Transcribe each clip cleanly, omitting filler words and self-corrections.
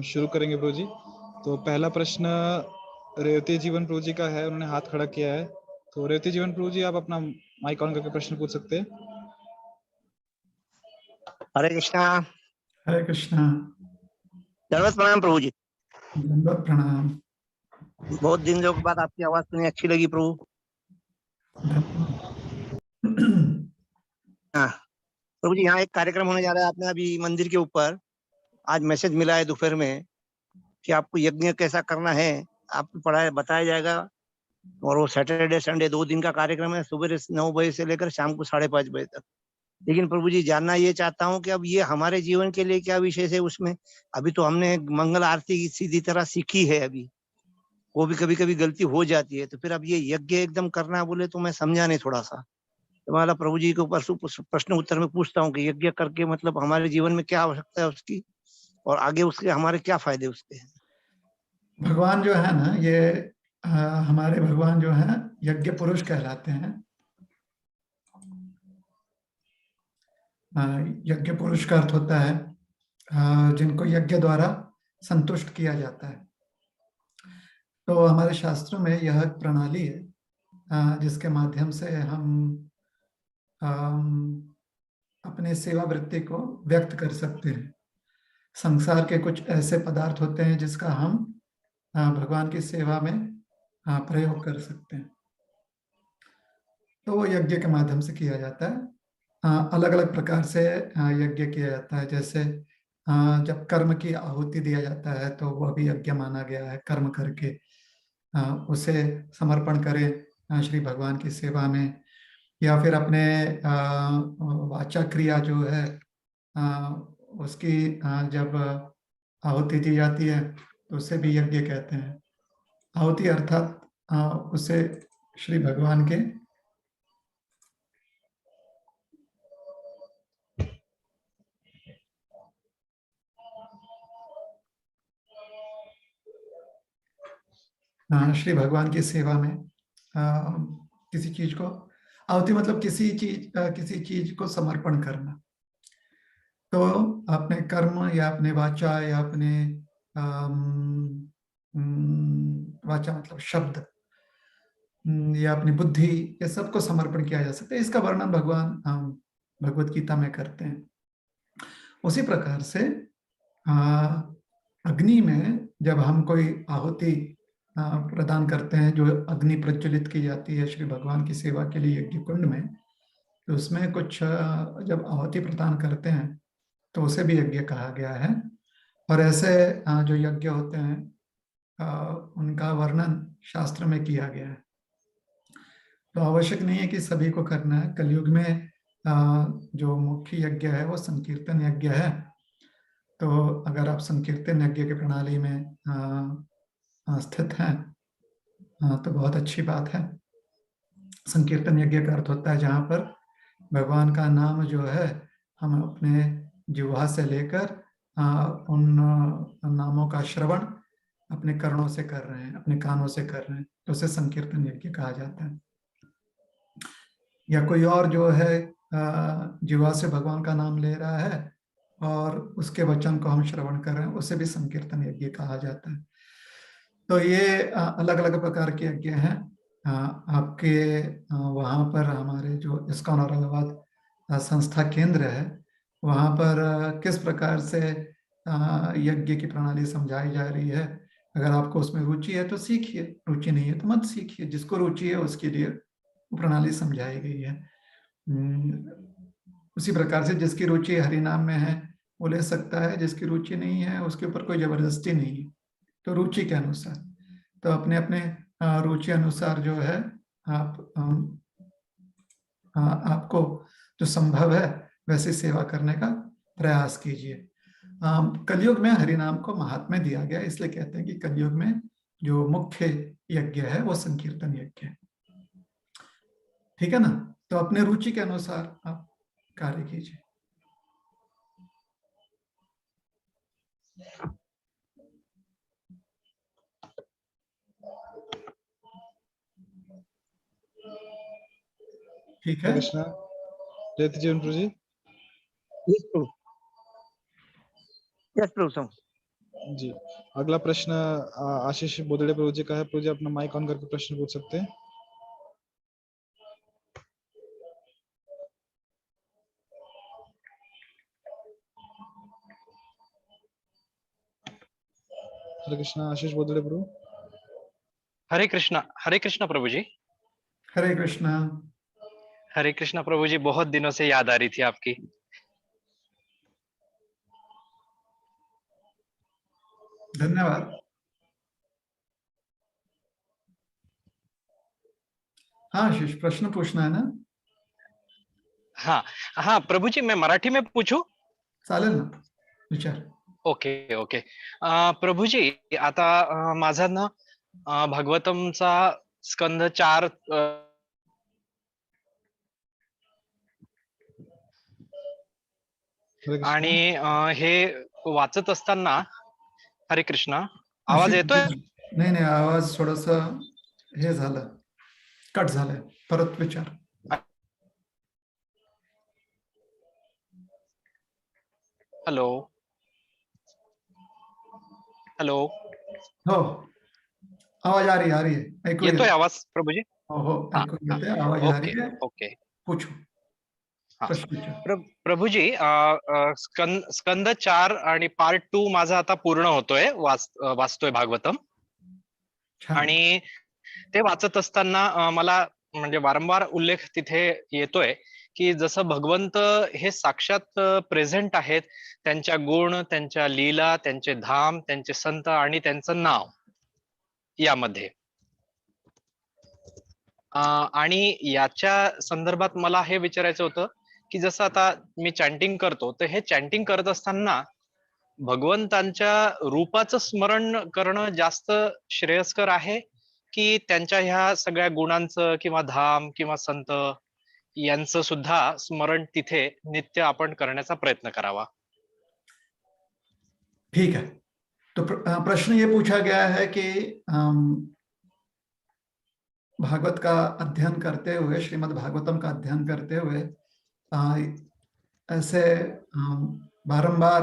शुरू करेंगे प्रभु जी। तो पहला प्रश्न रेवती जीवन प्रभु जी का है, उन्होंने हाथ खड़ा किया है। तो रेवती जीवन प्रभु जी, आप अपना माइक ऑन करके प्रश्न पूछ सकते हैं। हरे कृष्णा। हरे कृष्णा। दंडवत प्रणाम प्रभु जी। दंडवत प्रणाम। बहुत दिनों के बाद आपकी आवाज सुनी, अच्छी लगी प्रभु। हाँ प्रभु जी, यहाँ एक कार्यक्रम होने जा रहा है, आपने अभी मंदिर के ऊपर आज मैसेज मिला है दोपहर में कि आपको यज्ञ कैसा करना है, आपको पढ़ाया बताया जाएगा। और वो सैटरडे संडे 2 दिन का कार्यक्रम है, सुबह 9 बजे से लेकर शाम को 5:30 बजे तक। लेकिन प्रभु जी, जानना ये चाहता हूँ कि अब ये हमारे जीवन के लिए क्या विशेष है उसमें। अभी तो हमने मंगल आरती सीधी तरह सीखी है, अभी वो भी कभी कभी गलती हो जाती है, तो फिर अब ये यज्ञ एकदम करना बोले तो मैं समझा नहीं थोड़ा सा। तो मैं प्रभु जी को परसों प्रश्न उत्तर में पूछता हूँ कि यज्ञ करके मतलब हमारे जीवन में क्या आवश्यकता है उसकी, और आगे उसके हमारे क्या फायदे उसके हैं। भगवान जो है ना, ये हमारे भगवान जो है यज्ञ पुरुष कहलाते हैं। यज्ञ पुरुष का अर्थ होता है जिनको यज्ञ द्वारा संतुष्ट किया जाता है। तो हमारे शास्त्रों में यह एक प्रणाली है जिसके माध्यम से हम अपने सेवा वृत्ति को व्यक्त कर सकते हैं। संसार के कुछ ऐसे पदार्थ होते हैं जिसका हम भगवान की सेवा में प्रयोग कर सकते हैं, तो वो यज्ञ के माध्यम से किया जाता है। अलग अलग प्रकार से यज्ञ किया जाता है। जैसे जब कर्म की आहुति दिया जाता है तो वह भी यज्ञ माना गया है। कर्म करके उसे समर्पण करें श्री भगवान की सेवा में, या फिर अपने वाचा क्रिया जो है उसकी जब आहुति दी जाती है तो उसे भी यज्ञ कहते हैं। आहुति अर्थात उसे श्री भगवान के श्री भगवान की सेवा में किसी चीज को आहुति मतलब किसी चीज को समर्पण करना। तो अपने कर्म या अपने वाचा या अपने वाचा मतलब शब्द या अपनी बुद्धि, ये सबको समर्पण किया जा सकता है। इसका वर्णन भगवान भगवत गीता में करते हैं। उसी प्रकार से अग्नि में जब हम कोई आहुति प्रदान करते हैं, जो अग्नि प्रज्वलित की जाती है श्री भगवान की सेवा के लिए यज्ञ कुंड में, तो उसमें कुछ जब आहुति प्रदान करते हैं तो उसे भी यज्ञ कहा गया है। और ऐसे जो यज्ञ होते हैं उनका वर्णन शास्त्र में किया गया है। तो आवश्यक नहीं है कि सभी को करना है। कलयुग में जो मुख्य यज्ञ है वो संकीर्तन यज्ञ है। तो अगर आप संकीर्तन यज्ञ की प्रणाली में स्थित हैं तो बहुत अच्छी बात है। संकीर्तन यज्ञ का अर्थ होता है जहाँ पर भगवान का नाम जो है हम अपने जिह्वा से लेकर उन नामों का श्रवण अपने कर्णों से कर रहे हैं, अपने कानों से कर रहे हैं, तो उसे संकीर्तन यज्ञ कहा जाता है। या कोई और जो है जिह्वा से भगवान का नाम ले रहा है और उसके वचन को हम श्रवण कर रहे हैं, उसे भी संकीर्तन यज्ञ कहा जाता है। तो ये अलग अलग प्रकार के यज्ञ हैं। आपके वहाँ पर हमारे जो इस्कॉन औरंगाबाद संस्था केंद्र है, वहाँ पर किस प्रकार से यज्ञ की प्रणाली समझाई जा रही है। अगर आपको उसमें रुचि है तो सीखिए, रुचि नहीं है तो मत सीखिए। जिसको रुचि है उसके लिए वो प्रणाली समझाई गई है। उसी प्रकार से जिसकी रुचि हरि नाम में है वो ले सकता है, जिसकी रुचि नहीं है उसके ऊपर कोई जबरदस्ती नहीं है। तो रुचि के अनुसार, तो अपने अपने रुचि अनुसार जो है आपको जो संभव है वैसे सेवा करने का प्रयास कीजिए। कलयुग में हरि नाम को महात्म्य दिया गया, इसलिए कहते हैं कि कलयुग में जो मुख्य यज्ञ है वो संकीर्तन यज्ञ है। ठीक है ना। तो अपने रुचि के अनुसार आप कार्य कीजिए। ठीक है। कृष्णा रेवती जीवन प्रभु जी। यस प्रभु। जी, अगला प्रश्न आशीष बोदड़े प्रभु जी का है। प्रभु जी अपना माइक ऑन करके प्रश्न पूछ सकते हैं। हरे कृष्णा आशीष बोदड़े प्रभु। हरे कृष्णा प्रभु जी। हरे कृष्णा। हरे कृष्णा प्रभु जी, बहुत दिनों से याद आ रही थी आपकी। धन्यवाद। हाँ आशीष, प्रश्न पूछना है ना? हाँ हाँ प्रभु जी, मैं मराठी में पूछू? चालेल ना, विचार। Okay okay. प्रभू जी, आता माझा ना भागवतमचा स्कंद 4 हरे कृष्णा। आणि हे वाचत असताना, हरे कृष्णा, आवाज येतोय? नाही नाही, आवाज थोडस हे झालं, कट झालंय, परत विचार. हॅलो हॅलो, हो, आवाज आ रही है, ऐकू येतोय येते. आवाज प्रभू जी? हो हो, हाँ ऐकू हाँ, येते, आवाज आ ओके रही है. ओके। पूछो, हाँ प्रश्न विचार. प्रभू जी, स्कंद 4 आणि पार्ट 2 माझा आता पूर्ण होतोय, वाचतोय भागवतम. छान. आणि ते वाचत असताना मला म्हणजे वारंवार उल्लेख तिथे येतोय की जसं भगवंत हे साक्षात प्रेझेंट आहेत, त्यांच्या गुण, त्यांच्या लीला, त्यांचे धाम, त्यांचे संत आणि त्यांचं नाव यामध्ये. आणि याच्या संदर्भात मला हे विचारायचं होतं की जसं आता मी चॅन्टिंग करतो, तर हे चॅन्टिंग करत असताना भगवंतांच्या रूपाचं स्मरण करणं जास्त श्रेयस्कर आहे की त्यांच्या ह्या सगळ्या गुणांचं किंवा धाम किंवा संत यांचं सुद्धा स्मरण तिथे नित्य आपण करण्याचा प्रयत्न करावा? ठीक है, तो प्रश्न ये पूछा गया है कि भागवत का अध्ययन करते हुए, श्रीमद् भागवतम का अध्ययन करते हुए ऐसे बारंबार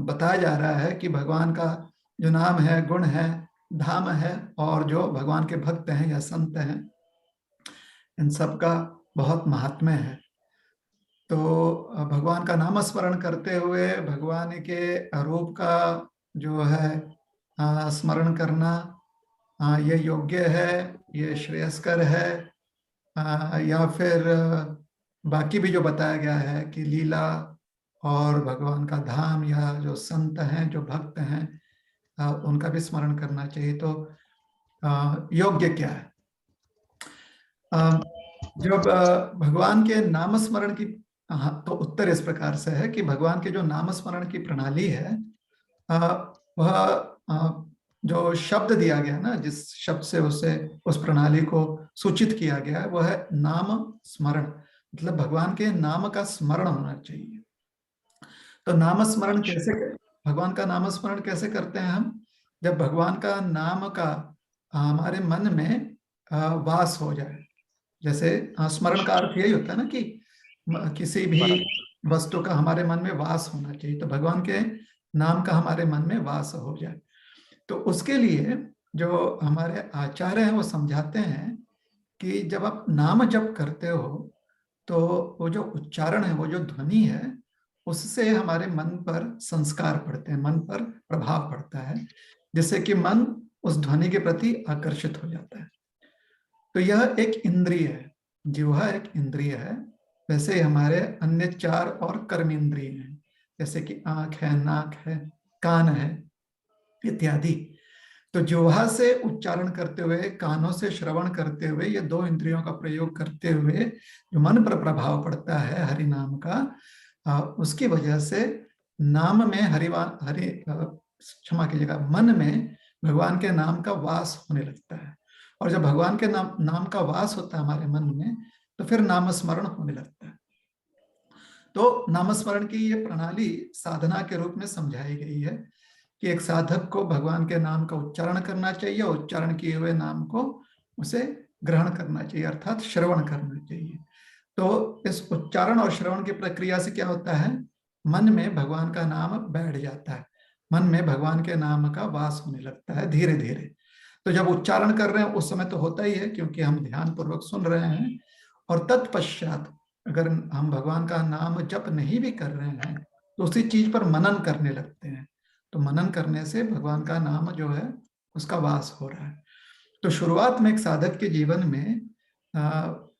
बताया जा रहा है कि भगवान का जो नाम है, गुण है, धाम है, और जो भगवान के भक्त हैं या संत हैं, इन सब का बहुत महात्म्य है. तो भगवान का नाम स्मरण करते हुए भगवान के रूप का जो है स्मरण करना, ये योग्य है, ये श्रेयस्कर है, या फिर बाकी भी जो बताया गया है कि लीला और भगवान का धाम या जो संत हैं, जो भक्त हैं, उनका भी स्मरण करना चाहिए. तो योग्य क्या है? जब भगवान के नाम स्मरण की, तो उत्तर इस प्रकार से है कि भगवान के जो नाम स्मरण की प्रणाली है, वह जो शब्द दिया गया ना, जिस शब्द से उसे उस प्रणाली को सूचित किया गया है, वह है नाम स्मरण. मतलब भगवान के नाम का स्मरण होना चाहिए. तो नाम स्मरण कैसे, भगवान का नाम स्मरण कैसे करते हैं हम? जब भगवान का नाम का हमारे मन में वास हो जाए. जैसे स्मरण का अर्थ यही होता है ना कि किसी भी वस्तु का हमारे मन में वास होना चाहिए. तो भगवान के नाम का हमारे मन में वास हो जाए, तो उसके लिए जो हमारे आचार्य हैं वो समझाते हैं कि जब आप नाम जप करते हो तो वो जो उच्चारण है, वो जो ध्वनि है, उससे हमारे मन पर संस्कार पड़ते हैं, मन पर प्रभाव पड़ता है, जिससे कि मन उस ध्वनि के प्रति आकर्षित हो जाता है. तो यह एक इंद्रिय है, जिह्वा एक इंद्रिय है. वैसे हमारे अन्य 4 और कर्म इंद्रिय हैं, जैसे कि आंख है, नाक है, कान है इत्यादि. तो जिह्वा से उच्चारण करते हुए, कानों से श्रवण करते हुए, ये 2 इंद्रियों का प्रयोग करते हुए जो मन पर प्रभाव पड़ता है हरि नाम का, उसकी वजह से नाम में क्षमा कीजिएगा, मन में भगवान के नाम का वास होने लगता है. और जब भगवान के नाम का वास होता है हमारे मन में, तो फिर नाम स्मरण होने लगता है. तो नाम स्मरण की ये प्रणाली साधना के रूप में समझाई गई है कि एक साधक को भगवान के नाम का उच्चारण करना चाहिए, उच्चारण किए हुए नाम को उसे ग्रहण करना चाहिए, अर्थात श्रवण करना चाहिए. तो इस उच्चारण और श्रवण की प्रक्रिया से क्या होता है? मन में भगवान का नाम बैठ जाता है, मन में भगवान के नाम का वास होने लगता है धीरे धीरे। तो जब उच्चारण कर रहे हैं उस समय तो होता ही है, क्योंकि हम ध्यान पूर्वक सुन रहे हैं। और तत्पश्चात अगर हम भगवान का नाम जप नहीं भी कर रहे हैं तो उसी चीज पर मनन करने लगते हैं। तो मनन करने से भगवान का नाम जो है उसका वास हो रहा है। तो शुरुआत में एक साधक के जीवन में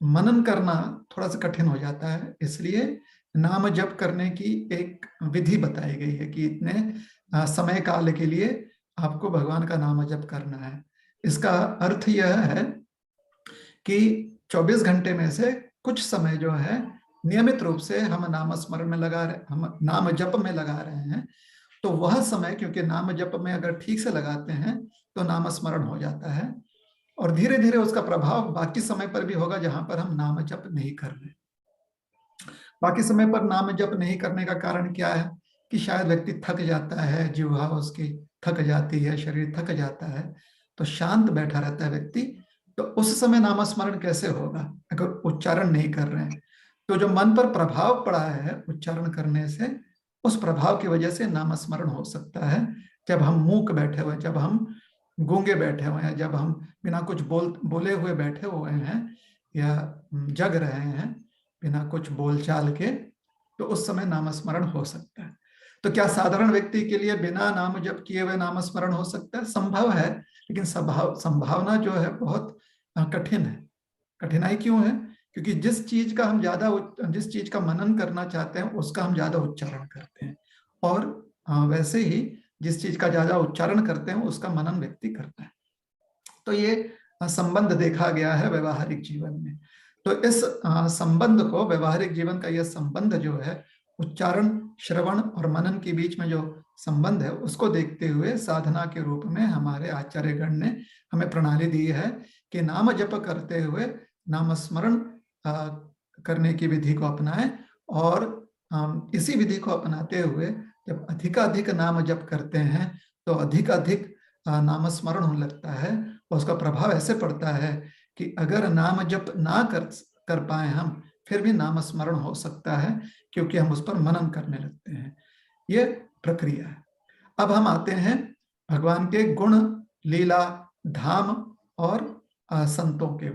मनन करना थोड़ा सा कठिन हो जाता है, इसलिए नाम जप करने की एक विधि बताई गई है कि इतने समय काल के लिए आपको भगवान का नाम जप करना है। इसका अर्थ यह है कि 24 घंटे में से कुछ समय जो है नियमित रूप से हम नाम स्मरण में लगा रहे, हम नाम जप में लगा रहे हैं, तो वह समय, क्योंकि नाम जप में अगर ठीक से लगाते हैं तो नाम स्मरण हो जाता है, और धीरे धीरे उसका प्रभाव बाकी समय पर भी होगा जहां पर हम नाम जप नहीं कर रहे। बाकी समय पर नाम जप नहीं करने का कारण क्या है कि शायद व्यक्ति थक जाता है, जिह्वा उसकी थक जाती है, शरीर थक जाता है, तो शांत बैठा रहता है व्यक्ति, तो उस समय नामस्मरण कैसे होगा अगर उच्चारण नहीं कर रहे हैं। तो जो मन पर प्रभाव पड़ा है उच्चारण करने से, उस प्रभाव की वजह से नामस्मरण हो सकता है। जब हम मूक बैठे हुए, जब हम गूंगे बैठे हुए हैं, जब हम बिना कुछ बोले हुए बैठे हुए हैं या जग रहे हैं बिना कुछ बोलचाल के, तो उस समय नामस्मरण हो सकता है। तो क्या साधारण व्यक्ति के लिए बिना नाम जप किए हुए नामस्मरण हो सकता है? संभव है, लेकिन संभावना जो है बहुत कठिन है। कठिनाई क्यों है? क्योंकि जिस चीज का मनन करना चाहते हैं उसका हम ज्यादा उच्चारण करते हैं, और वैसे ही जिस चीज का ज्यादा उच्चारण करते हैं उसका मनन व्यक्ति करता है। तो ये संबंध देखा गया है व्यवहारिक जीवन में। तो इस संबंध को, व्यवहारिक जीवन का यह संबंध जो है उच्चारण, श्रवण और मनन के बीच में जो संबंध है, उसको देखते हुए साधना के रूप में हमारे आचार्यगण ने हमें प्रणाली दी है कि नाम जप करते हुए नामस्मरण करने की विधि को अपनाएं, और इसी विधि को अपनाते हुए जब अधिकाधिक नाम जप करते हैं तो अधिकाधिक नामस्मरण होने लगता है। और उसका प्रभाव ऐसे पड़ता है कि अगर नाम जप ना कर पाए हम, फिर भी नामस्मरण हो सकता है, क्योंकि हम उस पर मनन करने लगते हैं। ये प्रक्रिया है। अब हम आते हैं भगवान के गुण, लीला, धाम और संतों के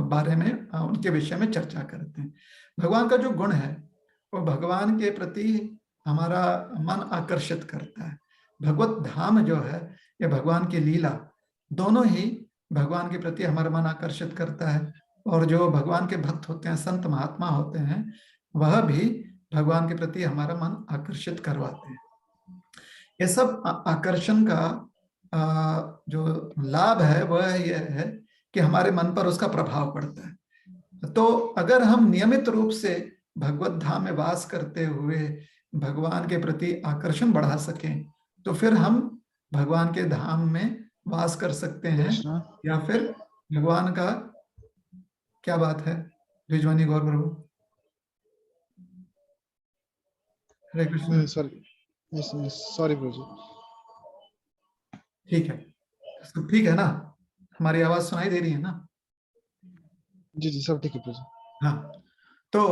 बारे में, उनके विषय में चर्चा करते हैं। भगवान का जो गुण है वो भगवान के प्रति हमारा मन आकर्षित करता है। भगवत धाम जो है या भगवान की लीला, दोनों ही भगवान के प्रति हमारा मन आकर्षित करता है। और जो भगवान के भक्त होते हैं, संत महात्मा होते हैं, वह भी भगवान के प्रति हमारा मन आकर्षित करवाते हैं। ये सब आकर्षण का जो लाभ है वह यह है कि हमारे मन पर उसका प्रभाव पड़ता है। तो अगर हम नियमित रूप से भगवत धाम में वास करते हुए भगवान के प्रति आकर्षण बढ़ा सकें, तो फिर हम भगवान के धाम में वास कर सकते हैं, या फिर भगवान का, क्या बात है द्विजवानी गौर प्रभु? हरे कृष्ण। सॉरी प्रभु जी। ठीक है, सब ठीक है ना? हमारी आवाज सुनाई दे रही है ना? जी जी, सब ठीक है प्रभु जी। हाँ, तो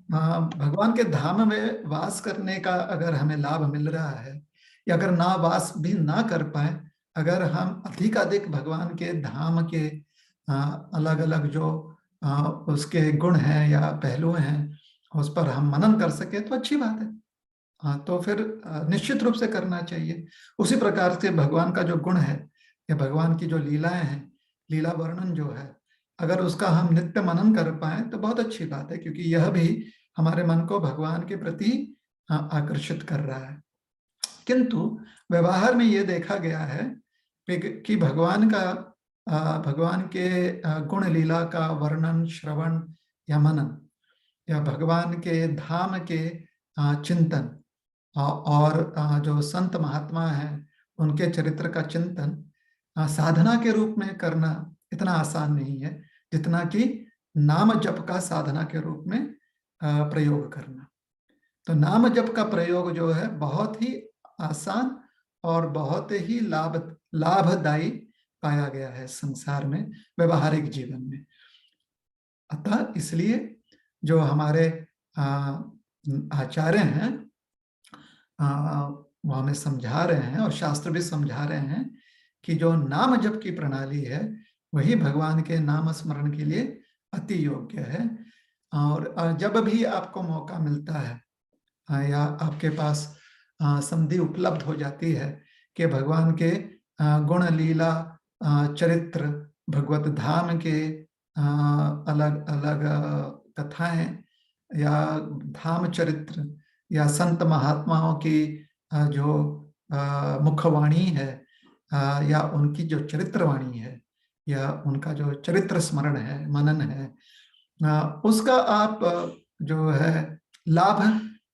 भगवान के धाम में वास करने का अगर हमें लाभ मिल रहा है, या अगर ना वास भी ना कर पाए, अगर हम अधिकाधिक भगवान के धाम के अलग अलग जो उसके गुण हैं या पहलू हैं उस पर हम मनन कर सके तो अच्छी बात है। तो फिर निश्चित रूप से करना चाहिए। उसी प्रकार से भगवान का जो गुण है या भगवान की जो लीलाएं हैं, लीला वर्णन जो है, अगर उसका हम नित्य मनन कर पाए तो बहुत अच्छी बात है, क्योंकि यह भी हमारे मन को भगवान के प्रति आकर्षित कर रहा है। किंतु व्यवहार में ये देखा गया है कि भगवान के गुण लीला का वर्णन, श्रवण या मनन, या भगवान के धाम के चिंतन, और जो संत महात्मा हैं उनके चरित्र का चिंतन साधना के रूप में करना इतना आसान नहीं है जितना कि नाम जप का साधना के रूप में प्रयोग करना। तो नाम जप का प्रयोग जो है बहुत ही आसान और बहुत ही लाभदायी पाया गया है संसार में, व्यवहारिक जीवन में। अतः इसलिए जो हमारे आचार्य हैं वो हमें समझा रहे हैं और शास्त्र भी समझा रहे हैं कि जो नाम जप की प्रणाली है वही भगवान के नाम स्मरण के लिए अति योग्य है। और जब भी आपको मौका मिलता है या आपके पास संधि उपलब्ध हो जाती है कि भगवान के गुण लीला चरित्र भगवत धाम के अलग अलग कथाएं या धाम चरित्र या संत महात्माओं की जो मुखवाणी है या उनकी जो चरित्रवाणी है या उनका जो चरित्र स्मरण है मनन है उसका आप जो है लाभ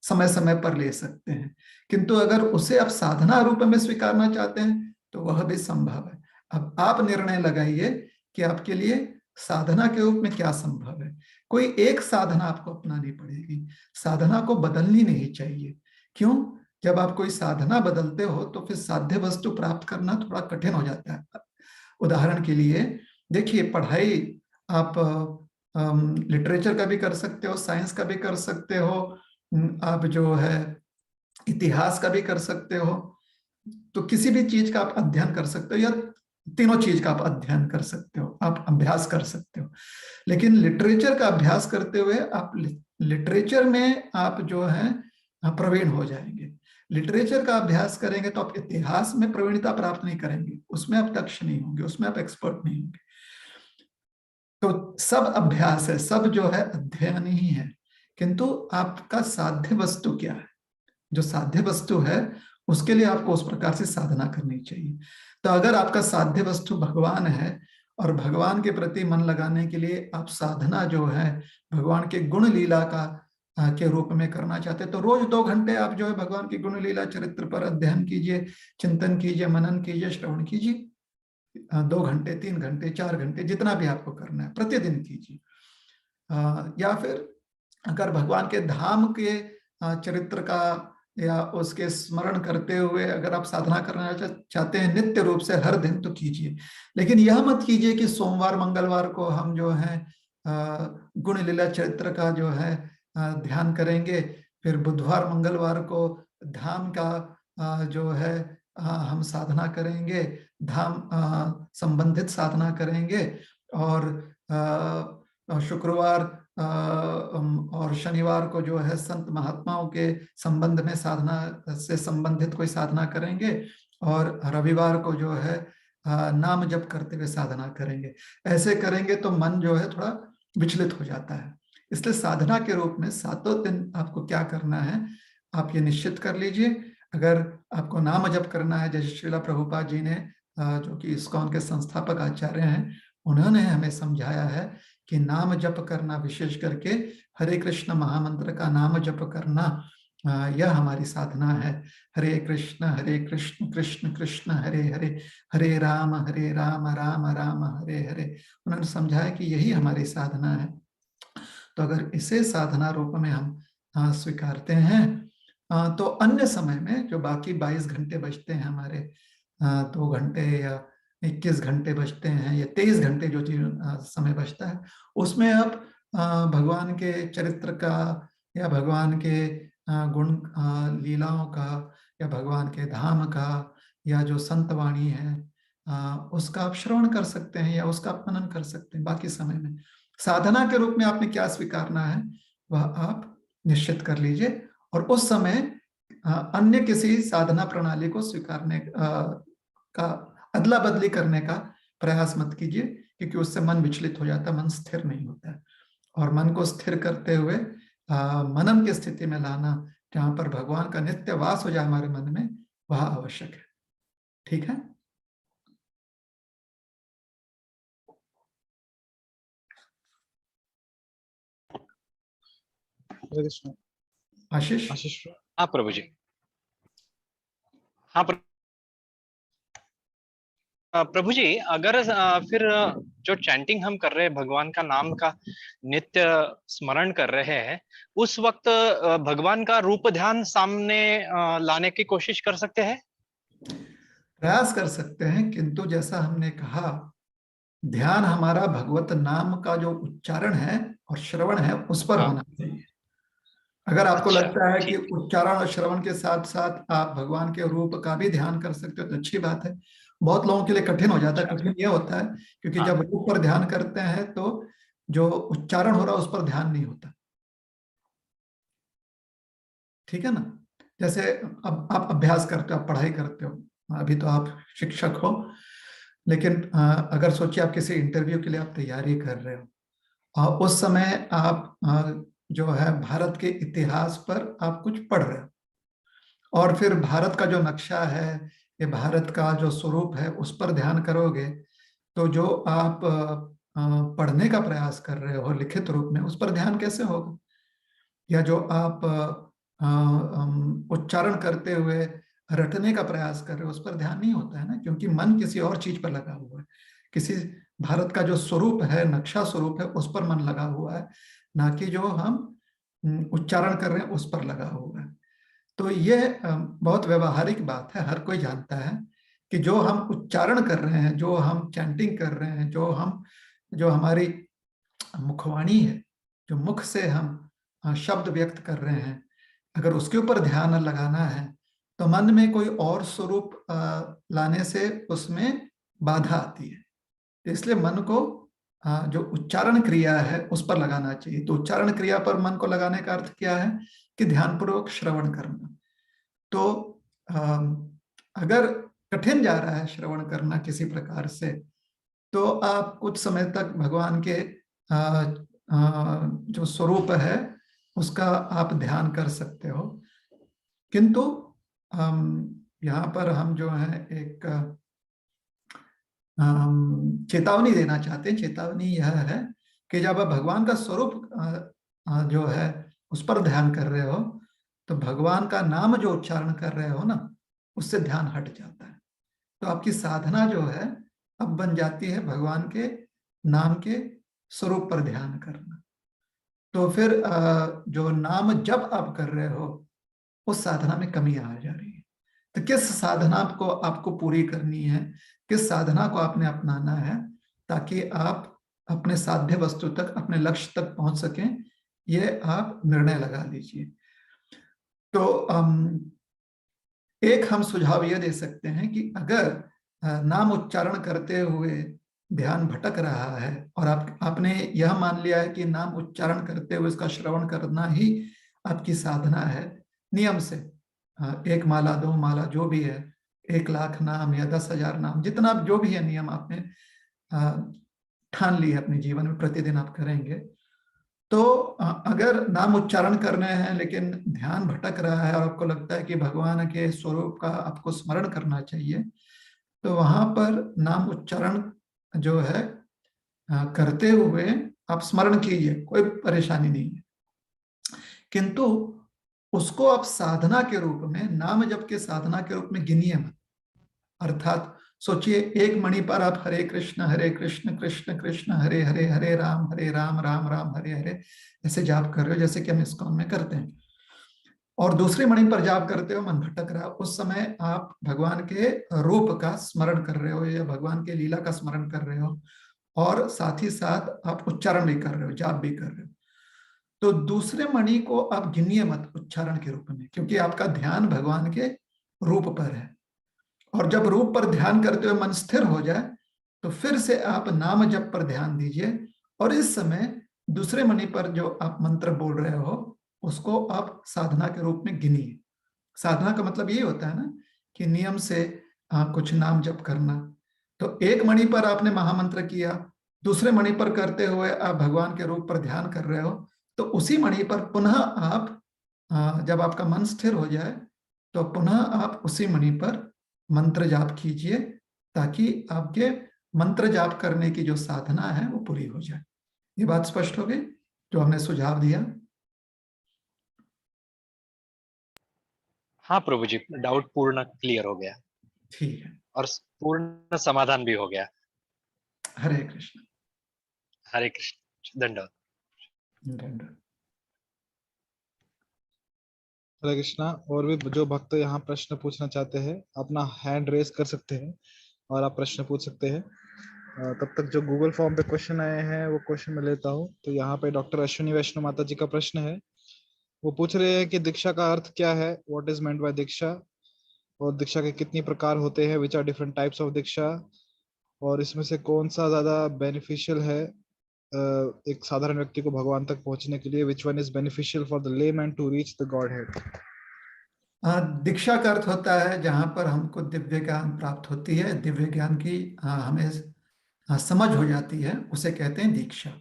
समय समय पर ले सकते हैं। किंतु अगर उसे आप साधना रूप में स्वीकारना चाहते हैं तो वह भी संभव है। अब आप निर्णय लगाइए कि आपके लिए साधना के रूप में क्या संभव है। कोई एक साधना आपको अपनानी पड़ेगी, साधना को बदलनी नहीं चाहिए। क्यों? जब आप कोई साधना बदलते हो तो फिर साध्य वस्तु प्राप्त करना थोड़ा कठिन हो जाता है। उदाहरण के लिए देखिए, पढ़ाई आप लिटरेचर का भी कर सकते हो, साइंस का भी कर सकते हो, आप जो है इतिहास का भी कर सकते हो, तो किसी भी चीज का आप अध्ययन कर सकते हो या तीनों चीज का आप अध्ययन कर सकते हो, आप अभ्यास कर सकते हो। लेकिन लिटरेचर का अभ्यास करते हुए आप लिटरेचर में आप जो है प्रवीण हो जाएंगे। लिटरेचर का अभ्यास करेंगे तो आप इतिहास में प्रवीणता प्राप्त नहीं करेंगे, उसमें आप दक्ष नहीं होंगे, उसमें आप एक्सपर्ट नहीं होंगे। तो सब अभ्यास है, सब जो है अध्ययन ही है, किंतु आपका साध्य वस्तु क्या है? जो साध्य वस्तु है उसके लिए आपको उस प्रकार से साधना करनी चाहिए। तो अगर आपका साध्य वस्तु भगवान है और भगवान के प्रति मन लगाने के लिए आप साधना जो है भगवान के गुण लीला का के रूप में करना चाहते हैं, तो रोज 2 घंटे आप जो है भगवान की गुण लीला चरित्र पर अध्ययन कीजिए, चिंतन कीजिए, मनन कीजिए, श्रवण कीजिए। 2 घंटे, 3 घंटे, 4 घंटे, जितना भी आपको करना है प्रतिदिन कीजिए। या फिर अगर भगवान के धाम के चरित्र का या उसके स्मरण करते हुए अगर आप साधना करना चाहते हैं नित्य रूप से हर दिन, तो कीजिए। लेकिन यह मत कीजिए कि सोमवार मंगलवार को हम जो है गुण लीला चरित्र का जो है ध्यान करेंगे, फिर बुधवार मंगलवार को धाम का जो है हम साधना करेंगे, धाम संबंधित साधना करेंगे, और शुक्रवार और शनिवार को जो है संत महात्माओं के संबंध में साधना से संबंधित कोई साधना करेंगे, और रविवार को जो है नाम जप करते हुए साधना करेंगे। ऐसे करेंगे तो मन जो है थोड़ा विचलित हो जाता है। इसलिए साधना के रूप में 7 दिन आपको क्या करना है आप ये निश्चित कर लीजिए। अगर आपको नाम जप करना है, जैसे श्रीला प्रभुपाद जी ने जो कि इस्कॉन के संस्थापक आचार्य हैं, उन्होंने हमें समझाया है कि नाम जप करना, विशेष करके हरे कृष्ण महामंत्र का नाम जप करना, यह हमारी साधना है। हरे कृष्ण कृष्ण कृष्ण हरे हरे, हरे राम राम राम हरे हरे। उन्होंने समझाया कि यही हमारी साधना है। तो अगर इसे साधना रूप में हम स्वीकारते हैं तो अन्य समय में जो बाकी 22 घंटे बचते हैं हमारे, 2 घंटे या 21 घंटे बचते हैं या 23 घंटे जो समय बचता है, उसमें आप भगवान के चरित्र का या भगवान के गुण लीलाओं का या भगवान के धाम का या जो संत वाणी है उसका आप श्रवण कर सकते हैं या उसका आप मनन कर सकते हैं। बाकी समय में साधना के रूप में आपने क्या स्वीकारना है वह आप निश्चित कर लीजिए, और उस समय अन्य किसी साधना प्रणाली को स्वीकारने का अदला बदली करने का प्रयास मत कीजिए, क्योंकि उससे मन विचलित हो जाता है, मन स्थिर नहीं होता है। और मन को स्थिर करते हुए मनन की स्थिति में लाना, जहां पर भगवान का नित्य वास हो जाए हमारे मन में, वह आवश्यक है। ठीक है? आशीष? आशीष हाँ प्रभु जी। हाँ प्रभु जी, अगर फिर जो चैंटिंग हम कर रहे हैं, भगवान का नाम का नित्य स्मरण कर रहे हैं, उस वक्त भगवान का रूप ध्यान सामने लाने की कोशिश कर सकते हैं? प्रयास कर सकते हैं, किंतु जैसा हमने कहा, ध्यान हमारा भगवत नाम का जो उच्चारण है और श्रवण है उस पर हाँ। होना चाहिए। अगर आपको अच्छा, लगता है कि ठीक। उच्चारण और श्रवण के साथ साथ आप भगवान के रूप का भी ध्यान कर सकते हो तो अच्छी बात है। बहुत लोगों के लिए कठिन हो जाता है। अच्छा, कठिन यह होता है क्योंकि हाँ, जब रूप पर ध्यान करते हैं तो जो उच्चारण हो रहा है उस पर ध्यान नहीं होता। ठीक है ना। जैसे अब आप अभ्यास करते हो, आप पढ़ाई करते हो, अभी तो आप शिक्षक हो, लेकिन अगर सोचिए आप किसी इंटरव्यू के लिए आप तैयारी कर रहे हो, उस समय आप जो है भारत के इतिहास पर आप कुछ पढ़ रहे हो, और फिर भारत का जो नक्शा है, ये भारत का जो स्वरूप है उस पर ध्यान करोगे, तो जो आप पढ़ने का प्रयास कर रहे हो लिखित रूप में, उस पर ध्यान कैसे होगा? या जो आप उच्चारण करते हुए रटने का प्रयास कर रहे हो उस पर ध्यान नहीं होता है ना, क्योंकि मन किसी और चीज पर लगा हुआ है। किसी भारत का जो स्वरूप है, नक्शा स्वरूप है, उस पर मन लगा हुआ है, ना कि जो हम उच्चारण कर रहे हैं उस पर लगा हुआ है। तो ये बहुत व्यवहारिक बात है, हर कोई जानता है कि जो हम उच्चारण कर रहे हैं, जो हम चैंटिंग कर रहे हैं, जो हमारी मुखवाणी है, जो मुख से हम शब्द व्यक्त कर रहे हैं, अगर उसके ऊपर ध्यान लगाना है तो मन में कोई और स्वरूप लाने से उसमें बाधा आती है। इसलिए मन को जो उच्चारण क्रिया है उस पर लगाना चाहिए। तो उच्चारण क्रिया पर मन को लगाने का अर्थ क्या है कि ध्यानपूर्वक श्रवण करना। तो अगर कठिन जा रहा है श्रवण करना किसी प्रकार से, तो आप कुछ समय तक भगवान के जो स्वरूप है उसका आप ध्यान कर सकते हो। किंतु यहाँ पर हम जो है एक चेतावनी देना चाहते हैं। चेतावनी यह है कि जब आप भगवान का स्वरूप जो है उस पर ध्यान कर रहे हो, तो भगवान का नाम जो उच्चारण कर रहे हो ना, उससे ध्यान हट जाता है। तो आपकी साधना जो है अब बन जाती है भगवान के नाम के स्वरूप पर ध्यान करना। तो फिर जो नाम जब आप कर रहे हो उस साधना में कमी आ जा रही है। तो किस साधना को आपको पूरी करनी है, किस साधना को आपने अपनाना है ताकि आप अपने साध्य वस्तु तक, अपने लक्ष्य तक पहुंच सकें, ये आप निर्णय लगा लीजिए। तो एक हम सुझाव यह दे सकते हैं कि अगर नाम उच्चारण करते हुए ध्यान भटक रहा है और आपने यह मान लिया है कि नाम उच्चारण करते हुए इसका श्रवण करना ही आपकी साधना है, नियम से 1 माला 2 माला जो भी है, 1,00,000 नाम या 10,000 नाम, जितना जो भी है नियम आपने ठान ली है अपने जीवन में, प्रतिदिन आप करेंगे। तो अगर नाम उच्चारण करने हैं लेकिन ध्यान भटक रहा है और आपको लगता है कि भगवान के स्वरूप का आपको स्मरण करना चाहिए, तो वहां पर नाम उच्चारण जो है करते हुए आप स्मरण कीजिए, कोई परेशानी नहीं है। किंतु उसको आप साधना के रूप में, नाम जप के साधना के रूप में गिनिए मत। अर्थात सोचिए, एक मणि पर आप हरे कृष्ण कृष्ण कृष्ण हरे हरे, हरे राम राम राम हरे हरे ऐसे जाप कर रहे हो, जैसे कि हम इस्कॉन में करते हैं, और दूसरी मणि पर जाप करते हो, मन भटक रहा, उस समय आप भगवान के रूप का स्मरण कर रहे हो या भगवान के लीला का स्मरण कर रहे हो, और साथ ही साथ आप उच्चारण भी कर रहे हो, जाप भी कर रहे हो। तो दूसरे मणि को आप गिनिए मत उच्चारण के रूप में, क्योंकि आपका ध्यान भगवान के रूप पर है। और जब रूप पर ध्यान करते हुए मन स्थिर हो जाए तो फिर से आप नाम जप पर ध्यान दीजिए, और इस समय दूसरे मणि पर जो आप मंत्र बोल रहे हो उसको आप साधना के रूप में गिनिए। साधना का मतलब ये होता है ना कि नियम से कुछ नाम जप करना। तो एक मणि पर आपने महामंत्र किया, दूसरे मणि पर करते हुए आप भगवान के रूप पर ध्यान कर रहे हो, तो उसी मणि पर पुनः आप जब आपका मन स्थिर हो जाए तो पुनः आप उसी मणि पर मंत्र जाप कीजिए, ताकि आपके मंत्र जाप करने की जो साधना है वो पूरी हो जाए। ये बात स्पष्ट हो गई जो हमने सुझाव दिया? हाँ प्रभु जी, डाउट पूर्ण क्लियर हो गया ठीक है। और पूर्ण समाधान भी हो गया। हरे कृष्ण। हरे कृष्ण, दंडवत। धन्यवाद। हरे कृष्णा। और भी जो भक्त यहाँ प्रश्न पूछना चाहते हैं अपना हैंड रेज कर सकते हैं और आप प्रश्न पूछ सकते हैं। तब तक जो गूगल फॉर्म पे क्वेश्चन आए हैं वो क्वेश्चन मैं लेता हूँ। तो यहाँ पे डॉक्टर अश्विनी वैष्णव माता जी का प्रश्न है, वो पूछ रहे हैं कि दीक्षा का अर्थ क्या है, what is meant by diksha, और दीक्षा के कितनी प्रकार होते हैं, which are different types of diksha, और इसमें से कौन सा ज्यादा बेनिफिशियल है एक साधारण व्यक्ति को भगवान तक पहुंचने के लिए, which one is beneficial for the layman to reach the Godhead. दीक्षा का अर्थ होता है जहां पर हमको दिव्य ज्ञान प्राप्त होती है, दिव्य ज्ञान की हमें समझ हो जाती है, उसे कहते हैं दीक्षा।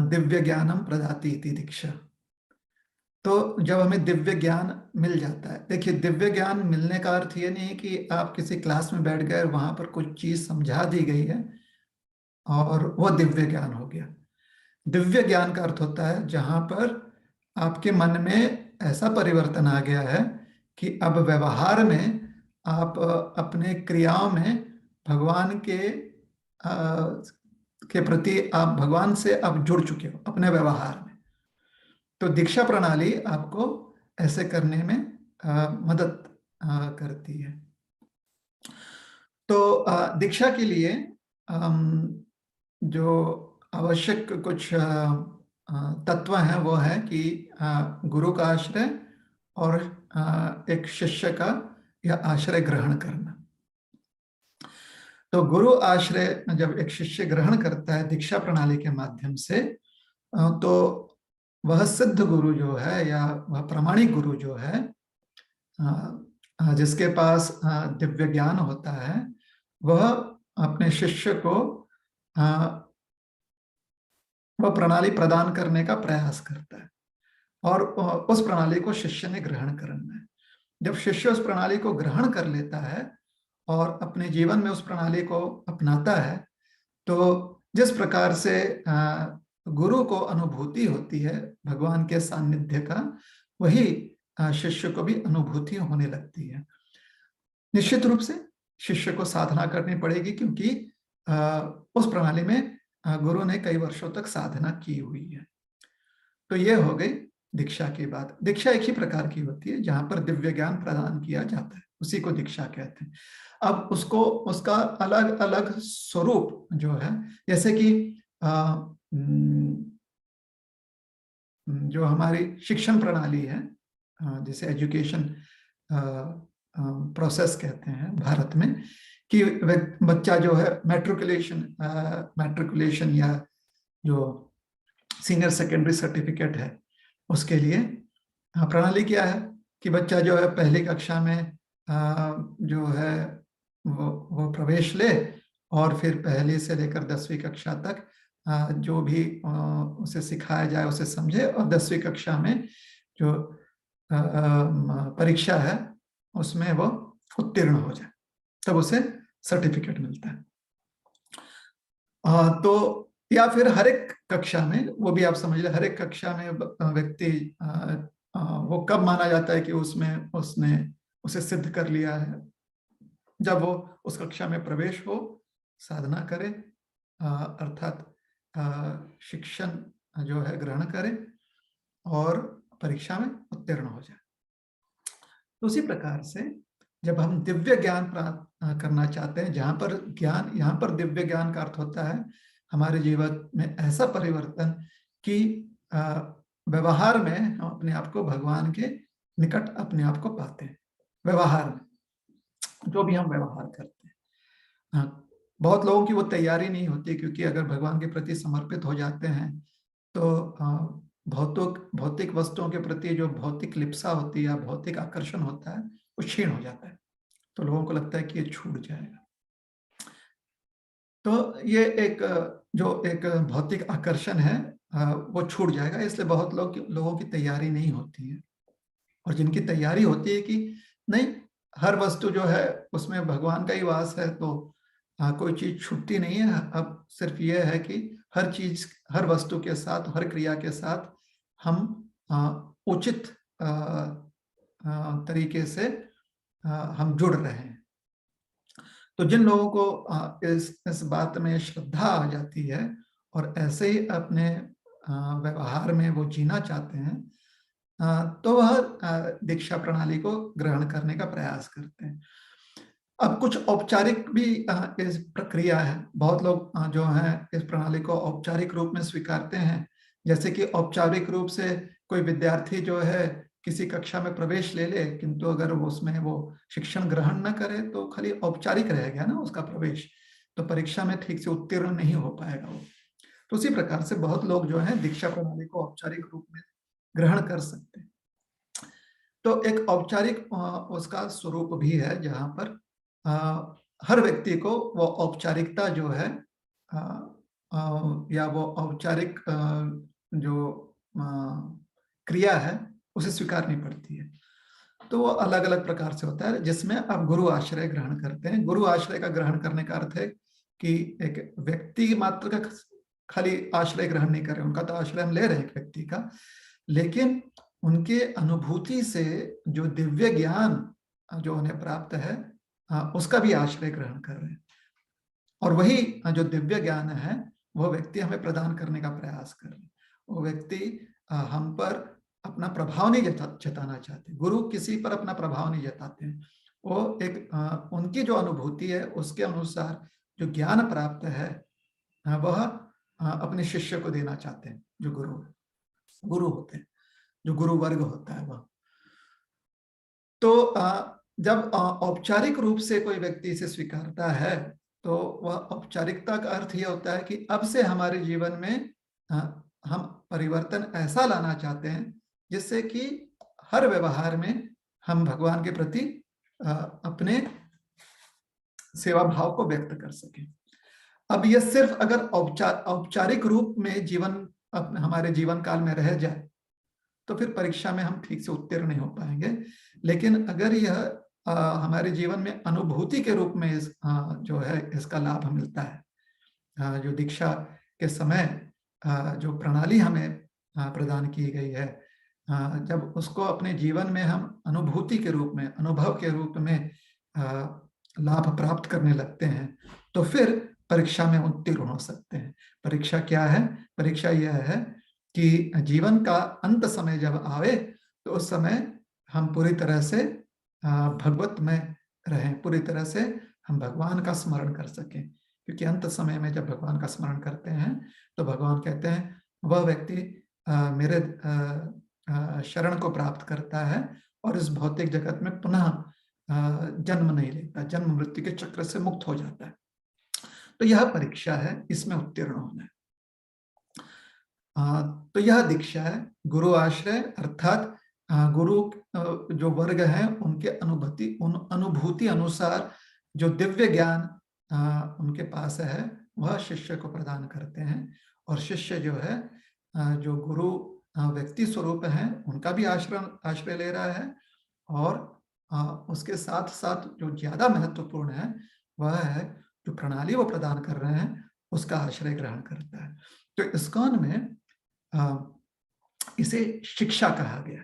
दिव्य ज्ञानम प्रदाति इति दीक्षा। तो जब हमें दिव्य ज्ञान मिल जाता है, देखिए दिव्य ज्ञान मिलने का अर्थ ये नहीं कि आप किसी क्लास में बैठ गए और वहां पर कुछ चीज समझा दी गई है और वो दिव्य ज्ञान हो गया। दिव्य ज्ञान का अर्थ होता है जहां पर आपके मन में ऐसा परिवर्तन आ गया है कि अब व्यवहार में आप अपने क्रियाओं में भगवान के प्रति आप भगवान से अब जुड़ चुके हो अपने व्यवहार में। तो दीक्षा प्रणाली आपको ऐसे करने में मदद करती है। तो दीक्षा के लिए जो आवश्यक कुछ तत्व हैं वो है कि गुरु का आश्रय और एक शिष्य का या आश्रय ग्रहण करना। तो गुरु आश्रय जब एक शिष्य ग्रहण करता है दीक्षा प्रणाली के माध्यम से, तो वह सिद्ध गुरु जो है या वह प्रामाणिक गुरु जो है, जिसके पास दिव्य ज्ञान होता है, वह अपने शिष्य को वह प्रणाली प्रदान करने का प्रयास करता है और उस प्रणाली को शिष्य ने ग्रहण करना है। जब शिष्य उस प्रणाली को ग्रहण कर लेता है और अपने जीवन में उस प्रणाली को अपनाता है, तो जिस प्रकार से गुरु को अनुभूति होती है भगवान के सानिध्य का, वही शिष्य को भी अनुभूति होने लगती है। निश्चित रूप से शिष्य को साधना करनी पड़ेगी, क्योंकि उस प्रणाली में गुरु ने कई वर्षों तक साधना की हुई है। तो ये हो गई दीक्षा की बात। दीक्षा एक ही प्रकार की होती है जहां पर दिव्य ज्ञान प्रदान किया जाता है, उसी को दीक्षा कहते हैं। अब उसको उसका अलग अलग स्वरूप जो है, जैसे कि जो हमारी शिक्षण प्रणाली है, जैसे एजुकेशन प्रोसेस कहते हैं भारत में, कि बच्चा जो है मैट्रिकुलेशन या जो सीनियर सेकेंडरी सर्टिफिकेट है उसके लिए प्रणाली क्या है कि बच्चा जो है पहली कक्षा में जो है वो प्रवेश ले, और फिर पहली से लेकर 10वीं कक्षा तक जो भी उसे सिखाया जाए उसे समझे, और 10वीं कक्षा में जो परीक्षा है उसमें वो उत्तीर्ण हो जाए, तब उसे सर्टिफिकेट मिलता है। तो या फिर हर एक कक्षा में, वो भी आप समझ ले, हर एक कक्षा में व्यक्ति वो कब माना जाता है कि उसमें उसने उसे सिद्ध कर लिया है, जब वो उस कक्षा में प्रवेश हो, साधना करे, अर्थात शिक्षण जो है ग्रहण करे और परीक्षा में उत्तीर्ण हो जाए। तो उसी प्रकार से जब हम दिव्य ज्ञान प्राप्त करना चाहते हैं, जहां पर ज्ञान, यहाँ पर दिव्य ज्ञान का अर्थ होता है हमारे जीवन में ऐसा परिवर्तन कि व्यवहार में हम अपने आप को भगवान के निकट अपने आप को पाते हैं। व्यवहार में जो भी हम व्यवहार करते हैं, बहुत लोगों की वो तैयारी नहीं होती, क्योंकि अगर भगवान के प्रति समर्पित हो जाते हैं तो भौतिक वस्तुओं के प्रति जो भौतिक लिप्सा होती है, भौतिक आकर्षण होता है, वो क्षीण हो जाता है। तो लोगों को लगता है कि ये छूट जाएगा। तो ये एक भौतिक आकर्षण है, वो छूट जाएगा, इसलिए बहुत लोगों की तैयारी नहीं होती है। और जिनकी तैयारी होती है कि नहीं, हर वस्तु जो है उसमें भगवान का ही वास है, तो कोई चीज छूटती नहीं है। अब सिर्फ ये है कि हर चीज, हर वस्तु के साथ, हर क्रिया के साथ हम उचित तरीके से हम जुड़ रहे हैं। तो जिन लोगों को इस बात में श्रद्धा आ जाती है और ऐसे ही अपने व्यवहार में वो जीना चाहते हैं, तो वह दीक्षा प्रणाली को ग्रहण करने का प्रयास करते हैं। अब कुछ औपचारिक भी इस प्रक्रिया है। बहुत लोग जो हैं इस प्रणाली को औपचारिक रूप में स्वीकारते हैं, जैसे कि औपचारिक रूप से कोई विद्यार्थी जो है किसी कक्षा में प्रवेश ले ले, किंतु अगर वो उसमें वो शिक्षण ग्रहण न करे तो खाली औपचारिक रह गया ना उसका प्रवेश, तो परीक्षा में ठीक से उत्तीर्ण नहीं हो पाएगा वो। तो उसी प्रकार से बहुत लोग जो है दीक्षा प्रणाली को औपचारिक रूप में ग्रहण कर सकते हैं। तो एक औपचारिक उसका स्वरूप भी है जहां पर हर व्यक्ति को वो औपचारिकता जो है या वो औपचारिक जो क्रिया है उसे स्वीकारनी पड़ती है। तो वो अलग अलग प्रकार से होता है, जिसमें आप गुरु आश्रय ग्रहण करते हैं। गुरु आश्रय का ग्रहण करने का अर्थ है कि एक व्यक्ति मात्र का खाली आश्रय ग्रहण नहीं कर रहे, उनका तो आश्रय हम ले रहे हैं एक व्यक्ति का, लेकिन उनके अनुभूति से जो दिव्य ज्ञान जो उन्हें प्राप्त है उसका भी आश्रय ग्रहण कर रहे हैं, और वही जो दिव्य ज्ञान है वो व्यक्ति हमें प्रदान करने का प्रयास कर रहे हैं। वो व्यक्ति हम पर अपना प्रभाव नहीं जताना चाहते, गुरु किसी पर अपना प्रभाव नहीं जताते हैं, वो एक उनकी जो अनुभूति है उसके अनुसार जो ज्ञान प्राप्त है वह अपने शिष्य को देना चाहते हैं, जो गुरु होते हैं, जो गुरु वर्ग होता है वह। तो जब औपचारिक रूप से कोई व्यक्ति इसे स्वीकारता है तो वह औपचारिकता का अर्थ यह होता है कि अब से हमारे जीवन में हम परिवर्तन ऐसा लाना चाहते हैं जिससे कि हर व्यवहार में हम भगवान के प्रति अपने सेवा भाव को व्यक्त कर सकें। अब यह सिर्फ अगर औपचारिक रूप में जीवन हमारे जीवन काल में रह जाए तो फिर परीक्षा में हम ठीक से उत्तीर्ण नहीं हो पाएंगे, लेकिन अगर यह हमारे जीवन में अनुभूति के रूप में जो है इसका लाभ मिलता है, जो दीक्षा के समय जो प्रणाली हमें प्रदान की गई है, जब उसको अपने जीवन में हम अनुभूति के रूप में, अनुभव के रूप में लाभ प्राप्त करने लगते हैं तो फिर परीक्षा में उत्तीर्ण हो सकते हैं। परीक्षा क्या है? परीक्षा यह है कि जीवन का अंत समय जब आवे तो उस समय हम पूरी तरह से भगवत में रहें, पूरी तरह से हम भगवान का स्मरण कर सकें, क्योंकि अंत समय में जब भगवान का स्मरण करते हैं तो भगवान कहते हैं वह व्यक्ति मेरे शरण को प्राप्त करता है और इस भौतिक जगत में पुनः जन्म नहीं लेता, जन्म मृत्यु के चक्र से मुक्त हो जाता है। तो यह परीक्षा है, इसमें उत्तीर्ण होना है। तो यह दीक्षा है गुरु आश्रय, अर्थात गुरु जो वर्ग है उनके अनुभूति अनुसार जो दिव्य ज्ञान उनके पास है वह शिष्य को प्रदान करते हैं, और शिष्य जो है जो गुरु व्यक्ति स्वरूप है उनका भी आश्रय ले रहा है, और उसके साथ साथ जो ज्यादा महत्वपूर्ण है वह है जो प्रणाली वो प्रदान कर रहे हैं उसका आश्रय ग्रहण करता है। तो इस्कॉन में इसे शिक्षा कहा गया,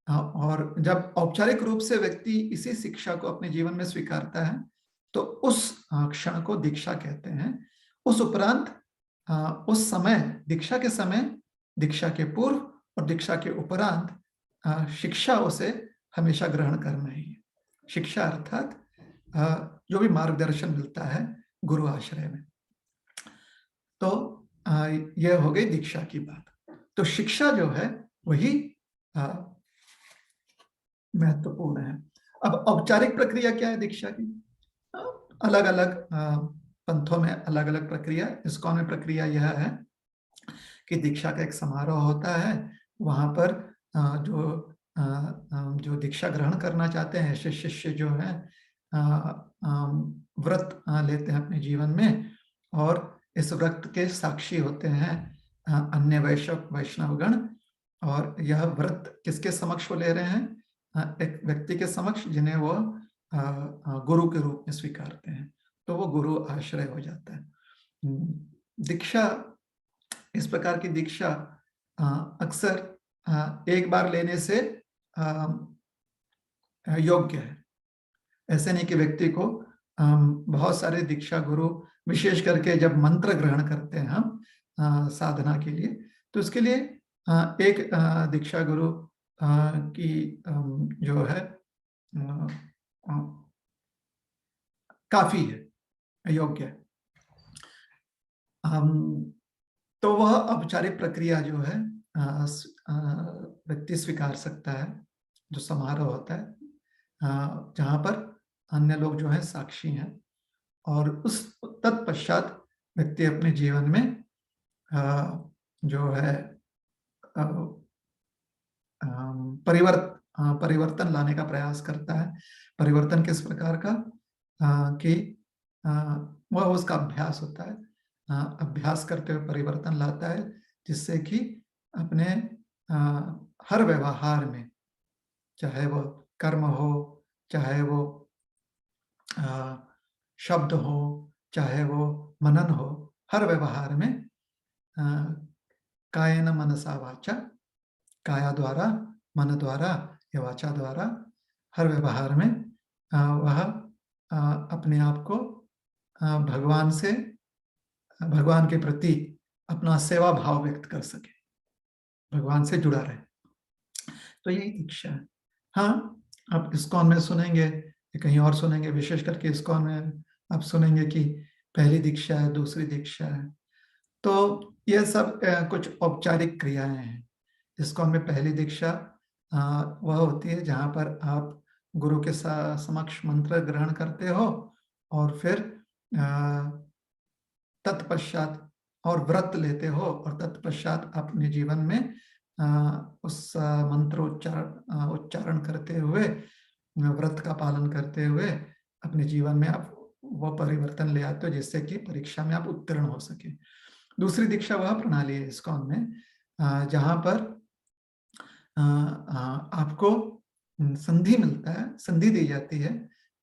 और जब औपचारिक रूप से व्यक्ति इसी शिक्षा को अपने जीवन में स्वीकारता है तो उस क्षण को दीक्षा कहते हैं। उस उपरांत उस समय, दीक्षा के समय, दीक्षा के पूर्व और दीक्षा के उपरांत शिक्षा उसे हमेशा ग्रहण करना ही है। शिक्षा अर्थात जो भी मार्गदर्शन मिलता है गुरु आश्रय में। तो यह हो गई दीक्षा की बात। तो शिक्षा जो है वही महत्वपूर्ण है। अब औपचारिक प्रक्रिया क्या है दीक्षा की? अलग अलग पंथों में अलग अलग प्रक्रिया। इस्कॉन में प्रक्रिया यह है कि दीक्षा का एक समारोह होता है, वहां पर जो दीक्षा ग्रहण करना चाहते हैं शिष्य जो है व्रत लेते हैं अपने जीवन में, और इस व्रत के साक्षी होते हैं अन्य वैष्णवगण। और यह व्रत किसके समक्ष वो ले रहे हैं? एक व्यक्ति के समक्ष जिन्हें वो गुरु के रूप में स्वीकारते हैं, तो वो गुरु आश्रय हो जाता है। दीक्षा, इस प्रकार की दीक्षा अक्सर एक बार लेने से योग्य है। ऐसे नहीं कि व्यक्ति को बहुत सारे दीक्षा गुरु, विशेष करके जब मंत्र ग्रहण करते हैं हम साधना के लिए, तो उसके लिए एक दीक्षा गुरु की जो है काफी है, योग्य है। तो वह औपचारिक प्रक्रिया जो है व्यक्ति स्वीकार सकता है, जो समारोह होता है जहाँ पर अन्य लोग जो है साक्षी हैं, और उस तत्पश्चात व्यक्ति अपने जीवन में जो है परिवर्तन लाने का प्रयास करता है। परिवर्तन किस प्रकार का? कि वह उसका अभ्यास होता है, अभ्यास करते हुए परिवर्तन लाता है, जिससे कि अपने हर व्यवहार में, चाहे वो कर्म हो, चाहे वो शब्द हो, चाहे वो मनन हो, हर व्यवहार में कायेन मनसा वाचा, काया द्वारा, मन द्वारा या वाचा द्वारा, हर व्यवहार में वह अपने आप को भगवान से, भगवान के प्रति अपना सेवा भाव व्यक्त कर सके, भगवान से जुड़ा रहे। तो यही दीक्षा है। हाँ, आप इस्कॉन में सुनेंगे, कहीं और सुनेंगे, विशेष करके इस्कॉन में आप सुनेंगे कि पहली दीक्षा है, दूसरी दीक्षा है। तो ये सब कुछ औपचारिक क्रियाएं हैं। इस्कॉन में पहली दीक्षा वह होती है जहाँ पर आप गुरु के समक्ष मंत्र ग्रहण करते हो, और फिर तत्पश्चात और व्रत लेते हो, और तत्पश्चात अपने जीवन में उस मंत्र उच्चारण करते हुए, व्रत का पालन करते हुए अपने जीवन में आप वो परिवर्तन ले आते हो, जिससे कि परीक्षा में आप उत्तीर्ण हो सके। दूसरी दीक्षा वह प्रणाली है इस्कॉन में जहाँ पर आपको संधि मिलता है, संधि दी जाती है,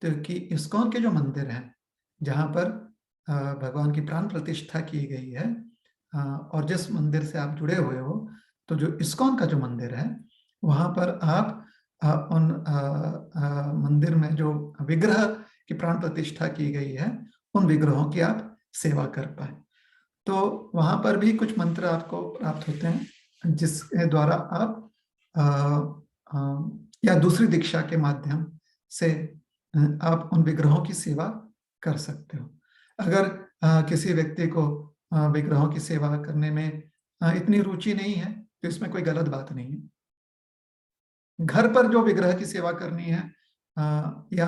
तो कि इस्कॉन के जो मंदिर हैं, जहाँ पर भगवान की प्राण प्रतिष्ठा की गई है, और जिस मंदिर से आप जुड़े हुए हो, तो जो इस्कॉन का जो मंदिर है, वहाँ पर आप उन मंदिर में जो विग्रह की प्राण प्रतिष्ठा की गई है, उन विग्रहों की आप सेवा कर पाए। तो वहाँ पर भी कुछ मंत्र आपको प्राप्त होते हैं, जिसके द्वारा आप या दूसरी दीक्षा के माध्यम से आप उन विग्रहों की सेवा कर सकते हो। अगर किसी व्यक्ति को विग्रहों की सेवा करने में इतनी रुचि नहीं है, तो इसमें कोई गलत बात नहीं है। घर पर जो विग्रह की सेवा करनी है, या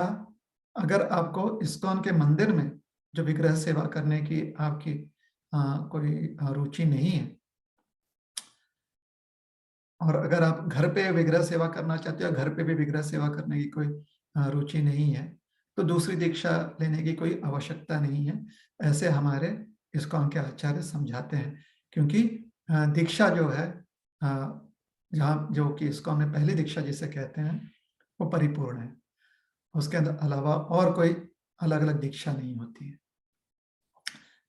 अगर आपको इस्कॉन के मंदिर में जो विग्रह सेवा करने की आपकी कोई रुचि नहीं है, और अगर आप घर पे विग्रह सेवा करना चाहते हो, घर पे भी विग्रह सेवा करने की कोई रुचि नहीं है, तो दूसरी दीक्षा लेने की कोई आवश्यकता नहीं है, ऐसे हमारे इस्कॉन के आचार्य समझाते हैं। क्योंकि दीक्षा जो है, जहाँ जो कि इस्कॉन में पहली दीक्षा जिसे कहते हैं, वो परिपूर्ण है। उसके अलावा और कोई अलग अलग दीक्षा नहीं होती है।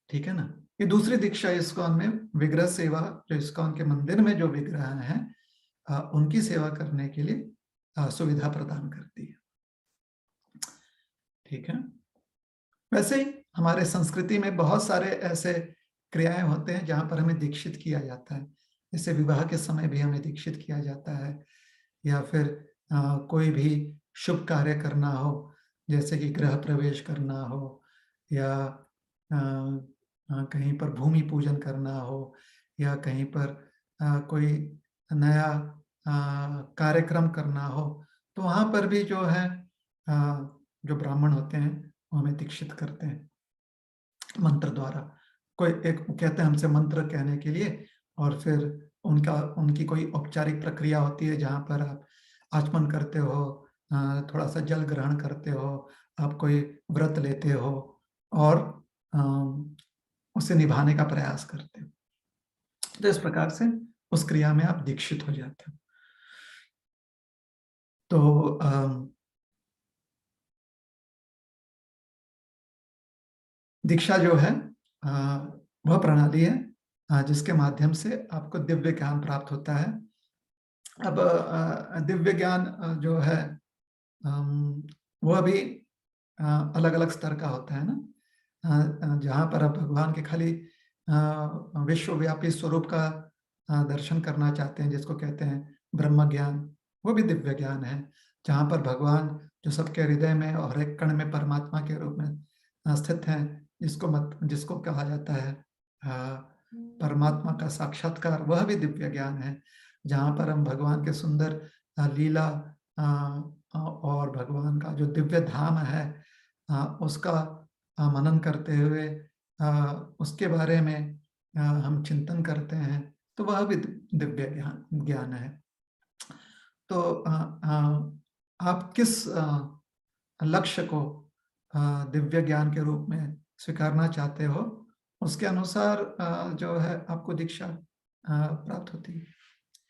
ठीक है ना। ये दूसरी दीक्षा इस्कॉन में विग्रह सेवा, जो इस्कॉन के मंदिर में जो विग्रह हैं उनकी सेवा करने के लिए सुविधा प्रदान करती है। ठीक है। वैसे ही हमारे संस्कृति में बहुत सारे ऐसे क्रियाएं होते हैं जहां पर हमें दीक्षित किया जाता है। जैसे विवाह के समय भी हमें दीक्षित किया जाता है, या फिर कोई भी शुभ कार्य करना हो, जैसे कि गृह प्रवेश करना हो, या कहीं पर भूमि पूजन करना हो, या कहीं पर कोई नया कार्यक्रम करना हो, तो वहाँ पर भी जो है जो ब्राह्मण होते हैं वो हमें दीक्षित करते हैं मंत्र द्वारा। कोई एक कहते हैं हमसे मंत्र कहने के लिए, और फिर उनकी कोई औपचारिक प्रक्रिया होती है जहाँ पर आप आचमन करते हो, थोड़ा सा जल ग्रहण करते हो, आप कोई व्रत लेते हो, और उसे निभाने का प्रयास करते हो। तो इस प्रकार से उस क्रिया में आप दीक्षित हो जाते हो। तो दीक्षा जो है वह प्रणाली है जिसके माध्यम से आपको दिव्य ज्ञान प्राप्त होता है। अब दिव्य ज्ञान जो है वह भी अलग अलग स्तर का होता है ना। जहाँ पर आप भगवान के खाली विश्वव्यापी स्वरूप का दर्शन करना चाहते हैं, जिसको कहते हैं ब्रह्म ज्ञान, वो भी दिव्य ज्ञान है। जहाँ पर भगवान जो सबके हृदय में और एक कण में परमात्मा के रूप में स्थित हैं, जिसको कहा जाता है परमात्मा का साक्षात्कार, वह भी दिव्य ज्ञान है। जहाँ पर हम भगवान के सुंदर लीला और भगवान का जो दिव्य धाम है उसका मनन करते हुए उसके बारे में हम चिंतन करते हैं, तो वह भी दिव्य ज्ञान है। तो आप किस लक्ष्य को दिव्य ज्ञान के रूप में स्वीकारना चाहते हो, उसके अनुसार जो है आपको दीक्षा प्राप्त होती है।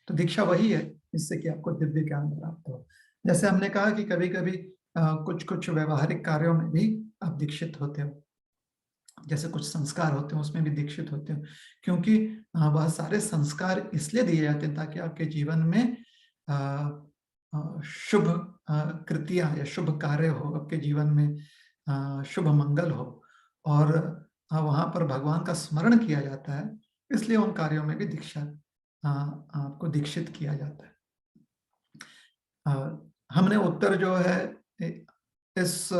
तो दीक्षा वही है जिससे कि आपको दिव्य ज्ञान प्राप्त हो। जैसे हमने कहा कि कभी कभी कुछ कुछ व्यवहारिक कार्यों में भी आप दीक्षित होते हो, जैसे कुछ संस्कार होते हैं उसमें भी दीक्षित होते हो, क्योंकि वह सारे संस्कार इसलिए दिए जाते हैं ताकि आपके जीवन में शुभ कृतियां या शुभ कार्य हो, आपके जीवन में शुभ मंगल हो, और वहां पर भगवान का स्मरण किया जाता है, इसलिए उन कार्यों में भी दीक्षा आपको दीक्षित किया जाता है। हमने उत्तर जो है इस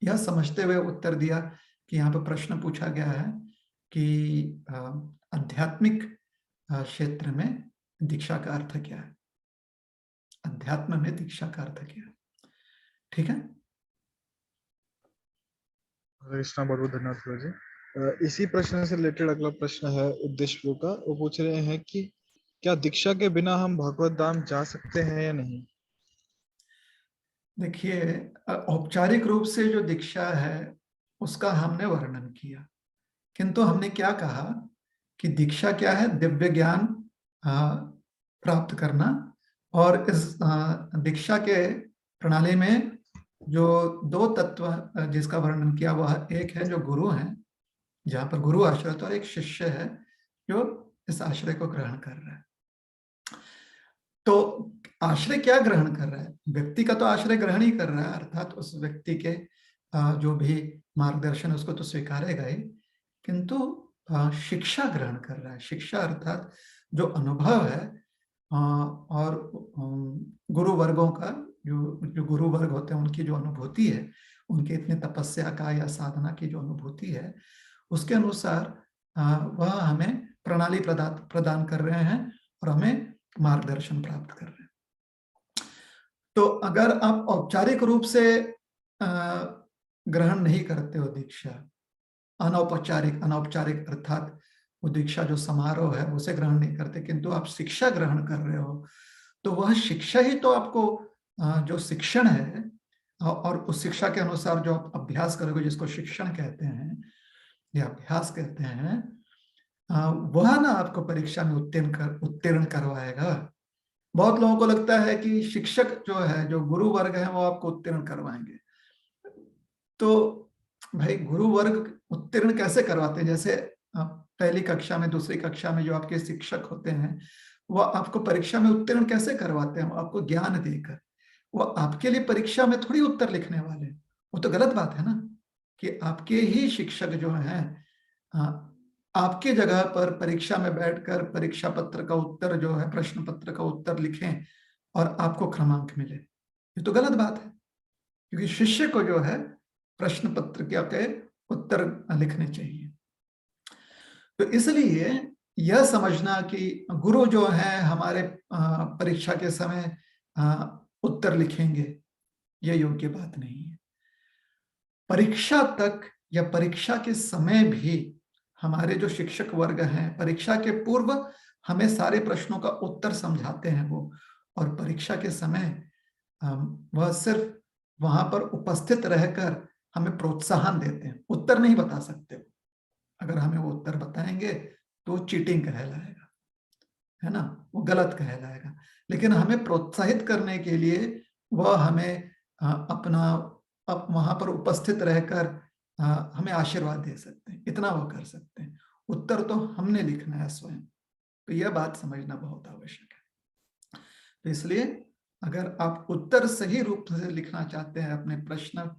यह समझते हुए उत्तर दिया कि यहाँ पर प्रश्न पूछा गया है कि आध्यात्मिक क्षेत्र में दीक्षा का अर्थ क्या है, अध्यात्म में दीक्षा का अर्थ क्या है। ठीक है, हरे कृष्णा, बहुत बहुत धन्यवाद गुरु जी। इसी प्रश्न से रिलेटेड अगला प्रश्न है उद्देश्य का। वो पूछ रहे हैं कि क्या दीक्षा के बिना हम भगवत धाम जा सकते हैं या नहीं? देखिए औपचारिक रूप से जो दीक्षा है उसका हमने वर्णन किया, किंतु हमने क्या कहा कि दीक्षा क्या है, दिव्य ज्ञान प्राप्त करना। और इस दीक्षा के प्रणाली में जो दो तत्व जिसका वर्णन किया वह एक है जो गुरु है, जहां पर गुरु आश्रित, और एक शिष्य है जो इस आश्रय को ग्रहण कर रहा है। तो आश्रय क्या ग्रहण कर रहा है? व्यक्ति का तो आश्रय ग्रहण ही कर रहा है, अर्थात उस व्यक्ति के जो भी मार्गदर्शन उसको तो स्वीकारेगा ही, किंतु शिक्षा ग्रहण कर रहा है। शिक्षा अर्थात जो अनुभव है और गुरु वर्गों का जो गुरु वर्ग होते हैं उनकी जो अनुभूति है, उनके इतने तपस्या का या साधना की जो अनुभूति है, उसके अनुसार वह हमें प्रणाली प्रदान कर रहे हैं और हमें मार्गदर्शन प्राप्त कर रहे हैं। तो अगर आप औपचारिक रूप से ग्रहण नहीं करते हो दीक्षा, अनौपचारिक अर्थात वो दीक्षा जो समारोह है उसे ग्रहण नहीं करते, किंतु आप शिक्षा ग्रहण कर रहे हो, तो वह शिक्षा ही तो आपको जो शिक्षण है और उस शिक्षा के अनुसार जो आप अभ्यास करोगे, जिसको शिक्षण कहते हैं या अभ्यास कहते हैं, वह ना आपको परीक्षा में उत्तीर्ण करवाएगा। बहुत लोगों को लगता है कि शिक्षक जो है, जो गुरु वर्ग है, वो आपको उत्तीर्ण करवाएंगे। तो भाई गुरु वर्ग उत्तीर्ण कैसे करवाते हैं? जैसे पहली कक्षा में, दूसरी कक्षा में जो आपके शिक्षक होते हैं वो आपको परीक्षा में उत्तीर्ण कैसे करवाते हैं? वो आपको ज्ञान देकर। वो आपके लिए परीक्षा में थोड़ी उत्तर लिखने वाले, वो तो गलत बात है ना, कि आपके ही शिक्षक जो हैं आपके जगह पर परीक्षा में बैठकर परीक्षा पत्र का उत्तर जो है, प्रश्न पत्र का उत्तर लिखें और आपको क्रमांक मिले। ये तो गलत बात है, क्योंकि शिष्य को जो है प्रश्न पत्र के उत्तर लिखने चाहिए। तो इसलिए यह समझना कि गुरु जो है हमारे परीक्षा के समय उत्तर लिखेंगे, यह योग्य बात नहीं है। परीक्षा तक या परीक्षा के समय भी हमारे जो शिक्षक वर्ग हैं, परीक्षा के पूर्व हमें सारे प्रश्नों का उत्तर समझाते हैं वो, और परीक्षा के समय वह सिर्फ वहां पर उपस्थित रहकर हमें प्रोत्साहन देते हैं। उत्तर नहीं बता सकते, अगर हमें वो उत्तर बताएंगे तो चीटिंग कहलाएगा, है ना, वो गलत कहलाएगा। लेकिन हमें प्रोत्साहित करने के लिए वह हमें वहां पर उपस्थित रहकर हमें आशीर्वाद दे सकते हैं, इतना वो कर सकते हैं। उत्तर तो हमने लिखना है स्वयं। तो यह बात समझना बहुत आवश्यक है। तो इसलिए अगर आप उत्तर सही रूप से लिखना चाहते हैं अपने प्रश्न,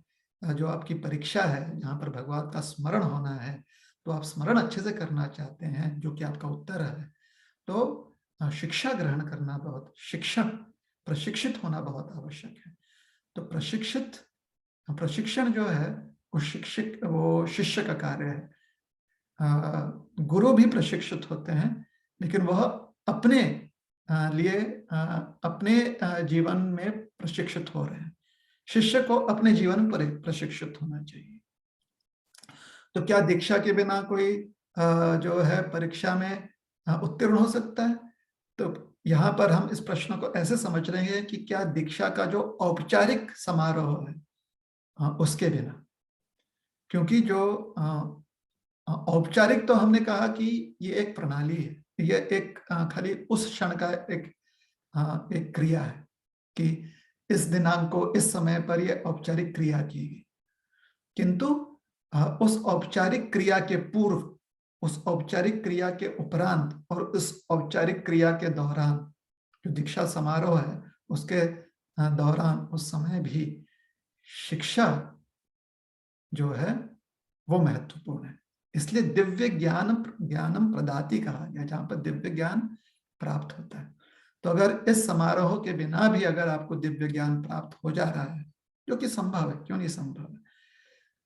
जो आपकी परीक्षा है जहां पर भगवान का स्मरण होना है, तो आप स्मरण अच्छे से करना चाहते हैं जो कि आपका उत्तर है, तो शिक्षा ग्रहण करना बहुत, प्रशिक्षित होना बहुत आवश्यक है। तो प्रशिक्षण जो है वो शिष्य का कार्य है। गुरु भी प्रशिक्षित होते हैं, लेकिन वह अपने लिए अपने जीवन में प्रशिक्षित हो रहे हैं। शिष्य को अपने जीवन पर प्रशिक्षित होना चाहिए। तो क्या दीक्षा के बिना कोई जो है परीक्षा में उत्तीर्ण हो सकता है? तो यहाँ पर हम इस प्रश्न को ऐसे समझ रहे हैं कि क्या दीक्षा का जो औपचारिक समारोह है उसके बिना, क्योंकि जो औपचारिक तो हमने कहा कि ये एक प्रणाली है, ये एक खाली उस क्षण का एक क्रिया है कि इस दिनांक को इस समय पर ये औपचारिक क्रिया की गई, किंतु उस औपचारिक क्रिया के पूर्व, उस औपचारिक क्रिया के उपरांत और उस औपचारिक क्रिया के दौरान जो दीक्षा समारोह है उसके दौरान उस समय भी शिक्षा जो है वो महत्वपूर्ण है। इसलिए दिव्य ज्ञानम प्रदाति कहा गया, जहां पर दिव्य ज्ञान प्राप्त होता है। तो अगर इस समारोह के बिना भी अगर आपको दिव्य ज्ञान प्राप्त हो जा रहा है, जो कि संभव है, क्यों नहीं संभव है,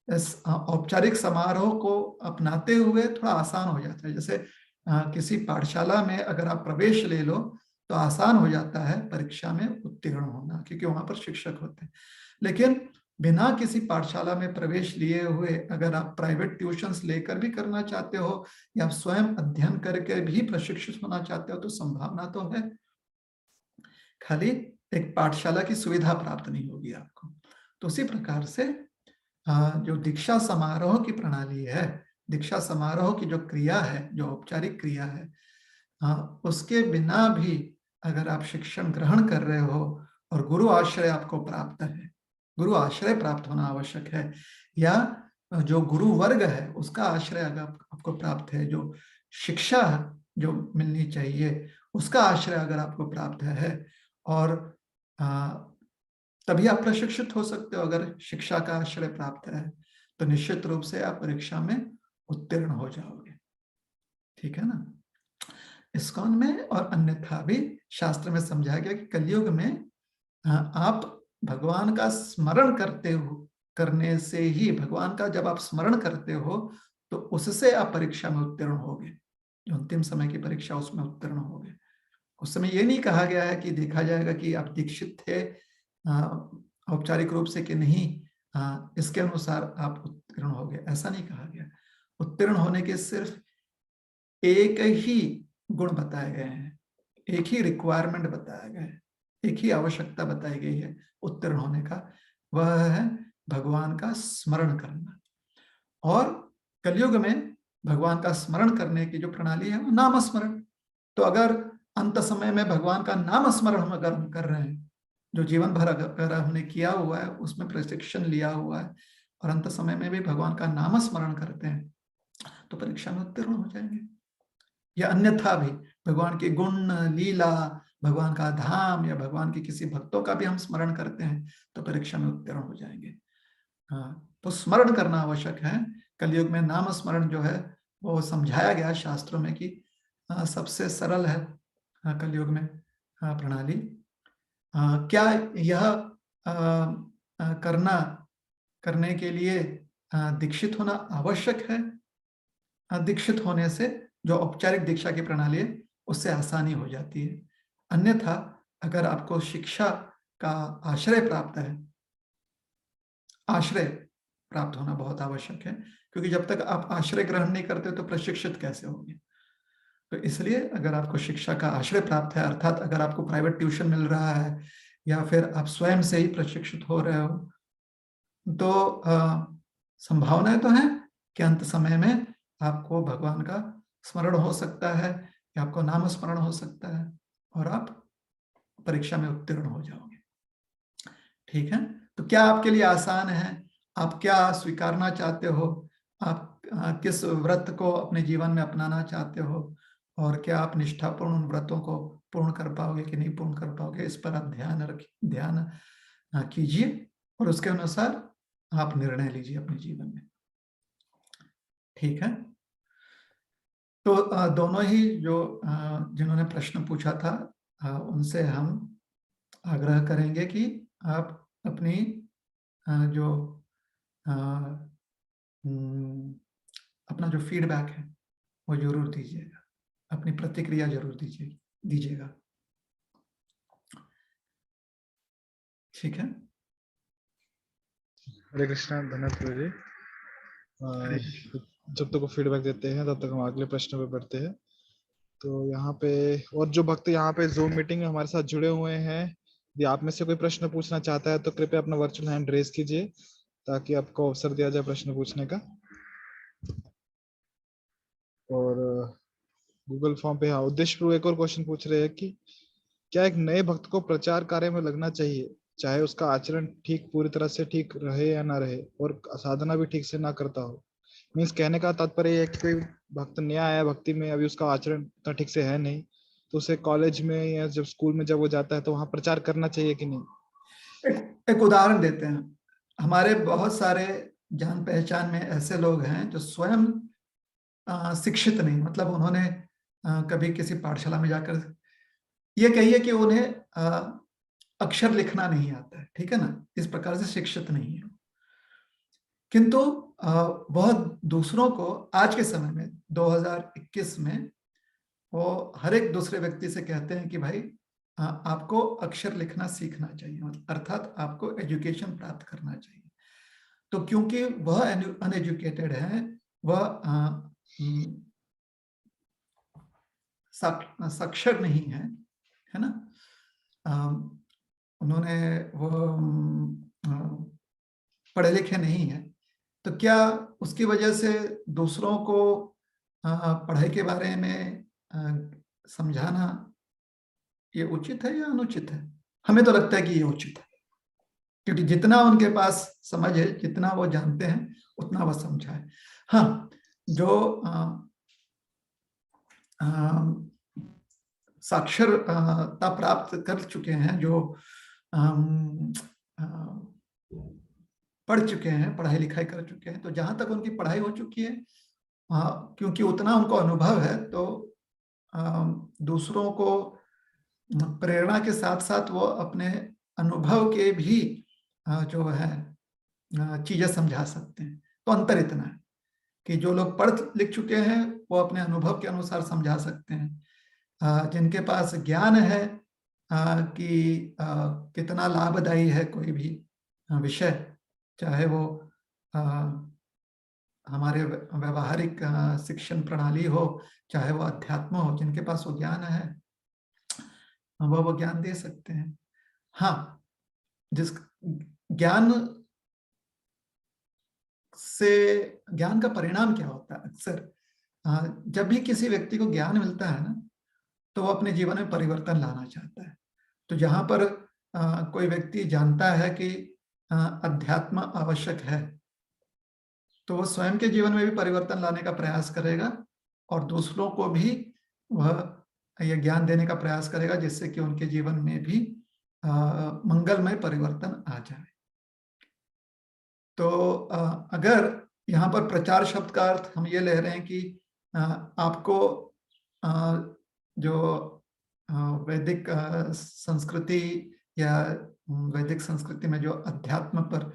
इस औपचारिक समारोह को अपनाते हुए थोड़ा आसान हो जाता है। जैसे किसी पाठशाला में अगर आप प्रवेश ले लो तो आसान हो जाता है परीक्षा में उत्तीर्ण होना, क्योंकि वहां पर शिक्षक होते हैं। लेकिन बिना किसी पाठशाला में प्रवेश लिए हुए अगर आप प्राइवेट ट्यूशंस लेकर भी करना चाहते हो या स्वयं अध्ययन करके भी प्रशिक्षित होना चाहते हो तो संभावना तो है, खाली एक पाठशाला की सुविधा प्राप्त नहीं होगी आपको। तो उसी प्रकार से जो दीक्षा समारोह की प्रणाली है, दीक्षा समारोह की जो क्रिया है, जो औपचारिक क्रिया है, उसके बिना भी अगर आप शिक्षण ग्रहण कर रहे हो और गुरु आश्रय आपको प्राप्त है, गुरु आश्रय प्राप्त होना आवश्यक है, या जो गुरु वर्ग है उसका आश्रय अगर आपको प्राप्त है, जो शिक्षा जो मिलनी चाहिए उसका आश्रय अगर आपको प्राप्त है, और तभी आप प्रशिक्षित हो सकते हो। अगर शिक्षा का आश्रय प्राप्त है तो निश्चित रूप से आप परीक्षा में उत्तीर्ण हो जाओगे, ठीक है ना। इस्कॉन में और अन्यथा भी शास्त्र में समझाया गया कि कलयुग में आप भगवान का स्मरण करने से ही, भगवान का जब आप स्मरण करते हो तो उससे आप परीक्षा में उत्तीर्ण होगे, जो अंतिम समय की परीक्षा उसमें उत्तीर्ण होगे। उस समय ये नहीं कहा गया है कि देखा जाएगा कि आप दीक्षित थे औपचारिक रूप से कि नहीं, इसके अनुसार आप उत्तीर्ण हो गए, ऐसा नहीं कहा गया। उत्तीर्ण होने के सिर्फ एक ही गुण बताए गए हैं, एक ही रिक्वायरमेंट बताया गया है, एक ही आवश्यकता बताई गई है उत्तीर्ण होने का, वह है भगवान का स्मरण करना। और कलयुग में भगवान का स्मरण करने की जो प्रणाली है वो नाम स्मरण। तो अगर अंत समय में भगवान का नाम स्मरण अगर हम कर रहे हैं, जो जीवन भर अगर हमने किया हुआ है उसमें प्रशिक्षण लिया हुआ है, और अंत समय में भी भगवान का नाम स्मरण करते हैं तो परीक्षा में उत्तीर्ण हो जाएंगे। या अन्यथा भी भगवान के गुण लीला, भगवान का धाम या भगवान के किसी भक्तों का भी हम स्मरण करते हैं तो परीक्षा में उत्तीर्ण हो जाएंगे। तो स्मरण करना आवश्यक है। कलयुग में नाम स्मरण जो है वो समझाया गया शास्त्रों में कि सबसे सरल है कलयुग में प्रणाली। क्या यह करने के लिए दीक्षित होना आवश्यक है? दीक्षित होने से जो औपचारिक दीक्षा की प्रणाली है उससे आसानी हो जाती है। अन्यथा अगर आपको शिक्षा का आश्रय प्राप्त है, आश्रय प्राप्त होना बहुत आवश्यक है, क्योंकि जब तक आप आश्रय ग्रहण नहीं करते तो प्रशिक्षित कैसे होंगे। तो इसलिए अगर आपको शिक्षा का आश्रय प्राप्त है, अर्थात अगर आपको प्राइवेट ट्यूशन मिल रहा है या फिर आप स्वयं से ही प्रशिक्षित हो रहे हो, तो संभावनाएं तो है कि अंत समय में आपको भगवान का स्मरण हो सकता है या आपको नाम स्मरण हो सकता है और आप परीक्षा में उत्तीर्ण हो जाओगे, ठीक है। तो क्या आपके लिए आसान है? आप क्या स्वीकारना चाहते हो? आप किस व्रत को अपने जीवन में अपनाना चाहते हो, और क्या आप निष्ठापूर्ण उन व्रतों को पूर्ण कर पाओगे कि नहीं पूर्ण कर पाओगे, इस पर आप ध्यान कीजिए और उसके अनुसार आप निर्णय लीजिए अपने जीवन में, ठीक है। तो दोनों ही जो जिन्होंने प्रश्न पूछा था उनसे हम आग्रह करेंगे कि आप अपनी जो अपना जो फीडबैक है वो जरूर दीजिएगा। अपनी प्रतिक्रिया जरूर दीजिएगा। ठीक है, हरे कृष्णा, धन्यवाद प्रभु जी। हरे कृष्ण। जब तक वो फीडबैक देते हैं तब तक हम अगले प्रश्न पे बढ़ते हैं। तो यहाँ पे और जो भक्त यहाँ पे जूम मीटिंग में हमारे साथ जुड़े हुए हैं, यदि आप में से कोई प्रश्न पूछना चाहता है तो कृपया अपना वर्चुअल हैंड रेज कीजिए ताकि आपको अवसर दिया जाए प्रश्न पूछने का। और गूगल फॉर्म पे हाँ, उद्देश्य प्रभु एक और क्वेश्चन पूछ रहे हैं कि क्या एक नए भक्त को प्रचार कार्य में लगना चाहिए चाहे उसका आचरण ठीक पूरी तरह से ठीक रहे या ना रहे और साधना भी ठीक से ना करता हो? मीन्स कहने का तात्पर्य है कि कोई भक्त नया आया भक्ति में, अभी उसका आचरण इतना ठीक से है नहीं, तो उसे कॉलेज में या जब स्कूल में जब वो जाता है तो वहां प्रचार करना चाहिए कि नहीं? एक उदाहरण देते हैं। हमारे बहुत सारे जान पहचान में ऐसे लोग हैं जो स्वयं शिक्षित नहीं, मतलब उन्होंने कभी किसी पाठशाला में जाकर, ये कहिए कि उन्हें अक्षर लिखना नहीं आता है, ठीक है ना, इस प्रकार से शिक्षित नहीं है, किंतु वह दूसरों को आज के समय में 2021 में वो हर एक दूसरे व्यक्ति से कहते हैं कि भाई आपको अक्षर लिखना सीखना चाहिए, अर्थात आपको एजुकेशन प्राप्त करना चाहिए। तो क्योंकि वह अनएजुकेटेड है, वह साक्षर नहीं है ना, उन्होंने वो पढ़े लिखे नहीं है, तो क्या उसकी वजह से दूसरों को पढ़ाई के बारे में समझाना ये उचित है या अनुचित है? हमें तो लगता है कि ये उचित है, क्योंकि जितना उनके पास समझ है, जितना वो जानते हैं, उतना वह समझा है। हाँ, जो साक्षरता प्राप्त कर चुके हैं, जो पढ़ चुके हैं, पढ़ाई लिखाई कर चुके हैं, तो जहां तक उनकी पढ़ाई हो चुकी है, क्योंकि उतना उनको अनुभव है, तो दूसरों को प्रेरणा के साथ साथ वो अपने अनुभव के भी जो है चीजें समझा सकते हैं। तो अंतर इतना है कि जो लोग पढ़ लिख चुके हैं वो अपने अनुभव के अनुसार समझा सकते हैं। जिनके पास ज्ञान है कि कितना लाभदायी है कोई भी विषय, चाहे वो हमारे व्यवहारिक शिक्षण प्रणाली हो, चाहे वो अध्यात्म हो, जिनके पास वो ज्ञान है वो ज्ञान दे सकते हैं। हाँ, जिस ज्ञान से, ज्ञान का परिणाम क्या होता है? अक्सर जब भी किसी व्यक्ति को ज्ञान मिलता है ना, तो वो अपने जीवन में परिवर्तन लाना चाहता है। तो जहां पर कोई व्यक्ति जानता है कि अध्यात्म आवश्यक है, तो वो स्वयं के जीवन में भी परिवर्तन लाने का प्रयास करेगा और दूसरों को भी वह यह ज्ञान देने का प्रयास करेगा, जिससे कि उनके जीवन में भी मंगलमय परिवर्तन आ जाए। तो अगर यहाँ पर प्रचार शब्द का अर्थ हम ये ले रहे हैं कि आपको जो वैदिक संस्कृति या वैदिक संस्कृति में जो अध्यात्म पर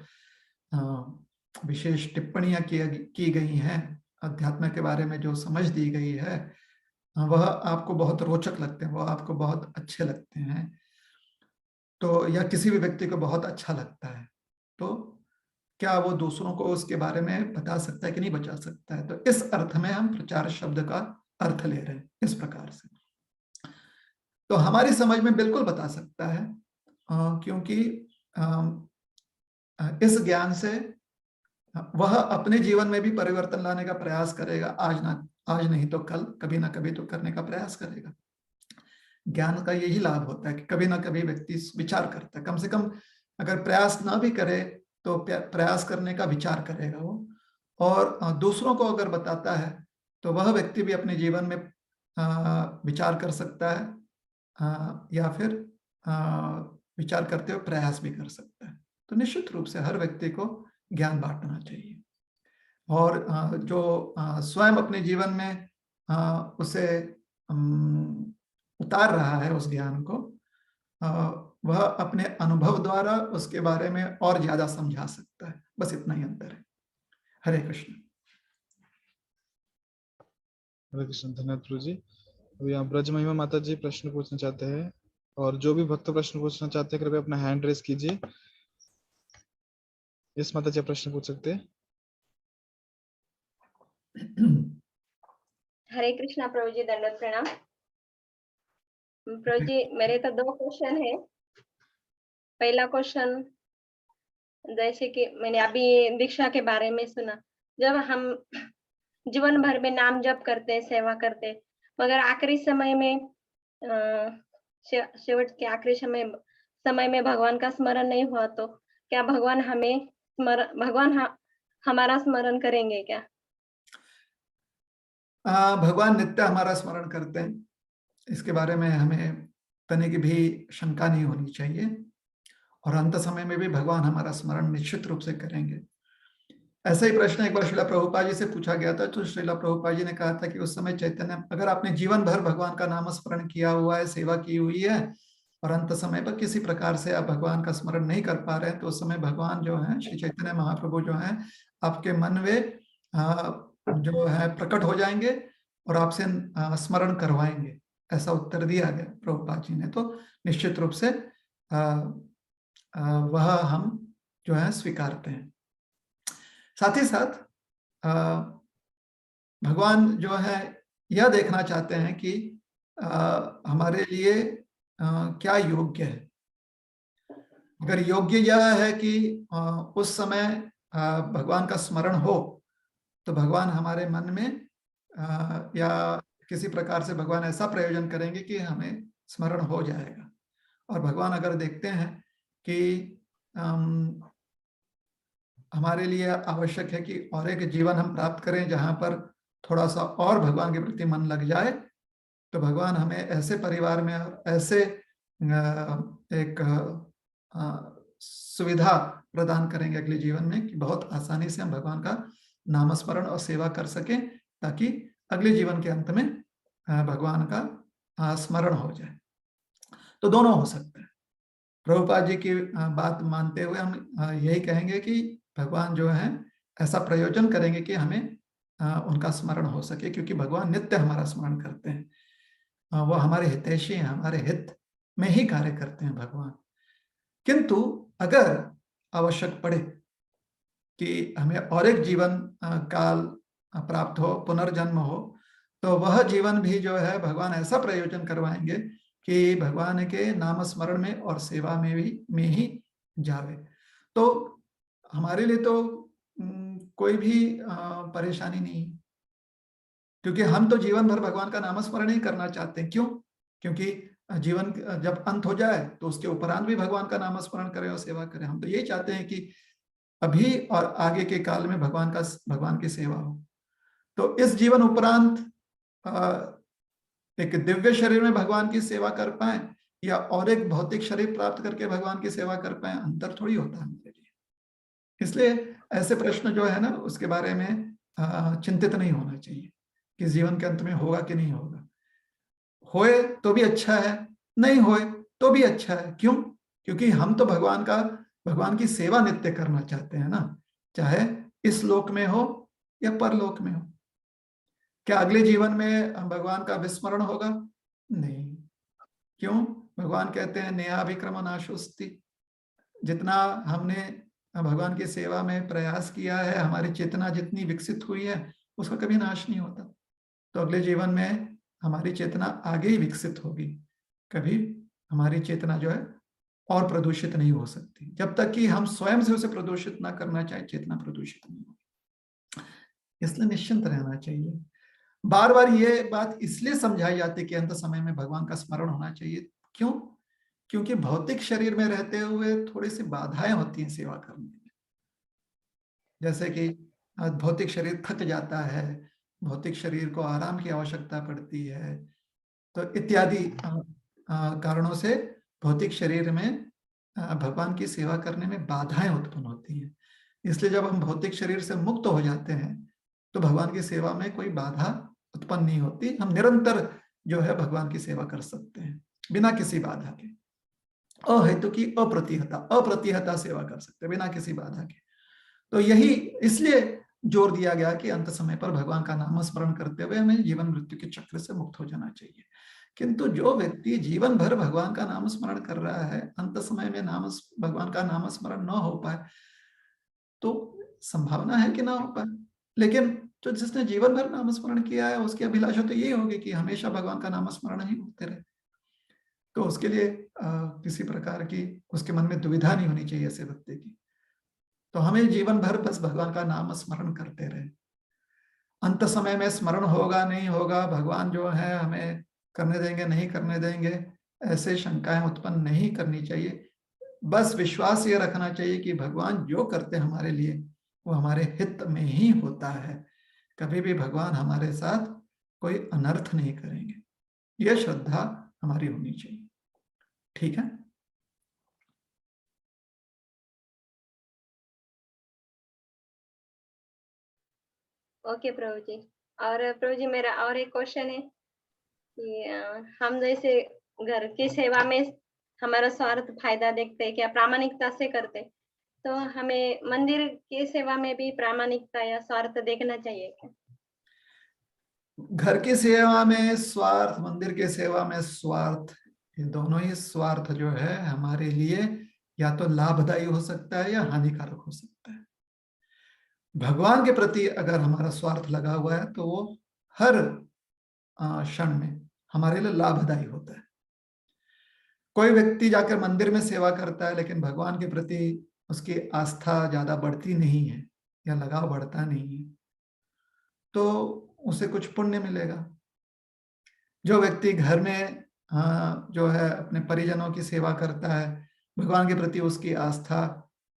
विशेष टिप्पणियां की गई हैं, अध्यात्म के बारे में जो समझ दी गई है, वह आपको बहुत रोचक लगते हैं, वह आपको बहुत अच्छे लगते हैं, तो या किसी भी व्यक्ति को बहुत अच्छा लगता है, तो क्या वो दूसरों को उसके बारे में बता सकता है कि नहीं बता सकता है? तो इस अर्थ में हम प्रचार शब्द का अर्थ ले रहे हैं इस प्रकार से। तो हमारी समझ में बिल्कुल बता सकता है, क्योंकि इस ज्ञान से वह अपने जीवन में भी परिवर्तन लाने का प्रयास करेगा। आज नहीं तो कल, कभी ना कभी तो करने का प्रयास करेगा। ज्ञान का यही लाभ होता है कि कभी ना कभी व्यक्ति विचार करता है, कम से कम अगर प्रयास ना भी करे तो प्रयास करने का विचार करेगा वो, और दूसरों को अगर बताता है तो वह व्यक्ति भी अपने जीवन में विचार कर सकता है, या फिर विचार करते हुए प्रयास भी कर सकता है। तो निश्चित रूप से हर व्यक्ति को ज्ञान बांटना चाहिए, और जो स्वयं अपने जीवन में उसे उतार रहा है उस ज्ञान को, वह अपने अनुभव द्वारा उसके बारे में और ज्यादा समझा सकता है। बस इतना ही अंतर है। हरे कृष्ण। हरे कृष्ण, धन्यवाद प्रभु जी। अभी यहाँ ब्रज महिमा माता जी प्रश्न पूछना चाहते हैं, और जो भी भक्त प्रश्न पूछना चाहते हैं कृपया अपना हैंड रेस कीजिए। यस माता जी, आप प्रश्न पूछ सकते हैं। हरे कृष्णा प्रभु जी, दंडवत प्रणाम। प्रभु जी, मेरे तो 2 क्वेश्चन है। पहला क्वेश्चन, जैसे कि मैंने अभी दीक्षा के बारे में सुना, जब हम जीवन भर में नाम जप करते, सेवा करते, मगर आखिरी समय में शेवट के आखिरी समय में भगवान का स्मरण नहीं हुआ, तो क्या भगवान हमारा स्मरण करेंगे क्या? भगवान नित्य हमारा स्मरण करते हैं, इसके बारे में हमें तनिक भी शंका नहीं होनी चाहिए, और अंत समय में भी भगवान हमारा स्मरण निश्चित रूप से करेंगे। ऐसा ही प्रश्न एक बार श्रीला प्रभुपाद जी से पूछा गया था, तो श्रीला प्रभुपाद जी ने कहा था कि उस समय चैतन्य, अगर आपने जीवन भर भगवान का नाम स्मरण किया हुआ है, सेवा की हुई है, और अंत समय पर किसी प्रकार से आप भगवान का स्मरण नहीं कर पा रहे हैं, तो उस समय भगवान जो है, श्री चैतन्य महाप्रभु जो है, आपके मन में जो है प्रकट हो जाएंगे और आपसे स्मरण करवाएंगे। ऐसा उत्तर दिया गया प्रभुपाद जी ने, तो निश्चित रूप से वह हम जो है स्वीकारते हैं। साथ ही साथ भगवान जो है यह देखना चाहते हैं कि हमारे लिए क्या योग्य है। अगर योग्य यह है कि उस समय भगवान का स्मरण हो, तो भगवान हमारे मन में या किसी प्रकार से भगवान ऐसा प्रयोजन करेंगे कि हमें स्मरण हो जाएगा। और भगवान अगर देखते हैं कि हमारे लिए आवश्यक है कि और एक जीवन हम प्राप्त करें जहां पर थोड़ा सा और भगवान के प्रति मन लग जाए, तो भगवान हमें ऐसे परिवार में ऐसे एक सुविधा प्रदान करेंगे अगले जीवन में कि बहुत आसानी से हम भगवान का नामस्मरण और सेवा कर सकें, ताकि अगले जीवन के अंत में भगवान का स्मरण हो जाए। तो दोनों हो सकते हैं। प्रभुपाद जी की बात मानते हुए हम यही कहेंगे कि भगवान जो है ऐसा प्रयोजन करेंगे कि हमें उनका स्मरण हो सके, क्योंकि भगवान नित्य हमारा स्मरण करते हैं। वो हमारे हितैषी हैं, हमारे हित में ही कार्य करते हैं भगवान। किंतु अगर आवश्यक पड़े कि हमें और एक जीवन काल प्राप्त हो, पुनर्जन्म हो, तो वह जीवन भी जो है भगवान ऐसा प्रयोजन करवाएंगे कि भगवान के नाम स्मरण में और सेवा में ही जावे। तो हमारे लिए तो कोई भी परेशानी नहीं, क्योंकि हम तो जीवन भर भगवान का नाम स्मरण ही करना चाहते हैं। क्यों? क्योंकि जीवन जब अंत हो जाए तो उसके उपरांत भी भगवान का नाम स्मरण करें और सेवा करें। हम तो यही चाहते हैं कि अभी और आगे के काल में भगवान की सेवा हो। तो इस जीवन उपरांत एक दिव्य शरीर में भगवान की सेवा कर पाए या और एक भौतिक शरीर प्राप्त करके भगवान की सेवा कर पाए, अंतर थोड़ी होता है हमारे लिए। इसलिए ऐसे प्रश्न जो है ना, उसके बारे में चिंतित नहीं होना चाहिए कि जीवन के अंत में होगा कि नहीं होगा। होए तो भी अच्छा है, नहीं होए तो भी अच्छा है। क्यों? क्योंकि हम तो भगवान की सेवा नित्य करना चाहते हैं ना, चाहे इस लोक में हो या परलोक में हो। क्या अगले जीवन में भगवान का विस्मरण होगा? नहीं। क्यों? भगवान कहते हैं नेहाभिक्रम नाशोस्ति। जितना हमने भगवान की सेवा में प्रयास किया है, हमारी चेतना जितनी विकसित हुई है, उसका कभी नाश नहीं होता। तो अगले जीवन में हमारी चेतना आगे ही विकसित होगी, कभी हमारी चेतना जो है और प्रदूषित नहीं हो सकती। जब तक कि हम स्वयं से उसे प्रदूषित ना करना चाहे, चेतना प्रदूषित नहीं होगी। इसलिए निश्चिंत रहना चाहिए। बार बार ये बात इसलिए समझाई जाती है कि अंत समय में भगवान का स्मरण होना चाहिए। क्यों? क्योंकि भौतिक शरीर में रहते हुए थोड़ी सी बाधाएं होती हैं सेवा करने में। जैसे कि भौतिक शरीर थक जाता है, भौतिक शरीर को आराम की आवश्यकता पड़ती है, तो इत्यादि कारणों से भौतिक शरीर में भगवान की सेवा करने में बाधाएं उत्पन्न होती हैं। इसलिए जब हम भौतिक शरीर से मुक्त हो जाते हैं तो भगवान की सेवा में कोई बाधा उत्पन्न नहीं होती। हम निरंतर जो है भगवान की सेवा कर सकते हैं बिना किसी बाधा के। अहेतु की अप्रतिहता सेवा कर सकते हैं बिना किसी बाधा के। तो यही इसलिए जोर दिया गया कि अंत समय पर भगवान का नाम स्मरण करते हुए हमें जीवन मृत्यु के चक्र से मुक्त हो जाना चाहिए। किंतु जो व्यक्ति जीवन भर भगवान का नाम स्मरण कर रहा है, अंत समय में भगवान का नाम स्मरण न हो पाए, तो संभावना है कि ना हो पाए। लेकिन जो जिसने जीवन भर नाम स्मरण किया है, उसकी अभिलाषा तो यही होगी कि हमेशा भगवान का नाम स्मरण ही होते रहे। तो उसके लिए किसी प्रकार की उसके मन में दुविधा नहीं होनी चाहिए ऐसे व्यक्ति की। तो हमें जीवन भर बस भगवान का नाम स्मरण करते रहे। अंत समय में स्मरण होगा नहीं होगा, भगवान जो है हमें करने देंगे नहीं करने देंगे, ऐसे शंकाएं उत्पन्न नहीं करनी चाहिए। बस विश्वास ये रखना चाहिए कि भगवान जो करते हैं हमारे लिए वो हमारे हित में ही होता है। कभी भी भगवान हमारे साथ कोई अनर्थ नहीं करेंगे, यह श्रद्धा हमारी होनी चाहिए। ठीक है। ओके प्रभु जी। और प्रभु जी मेरा और एक क्वेश्चन है कि हम जैसे घर की सेवा में हमारा स्वार्थ फायदा देखते हैं क्या प्रामाणिकता से करते, तो हमें मंदिर की सेवा में भी प्रामाणिकता या स्वार्थ देखना चाहिए क्या? घर की सेवा में स्वार्थ, मंदिर की सेवा में स्वार्थ, ये दोनों ही स्वार्थ जो है हमारे लिए या तो लाभदायी हो सकता है या हानिकारक हो सकता है। भगवान के प्रति अगर हमारा स्वार्थ लगा हुआ है तो वो हर क्षण में हमारे लिए लाभदायी होता है। कोई व्यक्ति जाकर मंदिर में सेवा करता है लेकिन भगवान के प्रति उसकी आस्था ज्यादा बढ़ती नहीं है या लगाव बढ़ता नहीं है, तो उसे कुछ पुण्य मिलेगा। जो व्यक्ति घर में जो है अपने परिजनों की सेवा करता है, भगवान के प्रति उसकी आस्था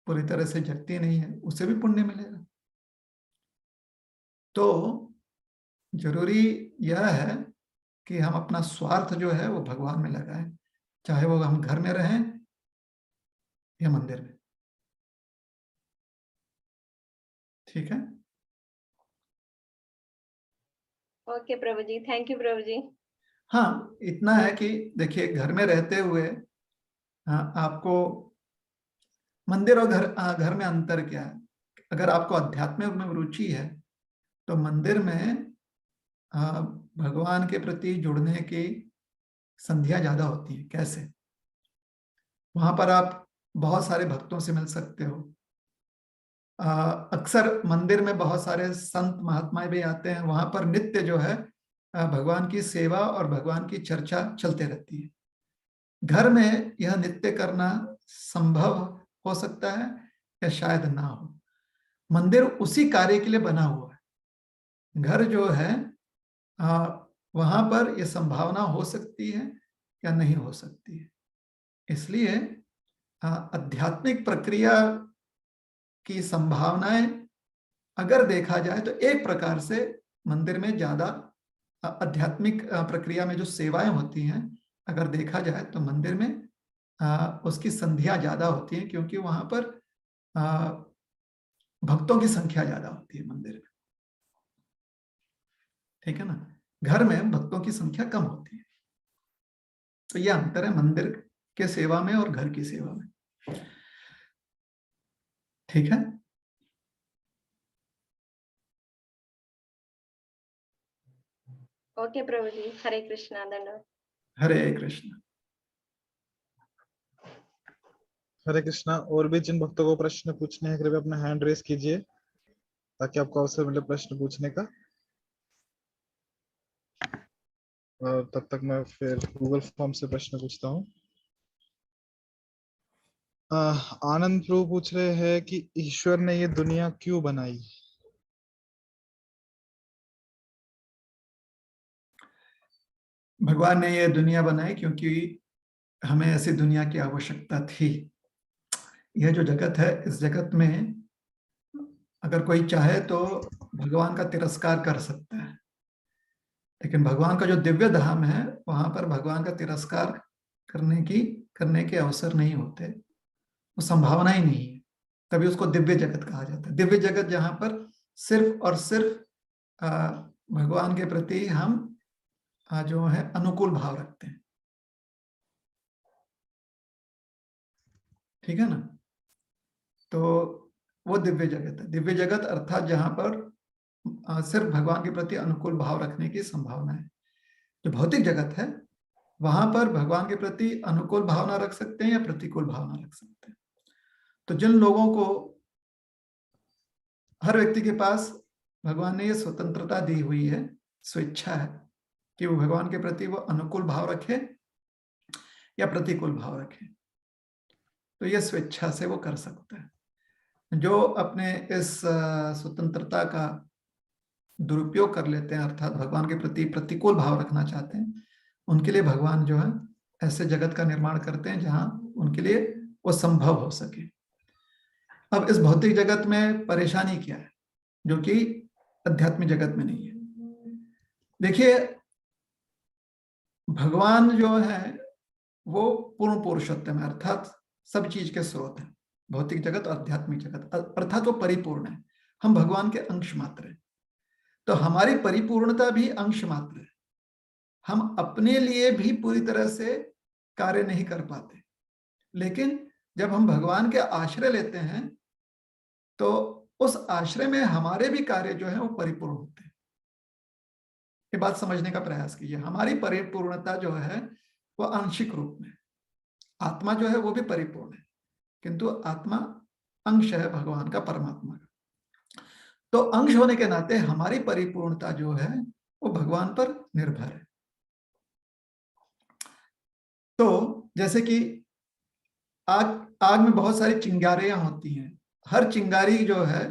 पूरी तरह से जगती नहीं है, उसे भी पुण्य मिलेगा। तो जरूरी यह है कि हम अपना स्वार्थ जो है वो भगवान में लगाएं, चाहे वो हम घर में रहें या मंदिर में। ठीक है। Okay Prabhu ji, thank you Prabhu ji. हाँ, इतना है कि देखिए घर में रहते हुए आपको मंदिर और घर में अंतर क्या है। अगर आपको अध्यात्म में रुचि है तो मंदिर में भगवान के प्रति जुड़ने की संधियां ज्यादा होती है। कैसे? वहां पर आप बहुत सारे भक्तों से मिल सकते हो। अक्सर मंदिर में बहुत सारे संत महात्मा भी आते हैं, वहां पर नित्य जो है भगवान की सेवा और भगवान की चर्चा चलते रहती है। घर में यह नित्य करना संभव हो सकता है या शायद ना हो। मंदिर उसी कार्य के लिए बना हुआ है। घर जो है वहां पर यह संभावना हो सकती है या नहीं हो सकती है। इसलिए आध्यात्मिक प्रक्रिया की संभावनाएं अगर देखा जाए तो एक प्रकार से मंदिर में ज्यादा आध्यात्मिक प्रक्रिया में जो सेवाएं होती हैं, अगर देखा जाए तो मंदिर में उसकी संधियां ज्यादा होती हैं, क्योंकि वहां पर भक्तों की संख्या ज्यादा होती है मंदिर में। ठीक है ना। घर में भक्तों की संख्या कम होती है। तो यह अंतर है मंदिर के सेवा में और घर की सेवा में। ठीक है। ओके प्रभु जी, हरे कृष्णा, धन्यवाद। हरे कृष्ण। हरे कृष्णा। और भी जिन भक्तों को प्रश्न पूछने हैं कृपया अपना हैंड रेस कीजिए ताकि आपको अवसर मिले प्रश्न पूछने का। और तब तक मैं फिर गूगल फॉर्म से प्रश्न पूछता हूँ। आनंद प्रभु पूछ रहे हैं कि ईश्वर ने ये दुनिया क्यों बनाई? भगवान ने ये दुनिया बनाई क्योंकि हमें ऐसी दुनिया की आवश्यकता थी। यह जो जगत है, इस जगत में अगर कोई चाहे तो भगवान का तिरस्कार कर सकता है, लेकिन भगवान का जो दिव्य धाम है वहां पर भगवान का तिरस्कार करने के अवसर नहीं होते, वो संभावना ही नहीं है। तभी उसको दिव्य जगत कहा जाता है। दिव्य जगत जहां पर सिर्फ और सिर्फ भगवान के प्रति हम जो है अनुकूल भाव रखते हैं। ठीक है ना। तो वो दिव्य जगत है। दिव्य जगत अर्थात जहां पर सिर्फ भगवान के प्रति अनुकूल भाव रखने की संभावना है। जो भौतिक जगत है वहां पर भगवान के प्रति अनुकूल भावना रख सकते हैं या प्रतिकूल भावना रख सकते हैं। तो जिन लोगों को, हर व्यक्ति के पास भगवान ने ये स्वतंत्रता दी हुई है, स्वेच्छा है कि वो भगवान के प्रति वो अनुकूल भाव रखे या प्रतिकूल भाव रखे, तो ये स्वेच्छा से वो कर सकता है। जो अपने इस स्वतंत्रता का दुरुपयोग कर लेते हैं, अर्थात भगवान के प्रति प्रतिकूल भाव रखना चाहते हैं, उनके लिए भगवान जो है ऐसे जगत का निर्माण करते हैं जहां उनके लिए वो संभव हो सके। अब इस भौतिक जगत में परेशानी क्या है जो कि आध्यात्मिक जगत में नहीं है? देखिए, भगवान जो है वो पूर्ण पुरुषोत्तम है, अर्थात सब चीज के स्रोत है। भौतिक जगत और आध्यात्मिक जगत अर्थात वो परिपूर्ण है। हम भगवान के अंश मात्र हैं, तो हमारी परिपूर्णता भी अंश मात्र है। हम अपने लिए भी पूरी तरह से कार्य नहीं कर पाते, लेकिन जब हम भगवान के आश्रय लेते हैं तो उस आश्रय में हमारे भी कार्य जो है वो परिपूर्ण होते हैं। ये बात समझने का प्रयास कीजिए। हमारी परिपूर्णता जो है वो आंशिक रूप में, आत्मा जो है वो भी परिपूर्ण है, किंतु आत्मा अंश है भगवान का, परमात्मा का। तो अंश होने के नाते हमारी परिपूर्णता जो है वो भगवान पर निर्भर है। तो जैसे कि आग में बहुत सारी चिंगारियां होती हैं, हर चिंगारी जो है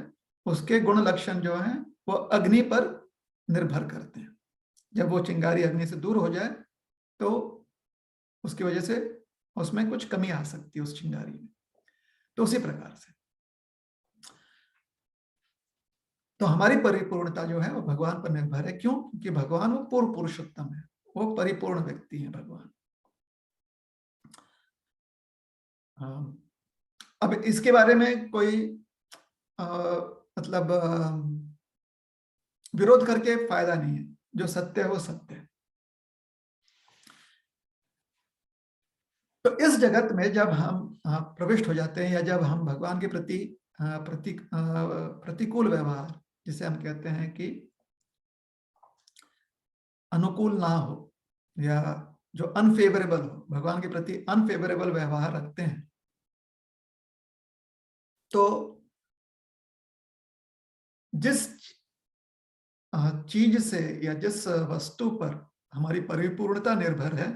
उसके गुण लक्षण जो है वो अग्नि पर निर्भर करते हैं। जब वो चिंगारी अग्नि से दूर हो जाए तो उसकी वजह से उसमें कुछ कमी आ सकती है उस चिंगारी में। तो उसी प्रकार से तो हमारी परिपूर्णता जो है वो भगवान पर निर्भर है। क्यों? क्योंकि भगवान वो पूर्ण पुरुषोत्तम है, वो परिपूर्ण व्यक्ति है भगवान। अब इसके बारे में कोई मतलब विरोध करके फायदा नहीं है। जो सत्य है वो सत्य है। तो इस जगत में जब हम प्रविष्ट हो जाते हैं या जब हम भगवान के प्रति प्रतिकूल व्यवहार, जिसे हम कहते हैं कि अनुकूल ना हो या जो अनफेवरेबल हो, भगवान के प्रति अनफेवरेबल व्यवहार रखते हैं, तो जिस चीज से या जिस वस्तु पर हमारी परिपूर्णता निर्भर है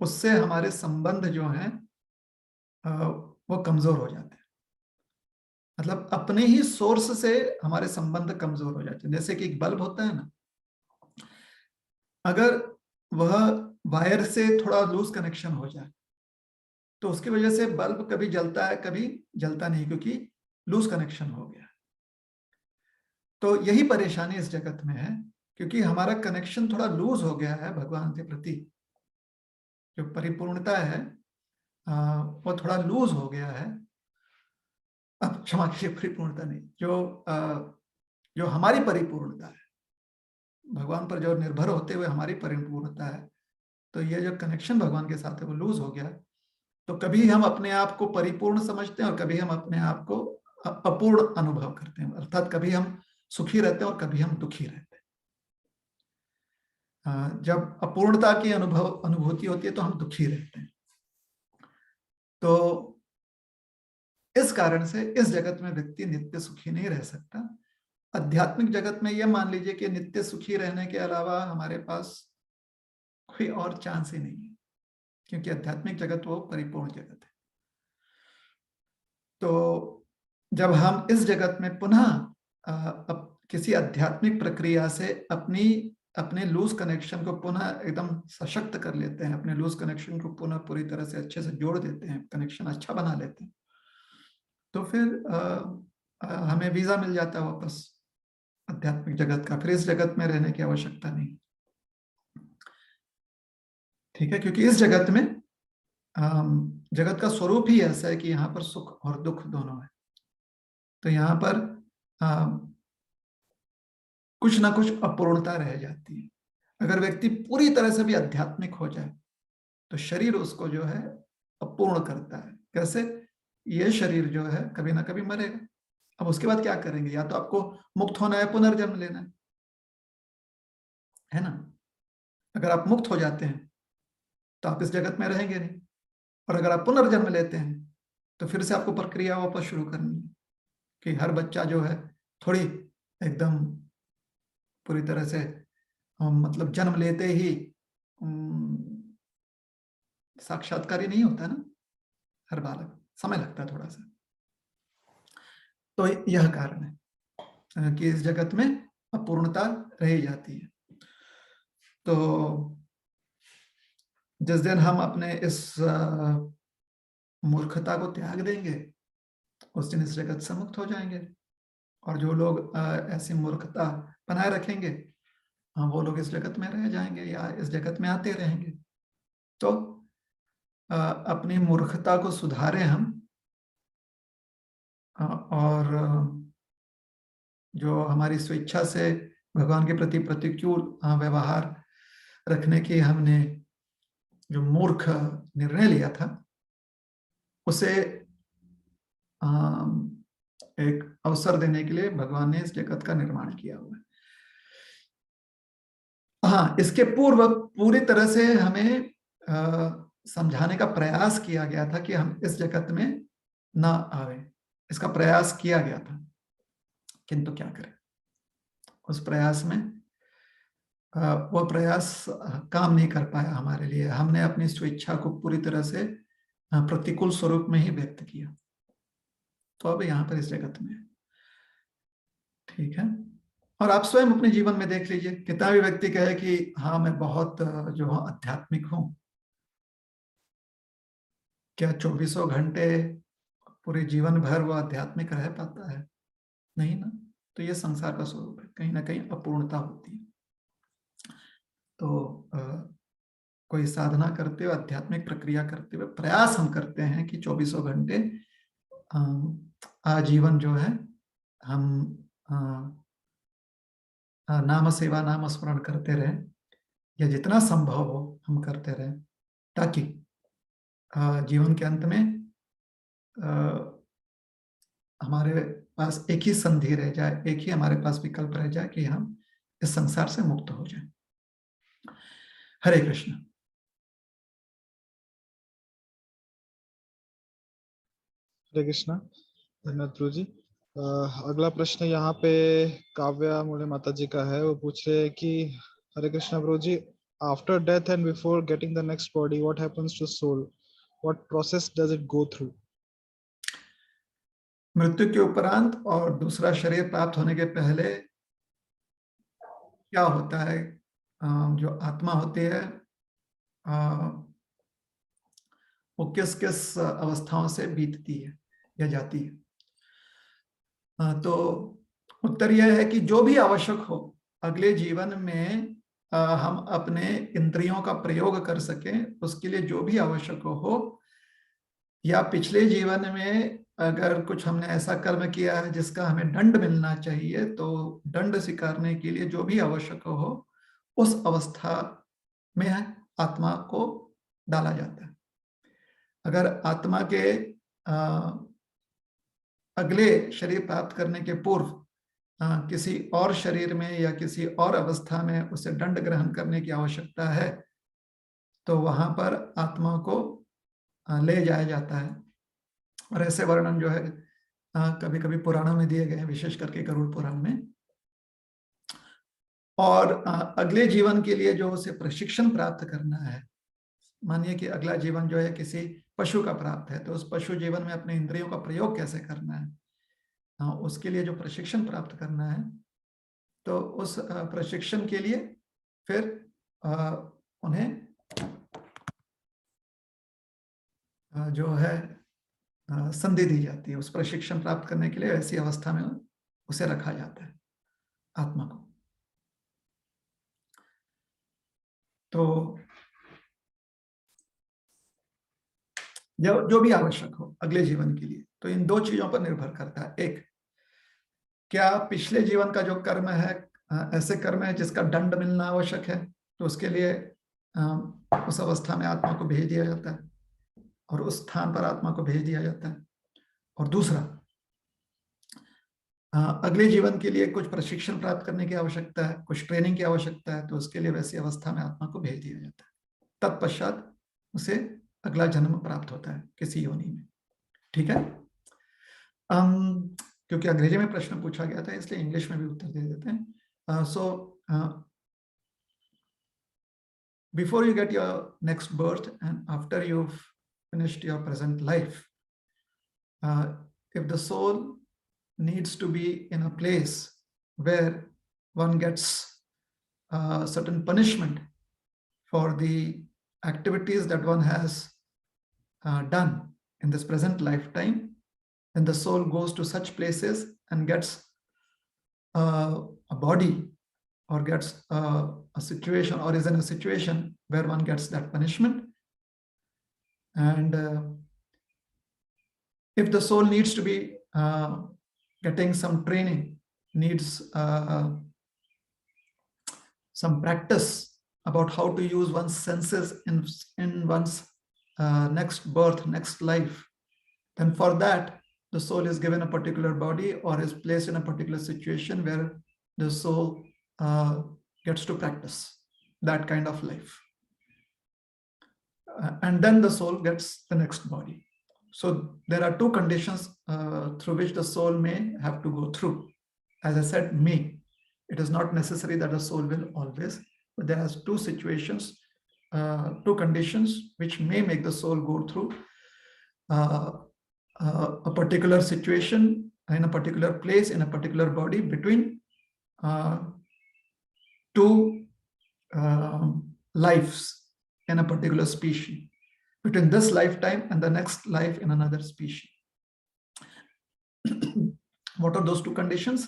उससे हमारे संबंध जो हैं वो कमजोर हो जाते हैं। मतलब अपने ही सोर्स से हमारे संबंध कमजोर हो जाते हैं। जैसे कि एक बल्ब होता है ना, अगर वह वायर से थोड़ा लूज कनेक्शन हो जाए तो उसकी वजह से बल्ब कभी जलता है कभी जलता नहीं, क्योंकि लूज कनेक्शन हो गया। तो यही परेशानी इस जगत में है, क्योंकि हमारा कनेक्शन थोड़ा लूज हो गया है भगवान के प्रति। जो परिपूर्णता है वो थोड़ा लूज हो गया है। अब क्षमा कीजिए, परिपूर्णता नहीं, जो हमारी परिपूर्णता है, भगवान पर जो निर्भर होते हुए हमारी परिपूर्णता है, तो ये जो कनेक्शन भगवान के साथ है वो लूज हो गया। तो कभी हम अपने आप को परिपूर्ण समझते हैं और कभी हम अपने आप को अपूर्ण अनुभव करते हैं। अर्थात कभी हम सुखी रहते हैं और कभी हम दुखी रहते हैं। जब अपूर्णता की अनुभूति होती है तो हम दुखी रहते हैं। तो इस कारण से इस जगत में व्यक्ति नित्य सुखी नहीं रह सकता। आध्यात्मिक जगत में यह मान लीजिए कि नित्य सुखी रहने के अलावा हमारे पास कोई और चांस ही नहीं है, क्योंकि आध्यात्मिक जगत वो परिपूर्ण जगत है। तो जब हम इस जगत में पुनः किसी आध्यात्मिक प्रक्रिया से अपने लूज कनेक्शन को पुनः एकदम सशक्त कर लेते हैं, अपने लूज कनेक्शन को पुनः पूरी तरह से अच्छे से जोड़ देते हैं, कनेक्शन अच्छा बना लेते हैं, तो फिर हमें वीजा मिल जाता है वापस आध्यात्मिक जगत का। फिर इस जगत में रहने की आवश्यकता नहीं। ठीक है, क्योंकि इस जगत में जगत का स्वरूप ही ऐसा है कि यहाँ पर सुख और दुख दोनों है। तो यहाँ पर कुछ ना कुछ अपूर्णता रह जाती है। अगर व्यक्ति पूरी तरह से भी आध्यात्मिक हो जाए तो शरीर उसको जो है अपूर्ण करता है। कैसे? ये शरीर जो है कभी ना कभी मरेगा, अब उसके बाद क्या करेंगे? या तो आपको मुक्त होना है, पुनर्जन्म लेना है ना? अगर आप मुक्त हो जाते हैं तो आप इस जगत में रहेंगे नहीं, और अगर आप पुनर्जन्म लेते हैं तो फिर से आपको प्रक्रिया वापस शुरू करनी है कि हर बच्चा जो है थोड़ी एकदम पूरी तरह से मतलब जन्म लेते ही साक्षात्कारी नहीं होता ना, हर बालक, समय लगता है थोड़ा सा। तो यह कारण है कि इस जगत में अपूर्णता रही जाती है। तो जिस दिन हम अपने इस मूर्खता को त्याग देंगे उस दिन इस जगत से मुक्त हो जाएंगे, और जो लोग ऐसी मूर्खता बनाए रखेंगे वो लोग इस जगत में रह जाएंगे या इस जगत में आते रहेंगे। तो अपनी मूर्खता को सुधारें हम, और जो हमारी स्वेच्छा से भगवान के प्रति प्रतिकूल व्यवहार रखने की हमने जो मूर्ख निर्णय लिया था, उसे एक अवसर देने के लिए भगवान ने इस जगत का निर्माण किया हुआ है। हाँ, इसके पूर्व पूरी तरह से हमें समझाने का प्रयास किया गया था कि हम इस जगत में ना आवे, इसका प्रयास किया गया था, किंतु क्या करें, उस प्रयास में वो प्रयास काम नहीं कर पाया हमारे लिए। हमने अपनी स्वेच्छा को पूरी तरह से प्रतिकूल स्वरूप में ही व्यक्त किया, तो अब यहाँ पर इस जगत में, ठीक है। और आप स्वयं अपने जीवन में देख लीजिए, कितना भी व्यक्ति कहे कि हाँ मैं बहुत जो हूँ आध्यात्मिक हूँ, क्या 24 घंटे पूरे जीवन भर वो आध्यात्मिक रह पाता है? नहीं ना। तो ये संसार का स्वरूप है, कहीं ना कहीं अपूर्णता होती है। तो कोई साधना करते हुए, आध्यात्मिक प्रक्रिया करते हुए प्रयास हम करते हैं कि 24 घंटे आजीवन जो है हम नाम सेवा, नाम स्मरण करते रहें, या जितना संभव हो हम करते रहें, ताकि जीवन के अंत में हमारे पास एक ही संधि रह जाए, एक ही हमारे पास विकल्प रह जाए कि हम इस संसार से मुक्त हो जाएं। हरे कृष्ण। हरे कृष्णा, धन्यवाद प्रभु जी। अगला प्रश्न यहाँ पे काव्या मोरे माता जी का है। वो पूछ रहे हैं कि Hare Krishna Prabhu ji, after death and before getting the next body, what happens to soul? What process does it go through? मृत्यु के उपरांत और दूसरा शरीर प्राप्त होने के पहले क्या होता है? जो आत्मा होती है वो किस किस अवस्थाओं से बीतती है या जाती है? तो उत्तर यह है कि जो भी आवश्यक हो अगले जीवन में हम अपने इंद्रियों का प्रयोग कर सकें, उसके लिए जो भी आवश्यक हो, या पिछले जीवन में अगर कुछ हमने ऐसा कर्म किया है जिसका हमें दंड मिलना चाहिए, तो दंड स्वीकारने के लिए जो भी आवश्यक हो उस अवस्था में आत्मा को डाला जाता है। अगर आत्मा के अगले शरीर प्राप्त करने के पूर्व किसी और शरीर में या किसी और अवस्था में उसे दंड ग्रहण करने की आवश्यकता है, तो वहां पर आत्मा को ले जाया जाता है। और ऐसे वर्णन जो है कभी कभी पुराणों में दिए गए हैं, विशेष करके गरुड़ पुराण में। और अगले जीवन के लिए जो उसे प्रशिक्षण प्राप्त करना है, मानिए कि अगला जीवन जो है किसी पशु का प्राप्त है, तो उस पशु जीवन में अपने इंद्रियों का प्रयोग कैसे करना है, उसके लिए जो प्रशिक्षण प्राप्त करना है, तो उस प्रशिक्षण के लिए फिर उन्हें जो है संधि दी जाती है। उस प्रशिक्षण प्राप्त करने के लिए ऐसी अवस्था में उसे रखा जाता है आत्मा को। तो जो भी आवश्यक हो अगले जीवन के लिए, तो इन दो चीजों पर निर्भर करता है। एक, क्या पिछले जीवन का जो कर्म है ऐसे कर्म है जिसका दंड मिलना आवश्यक है, तो उसके लिए उस अवस्था में आत्मा को भेज दिया जाता है और उस स्थान पर आत्मा को भेज दिया जाता है। और दूसरा, अगले जीवन के लिए कुछ प्रशिक्षण प्राप्त करने की आवश्यकता है, कुछ ट्रेनिंग की आवश्यकता है, तो उसके लिए वैसी अवस्था में आत्मा को भेज दिया जाता है। तत्पश्चात उसे अगला जन्म प्राप्त होता है किसी योनि में। ठीक है। क्योंकि अंग्रेजी में प्रश्न पूछा गया था इसलिए इंग्लिश में भी उत्तर दे देते हैं। सो before you get your next birth and after you've finished your present life, if the soul needs to be in a place where one gets certain punishment for the activities that one has done in this present lifetime, then the soul goes to such places and gets a body or gets a situation or is in a situation where one gets that punishment. And if the soul needs to be getting some training, needs some practice about how to use one's senses in one's next birth, next life, then for that, the soul is given a particular body or is placed in a particular situation where the soul gets to practice that kind of life. And then the soul gets the next body. So there are two conditions through which the soul may have to go through. As I said, may. It is not necessary that the soul will always, but there are two situations, two conditions which may make the soul go through a particular situation in a particular place, in a particular body between two lives in a particular species, between this lifetime and the next life in another species. What are those two conditions?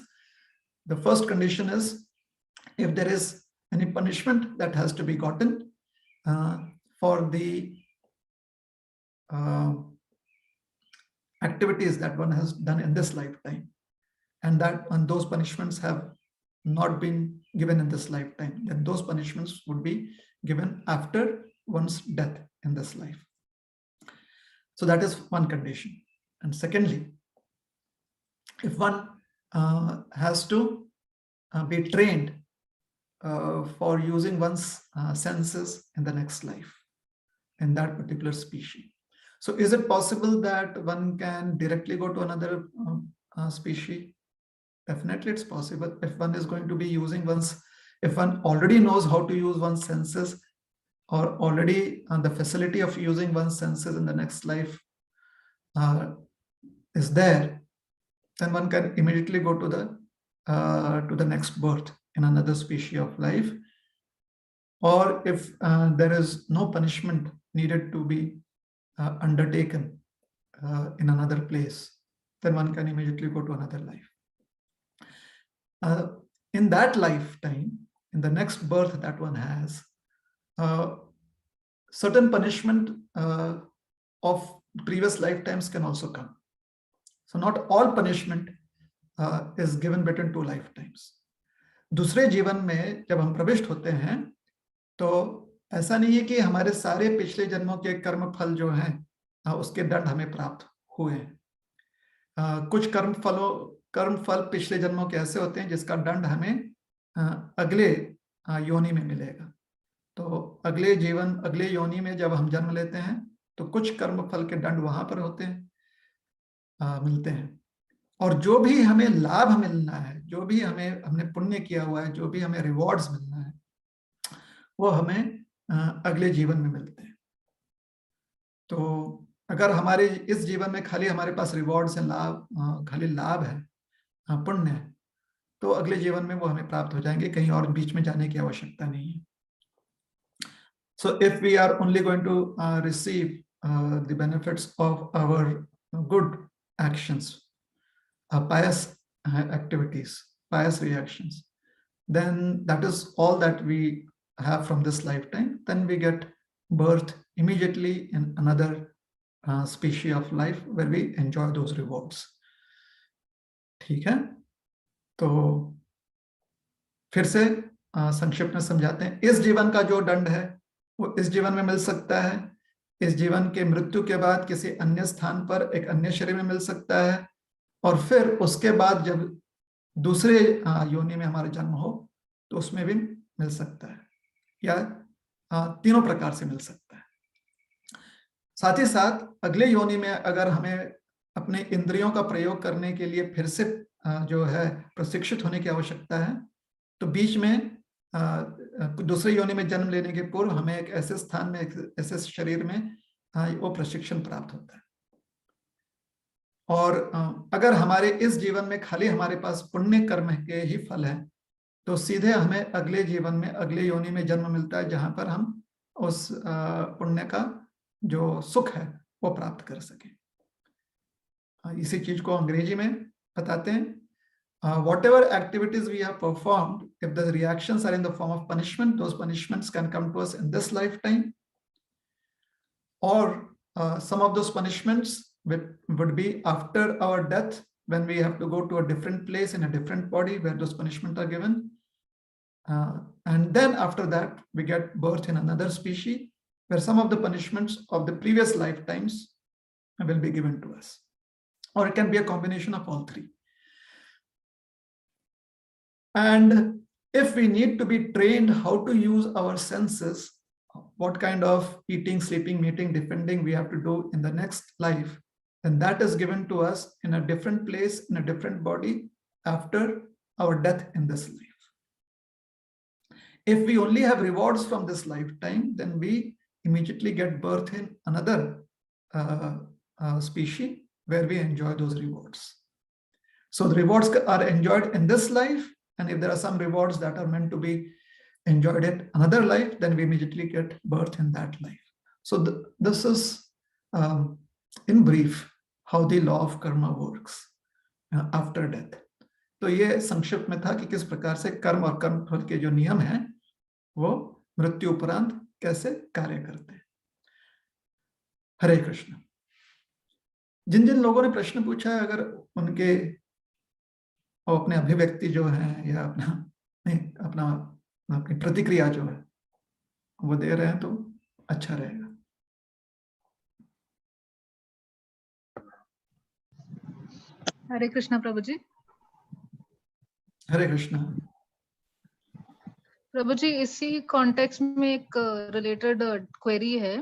The first condition is if there is any punishment that has to be gotten for the activities that one has done in this lifetime, and those punishments have not been given in this lifetime, then those punishments would be given after one's death in this life. So that is one condition. And secondly, if one has to be trained for using one's senses in the next life, in that particular species. So is it possible that one can directly go to another species? Definitely it's possible. If one is going to be using if one already knows how to use one's senses, or already the facility of using one's senses in the next life is there, then one can immediately go to the next birth in another species of life. Or if there is no punishment needed to be undertaken in another place, then one can immediately go to another life. In that lifetime, in the next birth that one has, certain punishment of previous lifetimes can also come. So not all punishment is given between two lifetimes. दूसरे जीवन में जब हम प्रविष्ट होते हैं तो ऐसा नहीं है कि हमारे सारे पिछले जन्मों के कर्म फल जो हैं उसके दंड हमें प्राप्त हुए हैं। कुछ कर्म फल पिछले जन्मों के ऐसे होते हैं जिसका दंड हमें अगले योनि में मिलेगा। तो अगले योनि में जब हम जन्म लेते हैं तो कुछ कर्म फल के दंड वहां पर होते हैं, मिलते हैं, और जो भी हमें लाभ मिलना है, जो भी हमने पुण्य किया हुआ है, जो भी हमें रिवॉर्ड्स मिलना है, वो हमें अगले जीवन में मिलते हैं। तो अगर हमारे इस जीवन में खाली हमारे पास रिवॉर्ड्स हैं, खाली लाभ है, पुण्य है, तो अगले जीवन में वो हमें प्राप्त हो जाएंगे, कहीं और बीच में जाने की आवश्यकता नहीं है। So if we are only going to receive the benefits of our good actions, pious activities, pious reactions, then that is all that we have from this lifetime. Then we get birth immediately in another species of life where we enjoy those rewards. ठीक है, तो फिर से संक्षिप्त में समझाते हैं। इस जीवन का जो दंड है वो इस जीवन में मिल सकता है, इस जीवन के मृत्यु के बाद किसी अन्य स्थान पर एक अन्य शरीर में मिल सकता है, और फिर उसके बाद जब दूसरे योनि में हमारा जन्म हो तो उसमें भी मिल सकता है, या तीनों प्रकार से मिल सकता है। साथ ही साथ अगले योनि में अगर हमें अपने इंद्रियों का प्रयोग करने के लिए फिर से जो है प्रशिक्षित होने की आवश्यकता है, तो बीच में दूसरे योनि में जन्म लेने के पूर्व हमें एक ऐसे स्थान में, एक ऐसे शरीर में वो प्रशिक्षण प्राप्त होता है। और अगर हमारे इस जीवन में खाली हमारे पास पुण्य कर्म के ही फल है, तो सीधे हमें अगले जीवन में, अगले योनि में जन्म मिलता है, जहां पर हम उस पुण्य का जो सुख है वो प्राप्त कर सकें। इसी चीज को अंग्रेजी में बताते हैं, whatever activities we have performed, if the reactions are in the form of punishment, those punishments can come to us in this lifetime, or some of those punishments would be after our death, when we have to go to a different place in a different body where those punishments are given, and then after that we get birth in another species where some of the punishments of the previous lifetimes will be given to us, or it can be a combination of all three. And if we need to be trained how to use our senses, what kind of eating, sleeping, mating, defending we have to do in the next life, then that is given to us in a different place, in a different body after our death in this life. If we only have rewards from this lifetime, then we immediately get birth in another species where we enjoy those rewards. So the rewards are enjoyed in this life, and if there are some rewards that are meant to be enjoyed in another life, then we immediately get birth in that life. So this is, in brief, how the law of karma works after death. तो ये संक्षिप्त में था कि किस प्रकार से कर्म और कर्म फल के जो नियम हैं वो मृत्यु उपरांत कैसे कार्य करते हैं। हरे कृष्ण। जिन जिन लोगों ने प्रश्न पूछा है, अगर उनके और अपने अभिव्यक्ति जो है या अपनी प्रतिक्रिया जो है वो दे रहे हैं तो अच्छा रहेगा। हरे कृष्णा प्रभु जी। हरे कृष्णा प्रभु जी, इसी कॉन्टेक्स्ट में एक रिलेटेड क्वेरी है।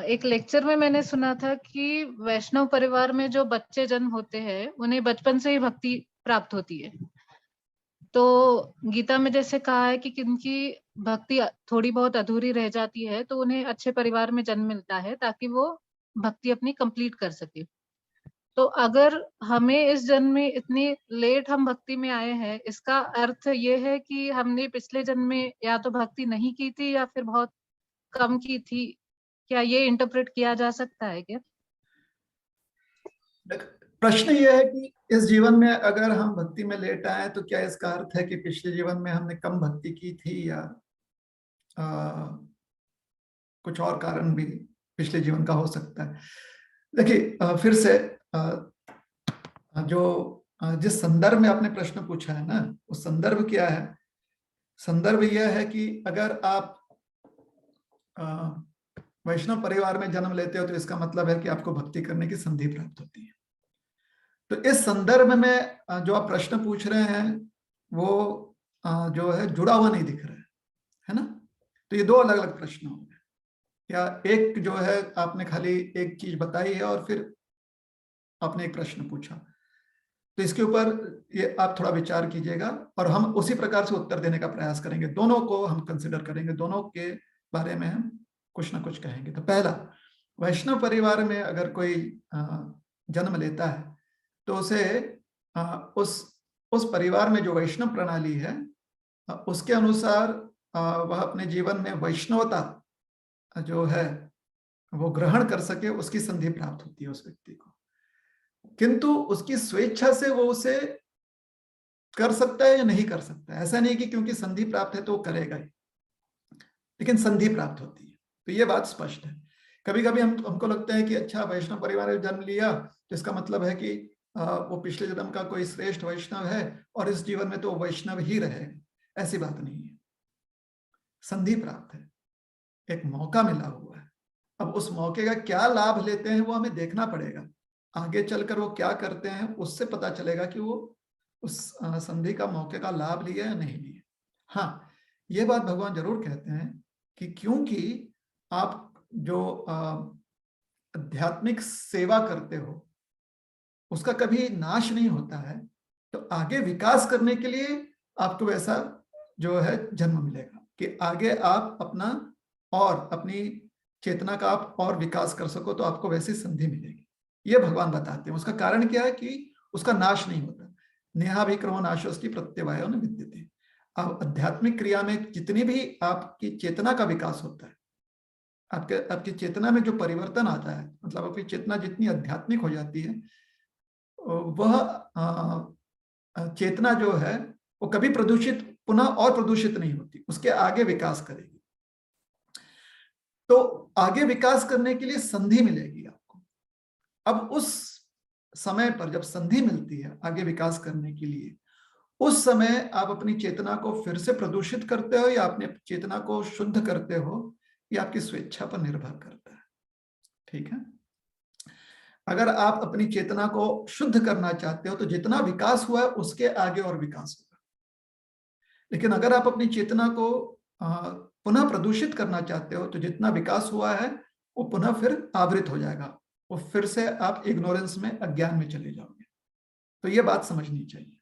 एक लेक्चर में मैंने सुना था कि वैष्णव परिवार में जो बच्चे जन्म होते हैं उन्हें बचपन से ही भक्ति प्राप्त होती है। तो गीता में जैसे कहा है कि किनकी भक्ति थोड़ी बहुत अधूरी रह जाती है तो उन्हें अच्छे परिवार में जन्म मिलता है ताकि वो भक्ति अपनी कंप्लीट कर सके। तो अगर हमें इस जन्म में इतनी लेट हम भक्ति में आए हैं, इसका अर्थ ये है कि हमने पिछले जन्म में या तो भक्ति नहीं की थी या फिर बहुत कम की थी। क्या ये इंटरप्रेट किया जा सकता है क्या? प्रश्न ये है कि इस जीवन में अगर हम भक्ति में लेट आए तो क्या इसका अर्थ है कि पिछले जीवन में हमने कम भक्ति की थी, या कुछ और कारण भी पिछले जीवन का हो सकता है। देखिए, फिर से जिस संदर्भ में आपने प्रश्न पूछा है ना, वो संदर्भ क्या है? संदर्भ यह है कि अगर आप वैष्णव परिवार में जन्म लेते हो तो इसका मतलब है कि आपको भक्ति करने की संधि प्राप्त होती है। तो इस संदर्भ में जो आप प्रश्न पूछ रहे हैं वो जो है जुड़ा हुआ नहीं दिख रहा है ना। तो ये दो अलग अलग प्रश्न हो गए, या एक जो है आपने खाली एक चीज बताई है और फिर आपने एक प्रश्न पूछा। तो इसके ऊपर ये आप थोड़ा विचार कीजिएगा और हम उसी प्रकार से उत्तर देने का प्रयास करेंगे। दोनों को हम कंसिडर करेंगे, दोनों के बारे में हम कुछ ना कुछ कहेंगे। तो पहला, वैष्णव परिवार में अगर कोई जन्म लेता है तो उसे उस परिवार में जो वैष्णव प्रणाली है उसके अनुसार वह अपने जीवन में वैष्णवता जो है वो ग्रहण कर सके, उसकी संधि प्राप्त होती है उस व्यक्ति को। किंतु उसकी स्वेच्छा से वो उसे कर सकता है या नहीं कर सकता है, ऐसा नहीं कि क्योंकि संधि प्राप्त है तो वो करेगा ही, लेकिन संधि प्राप्त होती है। तो ये बात स्पष्ट है। कभी कभी हमको लगता है कि अच्छा, वैष्णव परिवार में जन्म लिया तो इसका मतलब है कि वो पिछले जन्म का कोई श्रेष्ठ वैष्णव है और इस जीवन में तो वैष्णव ही रहेगा। ऐसी बात नहीं है। संधि प्राप्त है, एक मौका मिला हुआ है। अब उस मौके का क्या लाभ लेते हैं वो हमें देखना पड़ेगा। आगे चलकर वो क्या करते हैं उससे पता चलेगा कि वो उस संधि का मौके का लाभ लिया या नहीं लिया। हाँ, ये बात भगवान जरूर कहते हैं कि क्योंकि आप जो आध्यात्मिक सेवा करते हो उसका कभी नाश नहीं होता है, तो आगे विकास करने के लिए आपको वैसा जो है जन्म मिलेगा कि आगे आप अपना और अपनी चेतना का आप और विकास कर सको, तो आपको वैसी संधि मिलेगी। ये भगवान बताते हैं। उसका कारण क्या है कि उसका नाश नहीं होता। नेहाभिक्रमो नाशोस्ति प्रत्यवायो न विद्यते। अब आध्यात्मिक क्रिया में जितनी भी आपकी चेतना का विकास होता है, आपकी चेतना में जो परिवर्तन आता है, मतलब आपकी चेतना जितनी आध्यात्मिक हो जाती है, वह चेतना जो है वो कभी प्रदूषित पुनः और प्रदूषित नहीं होती, उसके आगे विकास करेगी। तो आगे विकास करने के लिए संधि मिलेगी आपको। अब उस समय पर जब संधि मिलती है आगे विकास करने के लिए, उस समय आप अपनी चेतना को फिर से प्रदूषित करते हो या अपनी चेतना को शुद्ध करते हो, ये आपकी स्वेच्छा पर निर्भर करता है। ठीक है, अगर आप अपनी चेतना को शुद्ध करना चाहते हो तो जितना विकास हुआ है उसके आगे और विकास होगा। लेकिन अगर आप अपनी चेतना को पुनः प्रदूषित करना चाहते हो तो जितना विकास हुआ है वो पुनः फिर आवृत हो जाएगा, वो फिर से आप इग्नोरेंस में, अज्ञान में चले जाओगे। तो ये बात समझनी चाहिए।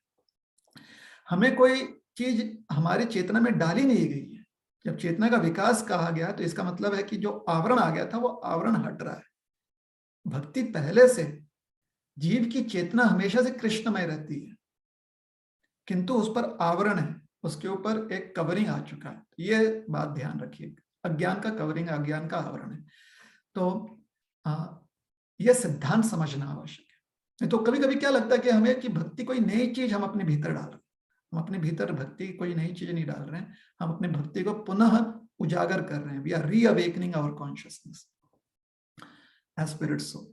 हमें कोई चीज हमारी चेतना में डाली नहीं गई है। जब चेतना का विकास कहा गया तो इसका मतलब है कि जो आवरण आ गया था वो आवरण हट रहा है। भक्ति पहले से, जीव की चेतना हमेशा से कृष्णमय रहती है, किंतु उस पर आवरण है, उसके ऊपर एक कवरिंग आ चुका है। ये बात ध्यान रखिए, अज्ञान का कवरिंग, अज्ञान का आवरण है। तो यह सिद्धांत समझना आवश्यक है। तो कभी कभी क्या लगता है कि हमें कि भक्ति कोई नई चीज हम अपने भीतर डाल रहे हैं। हम अपने भीतर भक्ति कोई नई चीज नहीं डाल रहे हैं, हम अपने भक्ति को पुनः उजागर कर रहे हैं। We are reawakening our consciousness as spirit soul.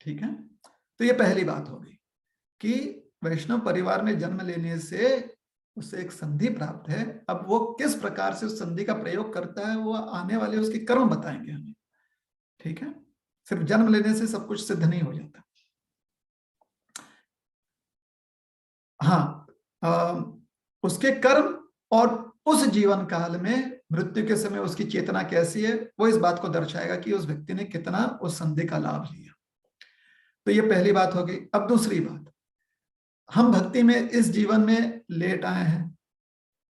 ठीक है, तो ये पहली बात हो गई कि वैष्णव परिवार में जन्म लेने से उसे एक संधि प्राप्त है। अब वो किस प्रकार से उस संधि का प्रयोग करता है वो आने वाले उसके कर्म बताएंगे हमें। ठीक है, सिर्फ जन्म लेने से सब कुछ सिद्ध नहीं हो जाता। हाँ, उसके कर्म और उस जीवन काल में मृत्यु के समय उसकी चेतना कैसी है वो इस बात को दर्शाएगा कि उस व्यक्ति ने कितना उस संधि का लाभ लिया। तो ये पहली बात हो गई। अब दूसरी बात, हम भक्ति में इस जीवन में लेट आए हैं,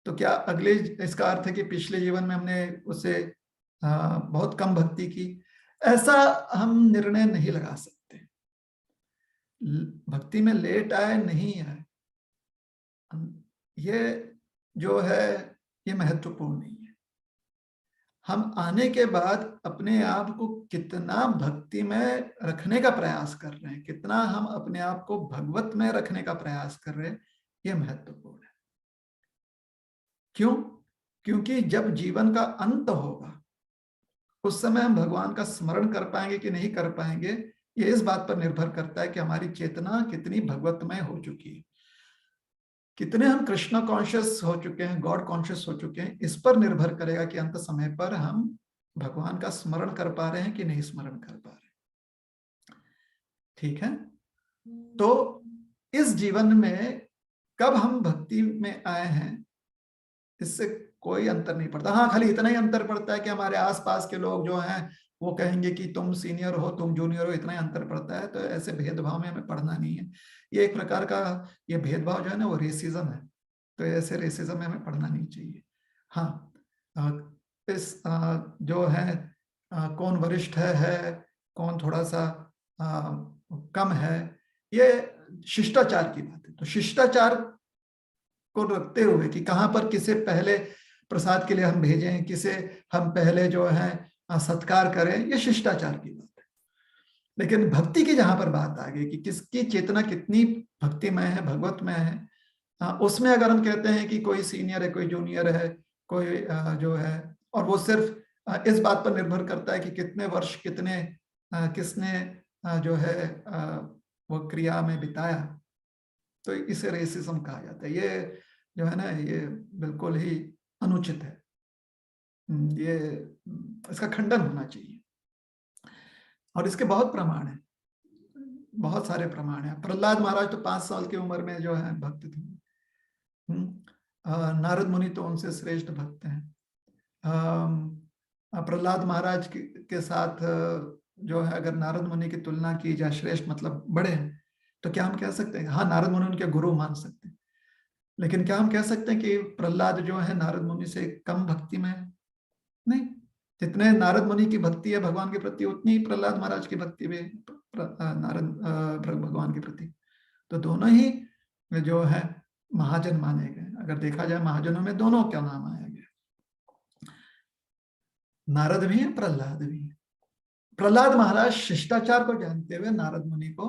तो क्या अगले, इसका अर्थ है कि पिछले जीवन में हमने उससे बहुत कम भक्ति की, ऐसा हम निर्णय नहीं लगा सकते। भक्ति में लेट आए नहीं आए, ये जो है ये महत्वपूर्ण नहीं है। हम आने के बाद अपने आप को कितना भक्ति में रखने का प्रयास कर रहे हैं, कितना हम अपने आप को भगवत में रखने का प्रयास कर रहे हैं, ये महत्वपूर्ण है। क्यों? क्योंकि जब जीवन का अंत होगा उस समय हम भगवान का स्मरण कर पाएंगे कि नहीं कर पाएंगे, ये इस बात पर निर्भर करता है कि हमारी चेतना कितनी भगवतमय हो चुकी है, कितने हम कृष्ण कॉन्शियस हो चुके हैं, गॉड कॉन्शियस हो चुके हैं। इस पर निर्भर करेगा कि अंत समय पर हम भगवान का स्मरण कर पा रहे हैं कि नहीं स्मरण कर पा रहे। ठीक है, तो इस जीवन में कब हम भक्ति में आए हैं इससे कोई अंतर नहीं पड़ता। हाँ, खाली इतना ही अंतर पड़ता है कि हमारे आसपास के लोग जो हैं वो कहेंगे कि तुम सीनियर हो, तुम जूनियर हो, इतना ही अंतर पड़ता है। तो ऐसे भेदभाव में हमें पढ़ना नहीं है। ये एक प्रकार का ये भेदभाव जो है ना वो रेसिज्म है। तो ऐसे रेसिज्म में हमें पढ़ना नहीं चाहिए। हाँ, इस जो है कौन वरिष्ठ है कौन थोड़ा सा कम है, ये शिष्टाचार की बात है। तो शिष्टाचार को रखते हुए कि कहाँ पर किसे पहले प्रसाद के लिए हम भेजें, किसे हम पहले जो है सत्कार करें, ये शिष्टाचार की बात है। लेकिन भक्ति की जहां पर बात आ गई कि किसकी चेतना कितनी भक्तिमय है, भगवतमय है, उसमें अगर हम कहते हैं कि कोई सीनियर है, कोई जूनियर है, कोई जो है, और वो सिर्फ इस बात पर निर्भर करता है कि कितने वर्ष कितने किसने जो है वो क्रिया में बिताया, तो इसे रेसिज्म कहा जाता है। ये जो है ना ये बिल्कुल ही अनुचित है। ये इसका खंडन होना चाहिए और इसके बहुत प्रमाण है। बहुत सारे प्रमाण हैं। प्रहलाद महाराज तो 5 साल की उम्र में जो है भक्त थे। नारद मुनि तो उनसे श्रेष्ठ भक्त हैं। प्रहलाद महाराज के साथ जो है अगर नारद मुनि की तुलना की जाए, श्रेष्ठ मतलब बड़े हैं, तो क्या हम कह सकते हैं? हाँ, नारद मुनि उनके गुरु मान सकते हैं, लेकिन क्या हम कह सकते हैं कि प्रहलाद जो है नारद मुनि से कम भक्ति में है? नहीं, जितने नारद मुनि की भक्ति है भगवान के प्रति, उतनी ही प्रहलाद महाराज की भक्ति भी नारद भगवान के प्रति। तो दोनों ही जो है महाजन माने गए। अगर देखा जाए महाजनों में दोनों का नाम आया गया, नारद भी है, प्रहलाद भी है। प्रहलाद महाराज शिष्टाचार को जानते हुए नारद मुनि को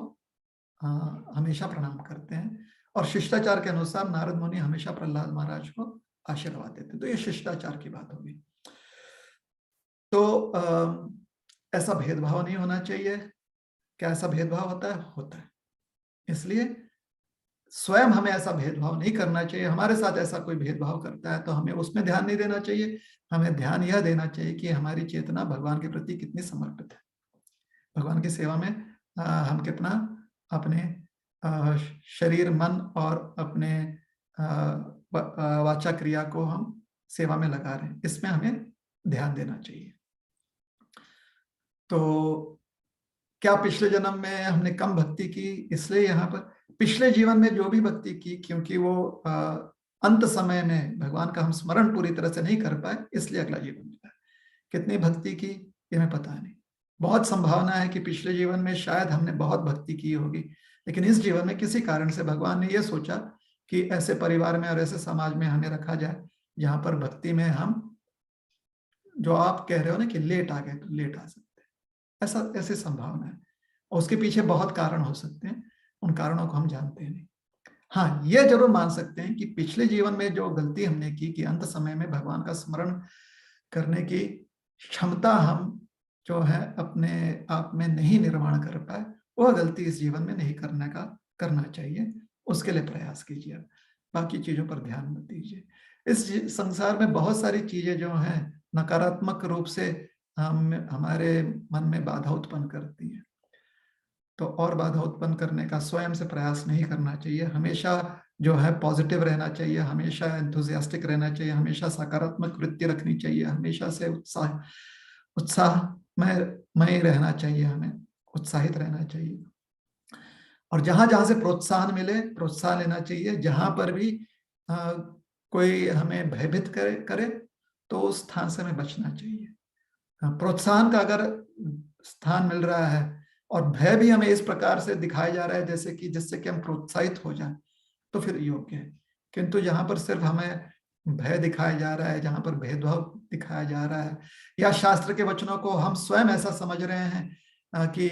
हमेशा प्रणाम करते हैं, और शिष्टाचार के अनुसार नारद मुनि हमेशा प्रहलाद महाराज को आशीर्वाद देते। तो ये शिष्टाचार की बात होगी। तो ऐसा भेदभाव नहीं होना चाहिए। क्या ऐसा भेदभाव होता है? होता है। इसलिए स्वयं हमें ऐसा भेदभाव नहीं करना चाहिए। हमारे साथ ऐसा कोई भेदभाव करता है तो हमें उसमें ध्यान नहीं देना चाहिए। हमें ध्यान यह देना चाहिए कि हमारी चेतना भगवान के प्रति कितनी समर्पित है, भगवान की सेवा में हम कितना अपने शरीर, मन और अपने वाचा क्रिया को हम सेवा में लगा रहे हैं, इसमें हमें ध्यान देना चाहिए। तो क्या पिछले जन्म में हमने कम भक्ति की, इसलिए यहाँ पर पिछले जीवन में जो भी भक्ति की, क्योंकि वो अंत समय में भगवान का हम स्मरण पूरी तरह से नहीं कर पाए, इसलिए अगला जीवन मिला। कितनी भक्ति की ये हमें पता नहीं। बहुत संभावना है कि पिछले जीवन में शायद हमने बहुत भक्ति की होगी, लेकिन इस जीवन में किसी कारण से भगवान ने ये सोचा कि ऐसे परिवार में और ऐसे समाज में हमें रखा जाए जहां पर भक्ति में हम, जो आप कह रहे हो ना कि लेट आ गए, तो लेट आ सकते हैं, ऐसी संभावना है। और उसके पीछे बहुत कारण हो सकते हैं, उन कारणों को हम जानते नहीं। हाँ, यह जरूर मान सकते हैं कि पिछले जीवन में जो गलती हमने की कि अंत समय में भगवान का स्मरण करने की क्षमता हम जो है अपने आप में नहीं निर्माण कर पाए, वह गलती इस जीवन में नहीं करना चाहिए। उसके लिए प्रयास कीजिए, बाकी चीजों पर ध्यान मत दीजिए। इस संसार में बहुत सारी चीजें जो हैं नकारात्मक रूप से हमारे मन में बाधा उत्पन्न करती है, तो और बाधा उत्पन्न करने का स्वयं से प्रयास नहीं करना चाहिए। हमेशा जो है पॉजिटिव रहना चाहिए, हमेशा एंथुजियास्टिक रहना चाहिए, हमेशा सकारात्मक वृत्ति रखनी चाहिए, हमेशा से उत्साहमय रहना चाहिए, हमें उत्साहित रहना चाहिए। और जहां जहां से प्रोत्साहन मिले प्रोत्साहन लेना चाहिए। जहां पर भी कोई हमें भयभीत करे तो उस स्थान से हमें बचना चाहिए। प्रोत्साहन का अगर स्थान मिल रहा है और भय भी हमें इस प्रकार से दिखाया जा रहा है जैसे कि जिससे कि हम प्रोत्साहित हो जाएं, तो फिर योग्य है। किंतु जहां पर सिर्फ हमें भय दिखाया जा रहा है, जहां पर भेदभाव दिखाया जा रहा है, या शास्त्र के वचनों को हम स्वयं ऐसा समझ रहे हैं कि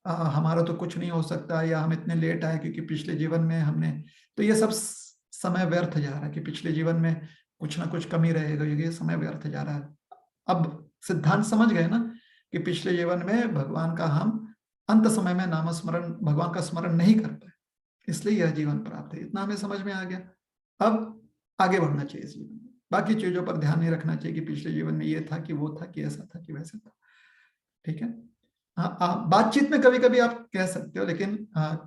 हमारा तो कुछ नहीं हो सकता, या हम इतने लेट आए क्योंकि पिछले जीवन में हमने, तो ये सब समय व्यर्थ जा रहा है कि पिछले जीवन में कुछ ना कुछ कमी रहेगा, ये समय व्यर्थ जा रहा है। अब सिद्धांत समझ गए ना कि पिछले जीवन में भगवान का हम अंत समय में नाम स्मरण, भगवान का स्मरण नहीं कर पाए, इसलिए यह जीवन प्राप्त है। इतना हमें समझ में आ गया। अब आगे बढ़ना चाहिए इस जीवन में। बाकी चीजों पर ध्यान नहीं रखना चाहिए कि पिछले जीवन में ये था कि वो था कि ऐसा था कि वैसा था। ठीक है, हाँ, बातचीत में कभी कभी आप कह सकते हो, लेकिन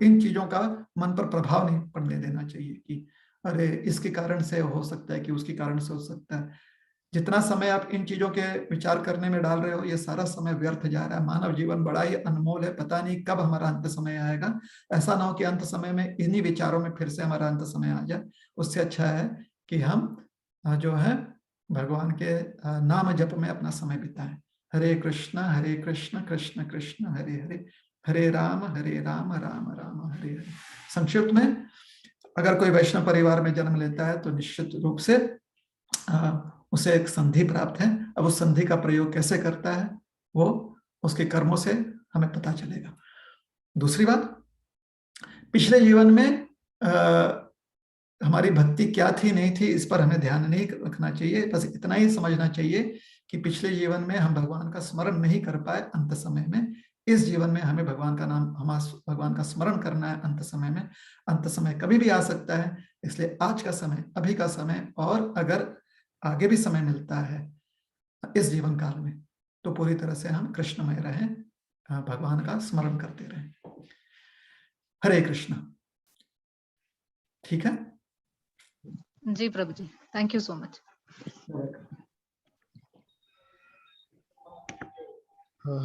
इन चीजों का मन पर प्रभाव नहीं पड़ने देना चाहिए कि अरे इसके कारण से हो सकता है कि उसके कारण से हो सकता है। जितना समय आप इन चीजों के विचार करने में डाल रहे हो, ये सारा समय व्यर्थ जा रहा है। मानव जीवन बड़ा ही अनमोल है, पता नहीं कब हमारा अंत समय आएगा। ऐसा ना हो कि अंत समय में इन्हीं विचारों में फिर से हमारा अंत समय आ जाए। उससे अच्छा है कि हम जो है भगवान के नाम जप में अपना समय बिताएं। हरे कृष्ण कृष्ण कृष्ण हरे हरे, हरे राम राम राम हरे हरे। संक्षिप्त में, अगर कोई वैष्णव परिवार में जन्म लेता है तो निश्चित रूप से उसे एक संधि प्राप्त है। अब उस संधि का प्रयोग कैसे करता है वो उसके कर्मों से हमें पता चलेगा। दूसरी बात, पिछले जीवन में हमारी भक्ति क्या थी नहीं थी, इस पर हमें ध्यान नहीं रखना चाहिए। बस इतना ही समझना चाहिए कि पिछले जीवन में हम भगवान का स्मरण नहीं कर पाए अंत समय में। इस जीवन में हमें भगवान का स्मरण करना है अंत समय में। अंत समय कभी भी आ सकता है, इसलिए आज का समय, अभी का समय, और अगर आगे भी समय मिलता है इस जीवन काल में, तो पूरी तरह से हम कृष्णमय रहें, भगवान का स्मरण करते रहें। हरे कृष्ण। ठीक है जी प्रभु ji, thank you so much.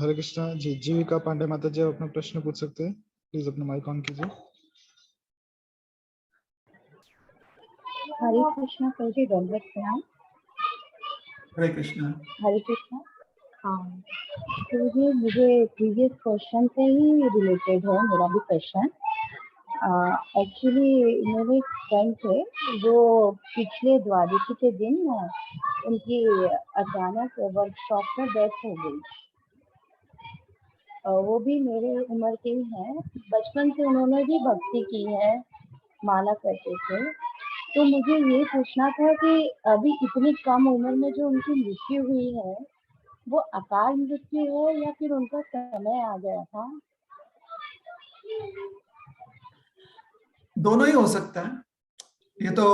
हरे कृष्णा जी। जीविका पांडे माता जी, आप अपना प्रश्न पूछ सकते हैं, प्लीज अपना माइक ऑन कीजिए। हरे कृष्णा सर जी, दंडवत प्रणाम। हरे कृष्ण। हरे कृष्णा। हाँ, तो ये मुझे प्रीवियस क्वेश्चन से ही रिलेटेड है मेरा भी क्वेश्चन। एक्चुअली मेरे एक फ्रेंड थे जो पिछले द्वादशी के दिन उनकी अचानक वर्कशॉप में डेथ हो गई। वो भी मेरे उम्र के ही हैं, बचपन से उन्होंने भी भक्ति की है, माला करते थे। तो मुझे ये पूछना था कि अभी इतनी कम उम्र में जो उनकी मृत्यु हुई है, वो अकाल मृत्यु है या फिर उनका समय आ गया था? दोनों ही हो सकता है। ये तो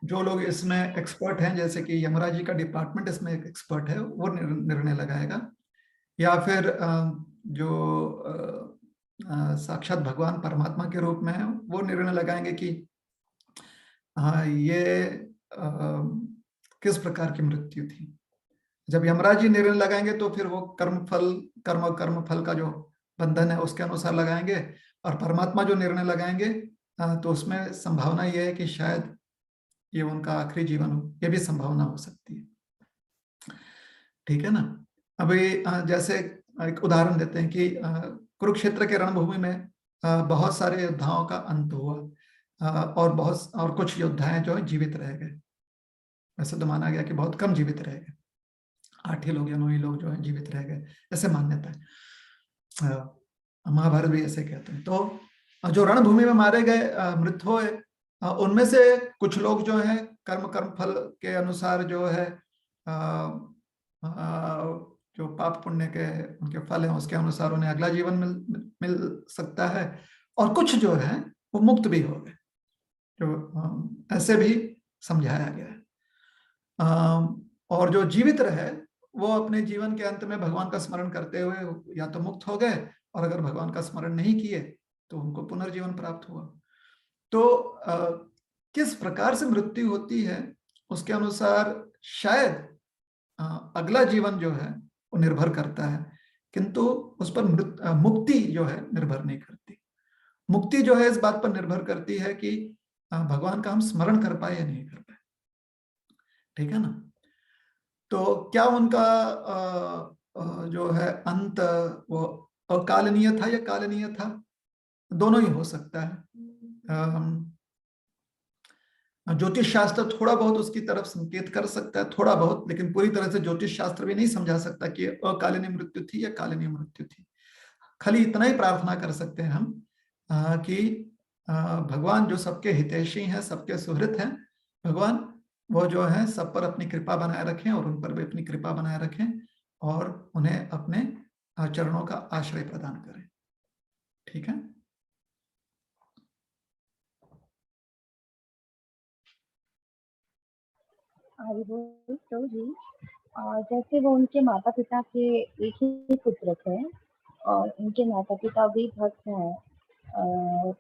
जो लोग इसमें एक्सपर्ट हैं, जैसे कि यमराज जी का डिपार्टमेंट इसमें एक एक्सपर्ट है, वो निर्णय लगाएगा, या फिर जो साक्षात भगवान परमात्मा के रूप में है, वो निर्णय लगाएंगे कि ये किस प्रकार की मृत्यु थी। जब यमराज जी निर्णय लगाएंगे तो फिर वो कर्म और कर्म फल का जो बंधन है उसके अनुसार लगाएंगे, और परमात्मा जो निर्णय लगाएंगे तो उसमें संभावना ये है कि शायद ये उनका आखिरी जीवन हो, ये भी संभावना हो सकती है। ठीक है ना। अभी जैसे एक उदाहरण देते हैं कि कुरुक्षेत्र के रणभूमि में बहुत सारे योद्धाओं का अंत हुआ, और कुछ योद्धाएं जो है जीवित रह गए। वैसे तो माना गया कि बहुत कम जीवित रह गए, 8 ही लोग या 9 ही लोग जो है जीवित रह गए, ऐसे मान्यता है। महाभारत भी ऐसे कहते हैं। तो जो रणभूमि में मारे गए मृत हुए, उनमें से कुछ लोग जो है कर्म फल के अनुसार जो है जो पाप पुण्य के उनके फल हैं उसके अनुसार उन्हें अगला जीवन मिल सकता है, और कुछ जो है वो मुक्त भी हो गए, जो ऐसे भी समझाया गया है। और जो जीवित रहे वो अपने जीवन के अंत में भगवान का स्मरण करते हुए या तो मुक्त हो गए, और अगर भगवान का स्मरण नहीं किए तो उनको पुनर्जीवन प्राप्त हुआ। तो किस प्रकार से मृत्यु होती है उसके अनुसार शायद अगला जीवन जो है वो निर्भर करता है, किंतु उस पर मुक्ति जो है निर्भर नहीं करती। मुक्ति जो है इस बात पर निर्भर करती है कि भगवान का हम स्मरण कर पाए या नहीं कर पाए। ठीक है ना। तो क्या उनका जो है अंत वो अकालनीय था या कालनीय था? दोनों ही हो सकता है। ज्योतिष शास्त्र थोड़ा बहुत उसकी तरफ संकेत कर सकता है, थोड़ा बहुत, लेकिन पूरी तरह से ज्योतिष शास्त्र भी नहीं समझा सकता कि अकालनीय मृत्यु थी या कालनीय मृत्यु थी। खाली इतना ही प्रार्थना कर सकते हैं हम कि भगवान जो सबके हितैषी हैं, सबके सुहृत हैं, भगवान वो जो है सब पर अपनी कृपा बनाए रखें, और उन पर भी अपनी कृपा बनाए रखें, और उन्हें अपने चरणों का आश्रय प्रदान करें। ठीक है। तो जी, जैसे वो उनके माता पिता के एक ही पुत्र थे, और उनके माता पिता भी भक्त हैं,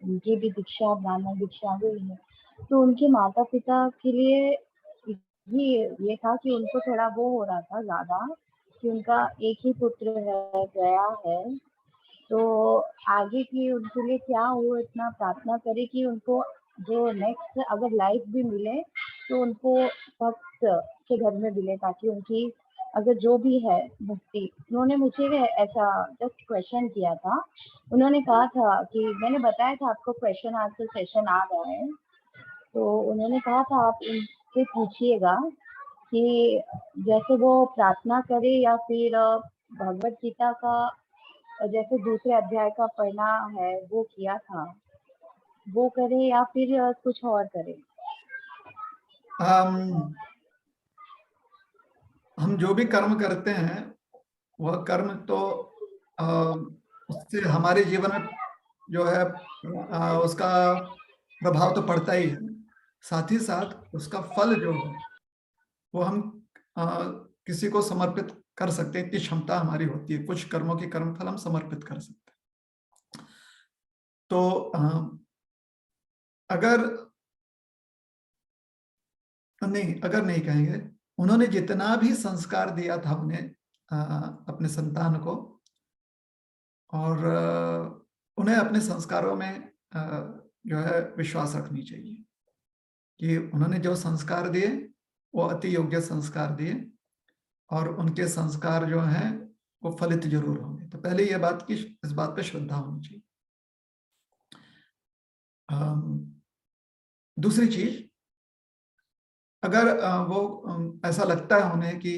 उनकी भी दीक्षा ब्राह्मण दीक्षा हुई है। तो उनके माता पिता के लिए भी ये था कि उनको थोड़ा वो हो रहा था ज्यादा कि उनका एक ही पुत्र रह गया है, तो आगे की उनके लिए क्या हो, इतना प्रार्थना करे कि उनको जो नेक्स्ट अगर लाइफ भी मिले तो उनको भक्त के घर में मिले, ताकि उनकी अगर जो भी है मुक्ति। उन्होंने मुझे ऐसा जस्ट क्वेश्चन किया था, उन्होंने कहा था कि मैंने बताया था आपको क्वेश्चन आंसर सेशन आ रहा है, तो उन्होंने कहा था आप इनसे पूछिएगा कि जैसे वो प्रार्थना करे या फिर भगवत गीता का जैसे दूसरे अध्याय का पढ़ना है वो किया था, वो करे या फिर कुछ और करे। हम जो भी कर्म करते हैं वह कर्म तो उससे हमारे जीवन में जो है उसका प्रभाव तो पड़ता ही है, साथ ही साथ उसका फल जो है वो हम किसी को समर्पित कर सकते हैं, इतनी क्षमता हमारी होती है। कुछ कर्मों के कर्म फल हम समर्पित कर सकते हैं। तो अगर नहीं कहेंगे, उन्होंने जितना भी संस्कार दिया था उन्हें अपने संतान को, और उन्हें अपने संस्कारों में जो है विश्वास रखनी चाहिए कि उन्होंने जो संस्कार दिए वो अति योग्य संस्कार दिए, और उनके संस्कार जो हैं वो फलित जरूर होंगे। तो पहले ये बात की, इस बात पे श्रद्धा होनी चाहिए। दूसरी चीज, अगर वो ऐसा लगता है उन्हें कि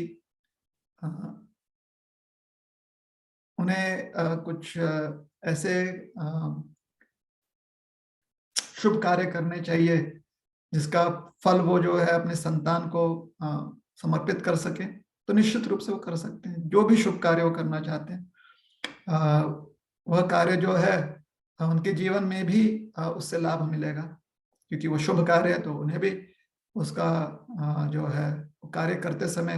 उन्हें कुछ ऐसे शुभ कार्य करने चाहिए जिसका फल वो जो है अपने संतान को समर्पित कर सके, तो निश्चित रूप से वो कर सकते हैं। जो भी शुभ कार्य वो करना चाहते हैं वह कार्य जो है उनके जीवन में भी उससे लाभ मिलेगा, क्योंकि वो शुभ कार्य है, तो उन्हें भी उसका जो है कार्य करते समय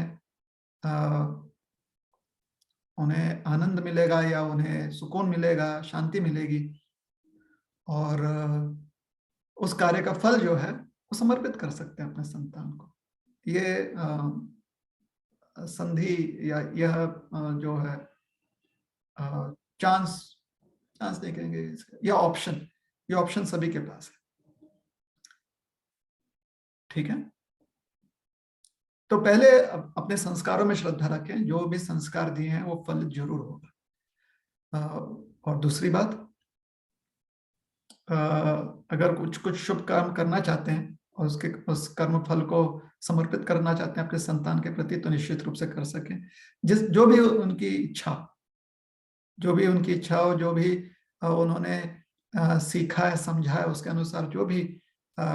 उन्हें आनंद मिलेगा या उन्हें सुकून मिलेगा, शांति मिलेगी, और उस कार्य का फल जो है वो समर्पित कर सकते हैं अपने संतान को। ये संधि या यह जो है चांस नहीं कहेंगे, यह ऑप्शन सभी के पास है। ठीक है, तो पहले अपने संस्कारों में श्रद्धा रखें, जो भी संस्कार दिए हैं वो फलित जरूर होगा। और दूसरी बात, अगर कुछ शुभ काम करना चाहते हैं और उस कर्म फल को समर्पित करना चाहते हैं अपने संतान के प्रति, तो निश्चित रूप से कर सकें। जो भी उनकी इच्छा हो, जो भी उन्होंने सीखा है, समझा है, उसके अनुसार जो भी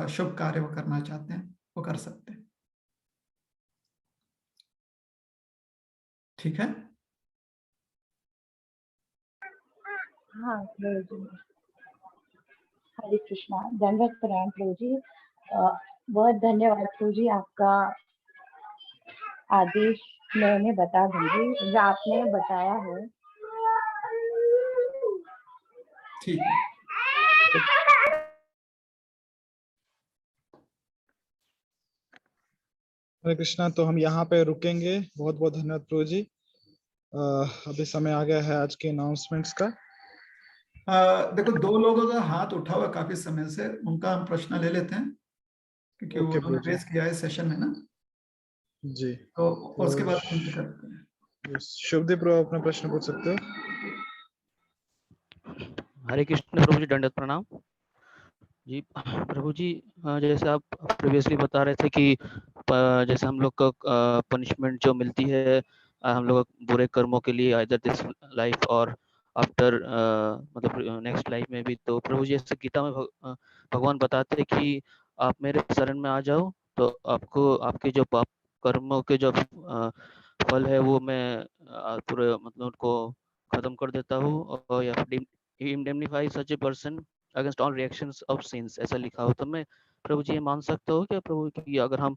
शुभ कार्य वो करना चाहते हैं वो कर सकते हैं। ठीक है। हाँ प्रभु जी, हरे कृष्णा, दंडवत प्रणाम प्रभु जी। बहुत धन्यवाद प्रभु जी, आपका आदेश मैं उन्हें बता दूंगी जो आपने बताया है। ठीक है। हरे कृष्णा, तो हम यहाँ पे रुकेंगे। बहुत बहुत धन्यवाद प्रभु जी। अभी समय आ गया है आज के अनाउंसमेंट्स का। देखो, 2 लोगों का हाथ उठा हुआ काफी समय से, उनका हम प्रश्न ले लेते हैं, क्योंकि वो उन्होंने रेस किया है सेशन में ना जी। तो उसके बाद उनसे करते हैं। शुभदीप प्रभु, अपना प्रश्न पूछ सकते हो। हरे कृष्ण प्रभु जी, दंडवत प्रणाम जी। प्रभु जी, जैसे आप प्रीवियसली बता रहे थे कि जैसे हम लोग को पनिशमेंट जो मिलती है हम लोग बुरे कर्मों के लिए, आइदर दिस लाइफ और आफ्टर मतलब नेक्स्ट लाइफ में भी, तो प्रभु जी जैसे गीता में भगवान बताते हैं कि आप मेरे शरण में आ जाओ तो आपको आपके जो पाप कर्मों के जो फल है वो मैं पूरे मतलब उनको खत्म कर देता हूँ, और या इंडेमनिफाई सच a person against all reactions of since, ऐसा लिखा हो। तो मैं प्रभु जी ये मान सकता हूँ क्या प्रभु कि अगर हम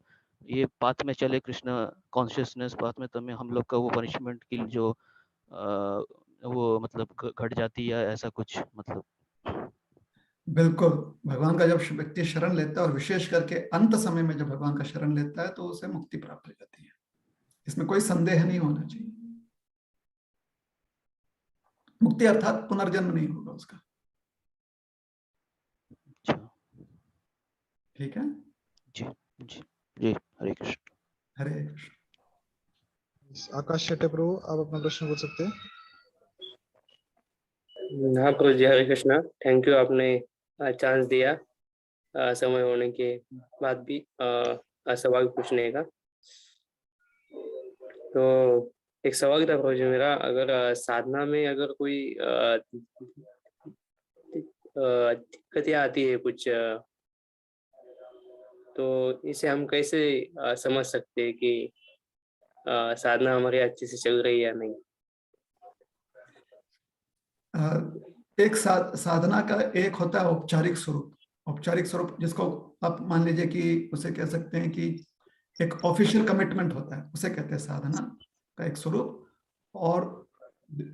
ये पाथ में चले, कृष्ण कॉन्शियसनेस पाथ में, तो मैं हम लोग का वो पनिशमेंट की जो वो मतलब घट जाती है, ऐसा कुछ मतलब? बिल्कुल, भगवान का जब व्यक्ति शरण लेता है और विशेष करके अंत समय में जब भगवान का शरण लेता है तो उसे मुक्ति प्राप्त हो जाती है, इसमें कोई संदेह नहीं होना चाहिए। मुक्ति अर्थात पुनर्जन्म नहीं होगा उसका। ठीक है जी जी जी। हरे कृष्ण। हरे कृष्ण। आकाश शेट्टी प्रभु, आप अपना प्रश्न पूछ सकते हैं। हाँ प्रभु जी, हरे कृष्णा। थैंक यू, आपने चांस दिया समय होने के बाद भी सवाल पूछने का। तो एक सवाल था प्रभु जी मेरा, अगर साधना में अगर कोई दिक्कतें आती है कुछ, तो इसे हम कैसे समझ सकते हैं कि साधना हमारी अच्छे से चल रही है या नहीं? एक साधना का एक होता है औपचारिक स्वरूप, जिसको आप मान लीजिए कि उसे कह सकते हैं कि एक ऑफिशियल कमिटमेंट होता है, उसे कहते हैं साधना का एक स्वरूप। और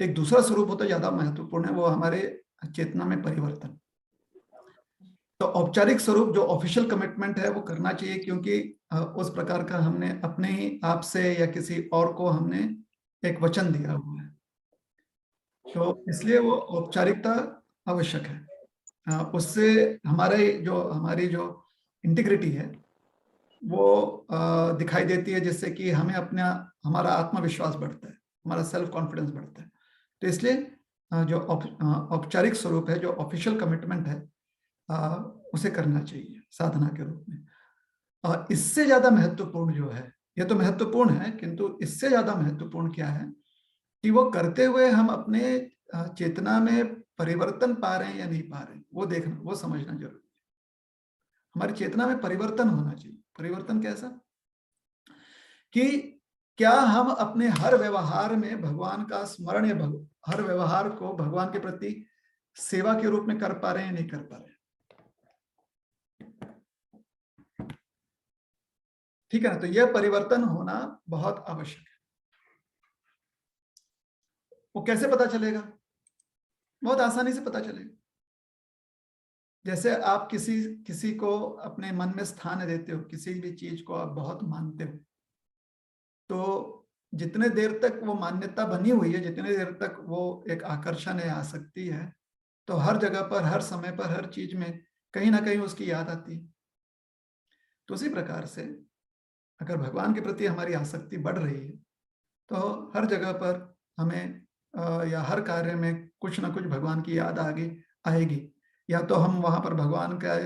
एक दूसरा स्वरूप होता है, ज्यादा महत्वपूर्ण है, वो हमारे चेतना में परिवर्तन, तो औपचारिक स्वरूप जो ऑफिशियल कमिटमेंट है वो करना चाहिए, क्योंकि उस प्रकार का हमने अपने ही आप से या किसी और को हमने एक वचन दिया हुआ है, तो इसलिए वो औपचारिकता आवश्यक है। उससे हमारी जो इंटीग्रिटी है वो दिखाई देती है, जिससे कि हमारा आत्मविश्वास बढ़ता है, हमारा सेल्फ कॉन्फिडेंस बढ़ता है। तो इसलिए जो औपचारिक स्वरूप है, जो ऑफिशियल कमिटमेंट है, उसे करना चाहिए साधना के रूप में। इससे ज्यादा महत्वपूर्ण जो है, ये तो महत्वपूर्ण है, किंतु इससे ज्यादा महत्वपूर्ण क्या है कि वो करते हुए हम अपने चेतना में परिवर्तन पा रहे हैं या नहीं पा रहे हैं, वो देखना, वो समझना जरूरी है। हमारी चेतना में परिवर्तन होना चाहिए। परिवर्तन कैसा? कि क्या हम अपने हर व्यवहार में भगवान का स्मरण या हर व्यवहार को भगवान के प्रति सेवा के रूप में कर पा रहे हैं, नहीं कर पा रहे हैं। ठीक है ना? तो यह परिवर्तन होना बहुत आवश्यक है। वो कैसे पता चलेगा? बहुत आसानी से पता चलेगा। जैसे आप किसी को अपने मन में स्थान देते हो, किसी भी चीज को आप बहुत मानते हो, तो जितने देर तक वो मान्यता बनी हुई है, जितने देर तक वो एक आकर्षण है, आसक्ति है, तो हर जगह पर, हर समय पर, हर चीज में कहीं ना कहीं उसकी याद आती है। तो उसी प्रकार से अगर भगवान के प्रति हमारी आसक्ति बढ़ रही है, तो हर जगह पर हमें या हर कार्य में कुछ ना कुछ भगवान की याद आगे आएगी। या तो हम वहां पर भगवान का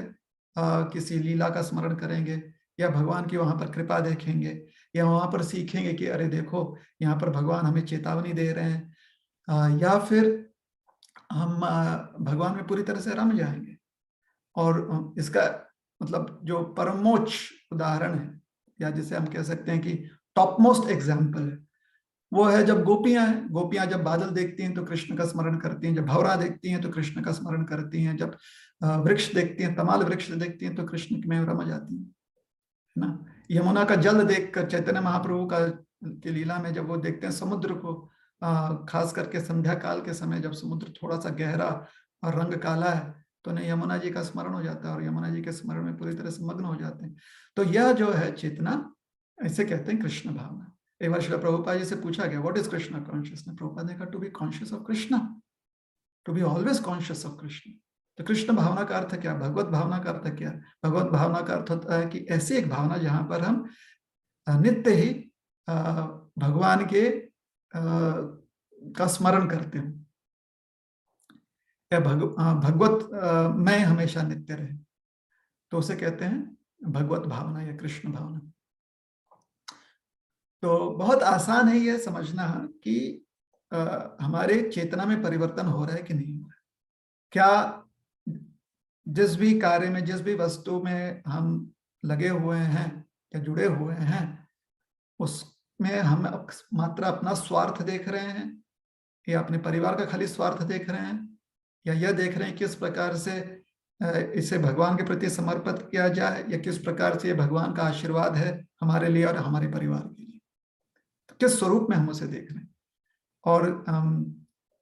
किसी लीला का स्मरण करेंगे, या भगवान की वहां पर कृपा देखेंगे, या वहां पर सीखेंगे कि अरे देखो यहाँ पर भगवान हमें चेतावनी दे रहे हैं, या फिर हम भगवान में पूरी तरह से रम जाएंगे। और इसका मतलब जो परमोच्च उदाहरण है, या जिसे हम कह सकते हैं कि टॉप मोस्ट एग्जाम्पल है, वो है जब गोपियां जब बादल देखती हैं तो कृष्ण का स्मरण करती हैं, जब भंवरा देखती हैं तो कृष्ण का स्मरण करती हैं, जब वृक्ष देखती हैं, तमाल वृक्ष देखती हैं तो कृष्ण में रमा जाती हैं, है ना। यमुना का जल देखकर चैतन्य महाप्रभु की लीला में जब वो देखते हैं समुद्र को, खास करके संध्या काल के समय जब समुद्र थोड़ा सा गहरा और रंग काला है, तो उन्हें यमुना जी का स्मरण हो जाता है और यमुना जी के स्मरण में पूरी तरह से मग्न हो जाते हैं। तो यह जो है चेतना, इसे कहते हैं कृष्ण भावना। एक बार श्रील प्रभुपाद जी से पूछा गया, what is Krishna consciousness? Prabhupada ने कहा, to be conscious of Krishna, to be always conscious of Krishna. तो कृष्ण भावना का अर्थ क्या? भगवत भावना का अर्थ क्या? भगवत भावना का अर्थ होता है कि ऐसी एक भावना जहां पर हम नित्य ही भगवान के का स्मरण करते हैं, या भगवत में हमेशा नित्य रहे, तो उसे कहते हैं भगवत भावना या कृष्ण भावना। तो बहुत आसान है यह समझना कि हमारे चेतना में परिवर्तन हो रहा है कि नहीं हो रहा है। क्या जिस भी कार्य में, जिस भी वस्तु में हम लगे हुए हैं या जुड़े हुए हैं, उसमें हम मात्र अपना स्वार्थ देख रहे हैं, या अपने परिवार का खाली स्वार्थ देख रहे हैं, या यह देख रहे हैं किस प्रकार से इसे भगवान के प्रति समर्पित किया जाए, या किस प्रकार से ये भगवान का आशीर्वाद है हमारे लिए और हमारे परिवार के लिए, तो किस स्वरूप में हम उसे देख रहे हैं। और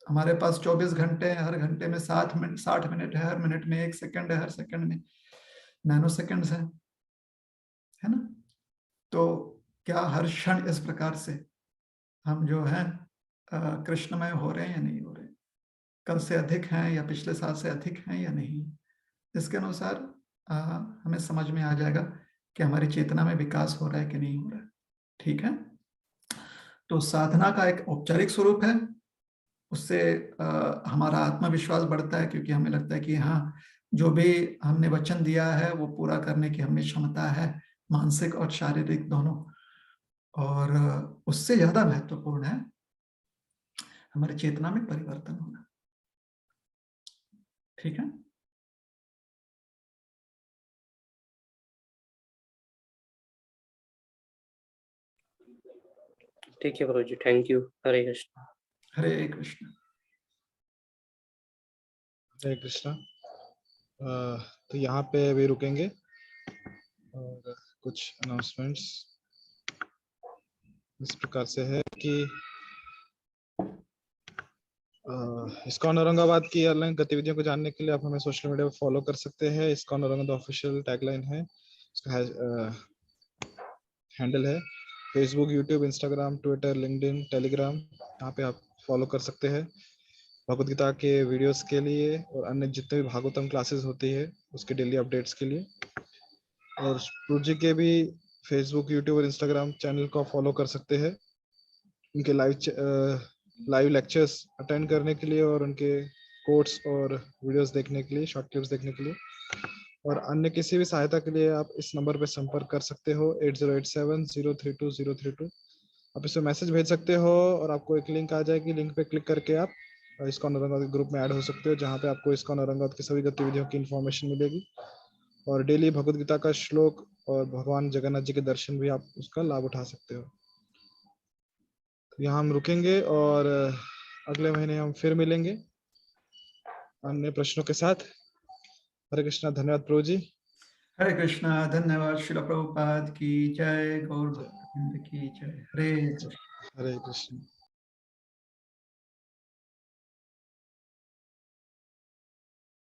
हमारे पास 24 घंटे हैं, हर घंटे में 60 मिनट है, हर मिनट में 1 सेकंड है, हर सेकंड में नैनो सेकंड्स है ना। तो क्या हर क्षण इस प्रकार से हम जो है कृष्णमय हो रहे हैं या नहीं हो रहे, कल से अधिक हैं या पिछले साल से अधिक हैं या नहीं, इसके अनुसार हमें समझ में आ जाएगा कि हमारी चेतना में विकास हो रहा है कि नहीं हो रहा है। ठीक है। तो साधना का एक औपचारिक स्वरूप है, उससे हमारा आत्मविश्वास बढ़ता है, क्योंकि हमें लगता है कि हाँ, जो भी हमने वचन दिया है वो पूरा करने की हमें क्षमता है, मानसिक और शारीरिक दोनों। और उससे ज्यादा महत्वपूर्ण है हमारी चेतना में परिवर्तन होना। ठीक है। ठीक है प्रभु जी, थैंक यू। हरे कृष्ण। हरे कृष्ण। हरे कृष्णा। तो यहाँ पे अभी रुकेंगे और कुछ अनाउंसमेंट्स इस प्रकार से है कि इस्कॉन औरंगाबाद की ऑनलाइन गतिविधियों को जानने के लिए आप हमें सोशल मीडिया पर फॉलो कर सकते हैं। इस्कॉन औरंगाबाद ऑफिशियल टैगलाइन है, इसका हैंडल है Facebook, YouTube, Instagram, Twitter, LinkedIn, Telegram. यहाँ पे आप फॉलो कर सकते हैं भगवद गीता के वीडियोस के लिए और अन्य जितने भी भागवतम क्लासेस होती है उसके डेली अपडेट्स के लिए। और प्रभु जी के भी फेसबुक, यूट्यूब और इंस्टाग्राम चैनल को फॉलो कर सकते हैं उनके लाइव लेक्चर्स अटेंड करने के लिए और उनके कोट्स और वीडियोस देखने के लिए, शॉर्ट क्लिप्स देखने के लिए। और अन्य किसी भी सहायता के लिए आप इस नंबर पर संपर्क कर सकते हो 8087032032। आप इसमें मैसेज भेज सकते हो और आपको एक लिंक आ जाएगी, लिंक पे क्लिक करके आप इस्कॉन औरंगाबाद ग्रुप में ऐड हो सकते हो, जहाँ पे आपको इस्कॉन औरंगाबाद की सभी गतिविधियों की इन्फॉर्मेशन मिलेगी और डेली भगवद गीता का श्लोक और भगवान जगन्नाथ जी के दर्शन भी आप उसका लाभ उठा सकते हो। तो यहाँ हम रुकेंगे और अगले महीने हम फिर मिलेंगे अन्य प्रश्नों के साथ। हरे कृष्णा, धन्यवाद प्रभु जी। हरे कृष्णा, धन्यवाद। श्रील प्रभुपाद की जय, गौर भक्त की जय। हरे कृष्ण। हरे कृष्ण।